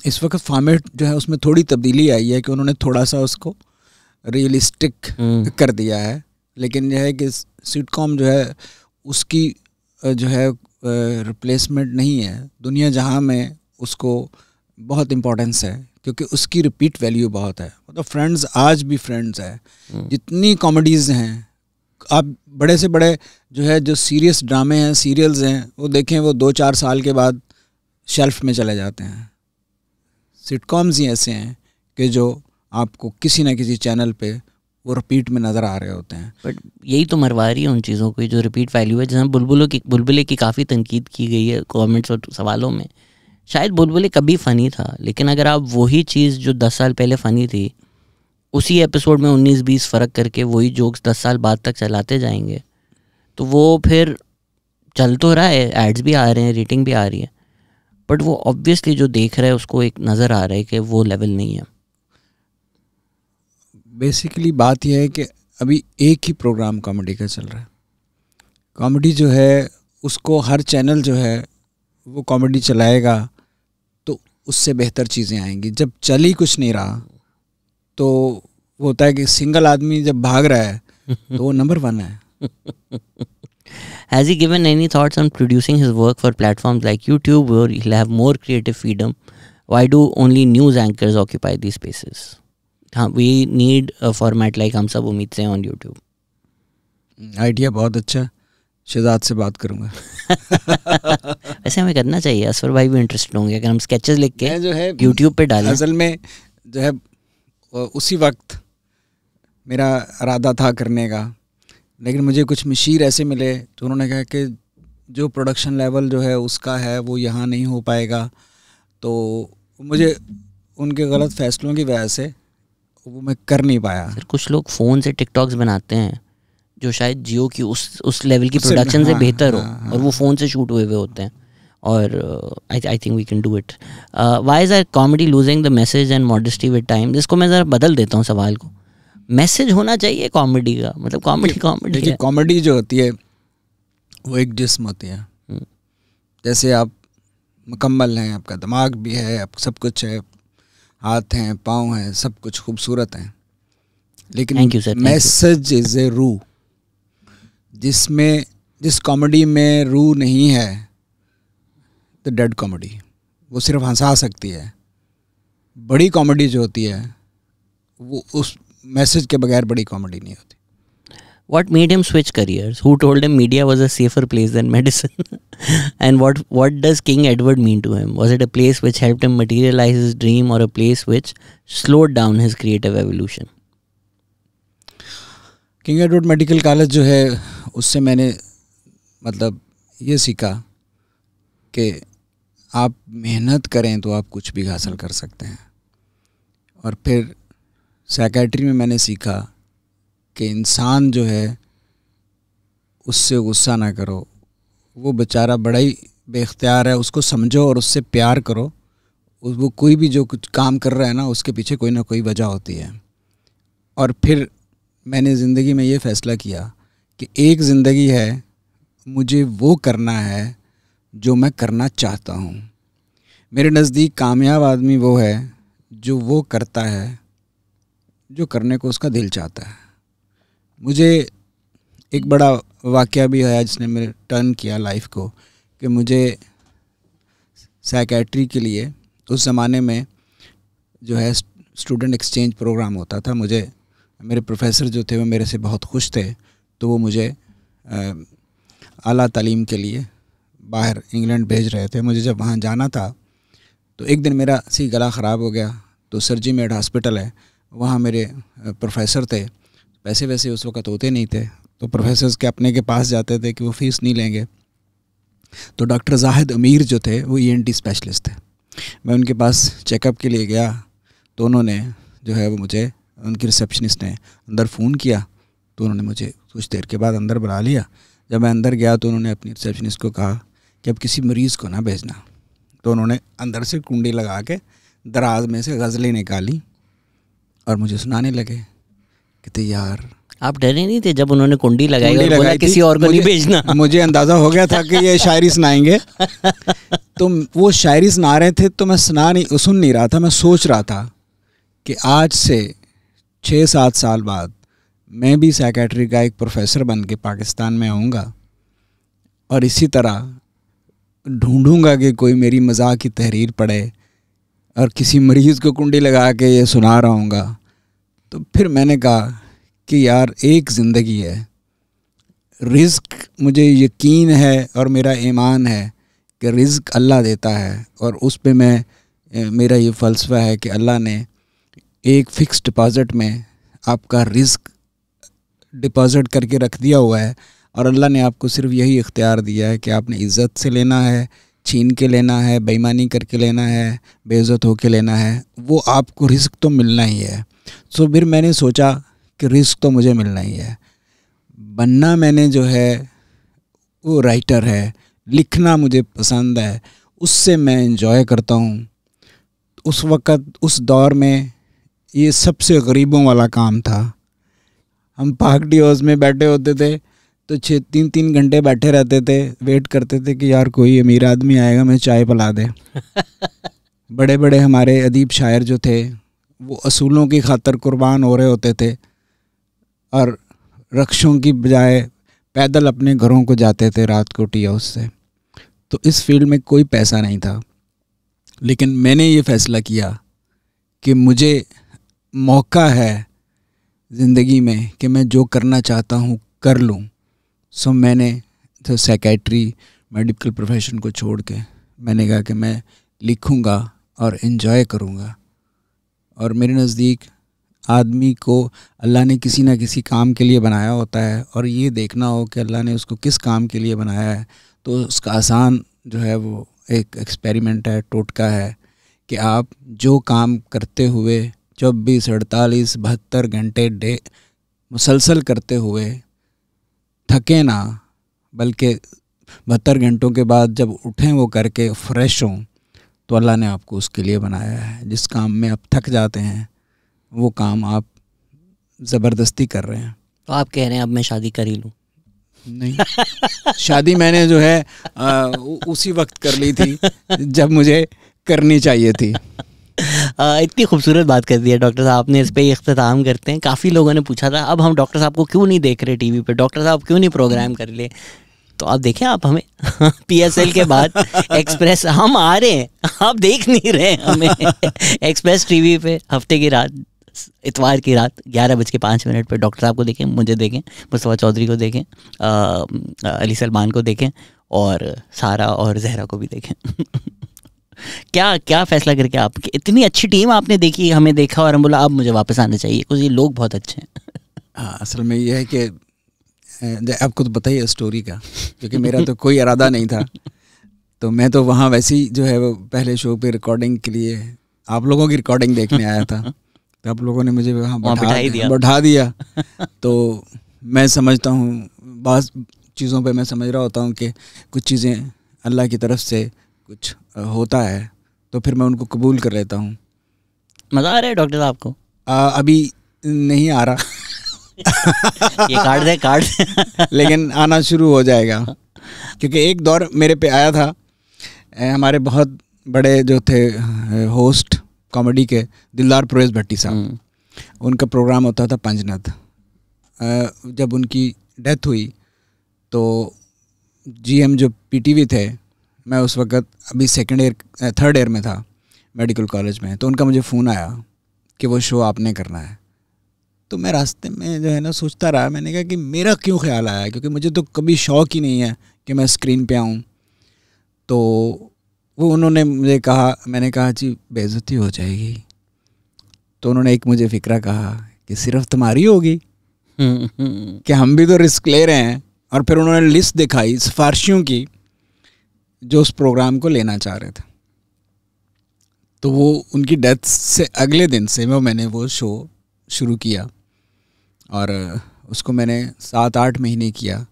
इस वक्त फॉर्मेट जो है उसमें थोड़ी तब्दीली आई है कि उन्होंने थोड़ा सा उसको रियलिस्टिक कर दिया है, लेकिन यह है कि सिटकॉम जो है उसकी जो है रिप्लेसमेंट नहीं है। दुनिया जहां में उसको बहुत इम्पोर्टेंस है क्योंकि उसकी रिपीट वैल्यू बहुत है। मतलब फ्रेंड्स आज भी फ्रेंड्स है। जितनी कॉमेडीज़ हैं, आप बड़े से बड़े जो है जो सीरियस ड्रामे हैं, सीरियल्स हैं, वो देखें, वो 2-4 साल के बाद शेल्फ में चले जाते हैं। सिटकॉम्स ही ऐसे हैं कि जो आपको किसी ना किसी चैनल पे वो रिपीट में नज़र आ रहे होते हैं। बट यही तो मरवा रही है उन चीज़ों को, जो रिपीट वैल्यू है। जैसे बुलबुले की काफ़ी तनकीद की गई है कमेंट्स और सवालों में। शायद बुलबुले कभी फ़नी था, लेकिन अगर आप वही चीज़ जो 10 साल पहले फ़नी थी उसी एपिसोड में 19-20 फ़र्क करके वही जोक्स 10 साल बाद तक चलाते जाएंगे, तो वो फिर चल तो रहा है, एड्स भी आ रहे हैं, रेटिंग भी आ रही है, बट वो ऑब्वियसली जो देख रहा है उसको एक नज़र आ रहा है कि वो लेवल नहीं है। बेसिकली बात यह है कि अभी एक ही प्रोग्राम कॉमेडी का चल रहा है। कॉमेडी जो है उसको हर चैनल जो है वो कॉमेडी चलाएगा तो उससे बेहतर चीज़ें आएंगी। जब चल ही कुछ नहीं रहा तो वो होता है कि सिंगल आदमी जब भाग रहा है तो वो नंबर 1 है। Has he given any thoughts on producing his work for platforms like YouTube where he'll have more creative freedom? Why do only news anchors occupy these spaces? We need a format like हम सब उम्मीद से on YouTube. आइडिया बहुत अच्छा, शहजाद से बात करूँगा। वैसे हमें करना चाहिए, असफर भाई भी इंटरेस्टेड होंगे अगर हम स्केचेस लिख के जो है YouTube पे डालें। असल में जो है उसी वक्त मेरा इरादा था करने का, लेकिन मुझे कुछ मशीर ऐसे मिले तो उन्होंने कहा कि जो प्रोडक्शन लेवल जो है उसका है वो यहाँ नहीं हो पाएगा। तो मुझे उनके गलत फैसलों की वजह से वो मैं कर नहीं पाया। सर कुछ लोग फ़ोन से टिकटॉक्स बनाते हैं जो शायद जियो की उस लेवल की प्रोडक्शन से बेहतर हो, और वो फ़ोन से शूट हुए हुए होते हैं, और I think we can do it. Why is our comedy losing the message and modesty with time? जिसको मैं ज़रा बदल देता हूँ सवाल को, मैसेज होना चाहिए कॉमेडी का, मतलब कॉमेडी है। कॉमेडी जो होती है वो एक जिस्म होती है। जैसे आप मुकम्मल हैं, आपका दिमाग भी है, आप सब कुछ है, हाथ हैं, पाँव हैं, सब कुछ खूबसूरत हैं, लेकिन मैसेज इज़ ए रूह। जिस कॉमेडी में रूह नहीं है तो डेड कॉमेडी, वो सिर्फ हंसा सकती है। बड़ी कॉमेडी जो होती है वो उस मैसेज के बगैर बड़ी कॉमेडी नहीं होती। What made him switch careers? Who told him media was a safer place than medicine? And what does King Edward mean to him? Was it a place which helped him materialize his dream, or a place which slowed down his creative evolution? King Edward medical college जो है उससे मैंने मतलब ये सीखा कि आप मेहनत करें तो आप कुछ भी हासिल कर सकते हैं। और फिर साइकेट्री में मैंने सीखा कि इंसान जो है उससे गुस्सा ना करो, वो बेचारा बड़ा ही बेख्तियार है, उसको समझो और उससे प्यार करो। वो कोई भी जो कुछ काम कर रहा है ना उसके पीछे कोई ना कोई वजह होती है। और फिर मैंने ज़िंदगी में ये फ़ैसला किया कि एक ज़िंदगी है, मुझे वो करना है जो मैं करना चाहता हूँ। मेरे नज़दीक कामयाब आदमी वो है जो वो करता है जो करने को उसका दिल चाहता है। मुझे एक बड़ा वाक़या भी है जिसने मेरे टर्न किया लाइफ को, कि मुझे साइकेट्री के लिए उस ज़माने में जो है स्टूडेंट एक्सचेंज प्रोग्राम होता था। मुझे मेरे प्रोफेसर जो थे वो मेरे से बहुत खुश थे, तो वो मुझे आला तालीम के लिए बाहर इंग्लैंड भेज रहे थे। मुझे जब वहाँ जाना था तो एक दिन मेरा सी गला ख़राब हो गया, तो सरजी मेड हॉस्पिटल है, वहाँ मेरे प्रोफेसर थे। पैसे वैसे उस वक्त होते नहीं थे, तो प्रोफेसर्स के अपने के पास जाते थे कि वो फ़ीस नहीं लेंगे। तो डॉक्टर जाहिद अमीर जो थे वो ENT स्पेशलिस्ट थे। मैं उनके पास चेकअप के लिए गया तो उन्होंने जो है वो मुझे, उनकी रिसेप्शनिस्ट ने अंदर फ़ोन किया, तो उन्होंने मुझे कुछ देर के बाद अंदर बुला लिया। जब मैं अंदर गया तो उन्होंने अपनी रिसेप्शनिस्ट को कहा कि अब किसी मरीज़ को ना भेजना। तो उन्होंने अंदर से कुंडी लगा के दराज में से गज़लें निकाली और मुझे सुनाने लगे। कहते यार, आप डरे नहीं थे जब उन्होंने कुंडी लगाई और बोला किसी और को नहीं भेजना? मुझे अंदाज़ा हो गया था कि ये शायरी सुनाएंगे। तो वो शायरी सुना रहे थे तो मैं सुन नहीं रहा था, मैं सोच रहा था कि आज से 6-7 साल बाद मैं भी साइकेट्री का एक प्रोफेसर बन के पाकिस्तान में आऊँगा और इसी तरह ढूंढूंगा कि कोई मेरी मज़ाक की तहरीर पढ़े और किसी मरीज़ को कुंडी लगा के ये सुना रहा हूँगा, तो फिर मैंने कहा कि यार एक ज़िंदगी है, रिज़्क मुझे यकीन है और मेरा ईमान है कि रिज़्क अल्लाह देता है, और उस पे मेरा ये फ़लसफ़ा है कि अल्लाह ने एक फ़िक्स डिपॉज़िट में आपका रिज़्क डिपॉज़िट करके रख दिया हुआ है, और अल्लाह ने आपको सिर्फ यही इख्तियार दिया है कि आपने इज़्ज़त से लेना है, छीन के लेना है, बेईमानी करके लेना है, बेइज्जत होके लेना है, वो आपको रिज़्क तो मिलना ही है। सो फिर मैंने सोचा कि रिज़्क तो मुझे मिलना ही है, बनना मैंने जो है वो राइटर है, लिखना मुझे पसंद है, उससे मैं एंजॉय करता हूँ। उस वक़्त उस दौर में ये सबसे गरीबों वाला काम था। हम पार्टी हाउस में बैठे होते थे तो 3-3 घंटे बैठे रहते थे, वेट करते थे कि यार कोई अमीर आदमी आएगा, मैं चाय पिला दे। बड़े बड़े हमारे अदीब शायर जो थे वो असूलों की खातर कुर्बान हो रहे होते थे और रक्षों की बजाय पैदल अपने घरों को जाते थे रात को टी हाउस से। तो इस फील्ड में कोई पैसा नहीं था, लेकिन मैंने ये फ़ैसला किया कि मुझे मौका है ज़िंदगी में कि मैं जो करना चाहता हूँ कर लूँ। सो मैंने तो साइकेट्री मेडिकल प्रोफेशन को छोड़ के मैंने कहा कि मैं लिखूँगा और एंजॉय करूँगा। और मेरे नज़दीक आदमी को अल्लाह ने किसी न किसी काम के लिए बनाया होता है, और ये देखना हो कि अल्लाह ने उसको किस काम के लिए बनाया है, तो उसका आसान जो है वो एक एक्सपेरिमेंट है, टोटका है कि आप जो काम करते हुए 24, 48, 72 घंटे मुसलसल करते हुए थके ना, बल्कि 72 घंटों के बाद जब उठें वो करके फ्रेश हों, तो अल्लाह ने आपको उसके लिए बनाया है। जिस काम में आप थक जाते हैं वो काम आप ज़बरदस्ती कर रहे हैं। तो आप कह रहे हैं अब मैं शादी कर ही लूँ? नहीं, शादी मैंने जो है उसी वक्त कर ली थी जब मुझे करनी चाहिए थी। इतनी खूबसूरत बात कर दी है डॉक्टर साहब आपने, इस पे इख्तिताम करते हैं। काफ़ी लोगों ने पूछा था अब हम डॉक्टर साहब को क्यों नहीं देख रहे टीवी पे, डॉक्टर साहब क्यों नहीं प्रोग्राम कर ले, तो आप देखें आप हमें PSL के बाद एक्सप्रेस हम आ रहे हैं, आप देख नहीं रहे हमें एक्सप्रेस टीवी पे हफ्ते की रात, इतवार की रात 11:05 पे डॉक्टर साहब को देखें, मुझे देखें, मुस्तफ़ा चौधरी को देखें, अली सलमान को देखें, और सारा और जहरा को भी देखें। क्या फैसला करके आप, इतनी अच्छी टीम आपने देखी, हमें देखा और हम बोला अब मुझे वापस आना चाहिए क्योंकि ये लोग बहुत अच्छे हैं? हाँ, असल में ये है कि आपको तो पता ही है स्टोरी का, क्योंकि मेरा तो कोई इरादा नहीं था। तो मैं तो वहाँ वैसे ही जो है वो पहले शो पे रिकॉर्डिंग के लिए आप लोगों की रिकॉर्डिंग देखने आया था, तो आप लोगों ने मुझे वहाँ बैठा दिया। तो मैं समझता हूँ बहुत चीज़ों पे मैं समझ रहा होता हूँ कि कुछ चीज़ें अल्लाह की तरफ से कुछ होता है, तो फिर मैं उनको कबूल कर लेता हूँ। मज़ा आ रहा है डॉक्टर साहब को? अभी नहीं आ रहा ये कार्ड लेकिन आना शुरू हो जाएगा, क्योंकि एक दौर मेरे पे आया था। हमारे बहुत बड़े जो थे होस्ट कॉमेडी के, दिलदार परवेज़ भट्टी साहब, उनका प्रोग्राम होता था पंजनद। जब उनकी डेथ हुई तो GM जो PTV थे, मैं उस वक़्त अभी थर्ड ईयर में था मेडिकल कॉलेज में, तो उनका मुझे फ़ोन आया कि वो शो आपने करना है। तो मैं रास्ते में जो है ना सोचता रहा, मैंने कहा कि मेरा क्यों ख्याल आया, क्योंकि मुझे तो कभी शौक़ ही नहीं है कि मैं स्क्रीन पे आऊँ। तो वो उन्होंने मुझे कहा, मैंने कहा जी बेइज्जती हो जाएगी। तो उन्होंने एक मुझे फ़िक्रा कहा कि सिर्फ तुम्हारी होगी कि हम भी तो रिस्क ले रहे हैं। और फिर उन्होंने लिस्ट दिखाई सिफारिशियों की जो उस प्रोग्राम को लेना चाह रहे थे। तो वो उनकी डेथ से अगले दिन से मैंने वो शो शुरू किया, और उसको मैंने 7-8 महीने किया।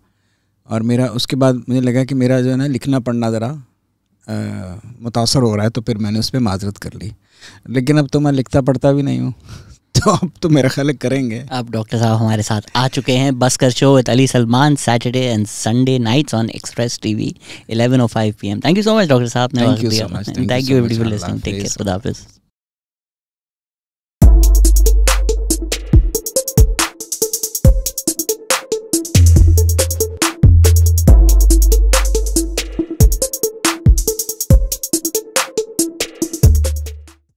और मेरा उसके बाद मुझे लगा कि मेरा जो है ना लिखना पढ़ना ज़रा मुतासर हो रहा है, तो फिर मैंने उस पर माजरत कर ली। लेकिन अब तो मैं लिखता पढ़ता भी नहीं हूँ, तो अब तो मेरा ख्याल करेंगे। अब डॉक्टर साहब हमारे साथ आ चुके हैं। बस कर show with Ali Salman, Saturday and Sunday nights on Express TV 11:05 PM। Thank you so much doctor साहब ने वक्त दिया। Thank you everyone listening. Take care, खुदा हाफिज़।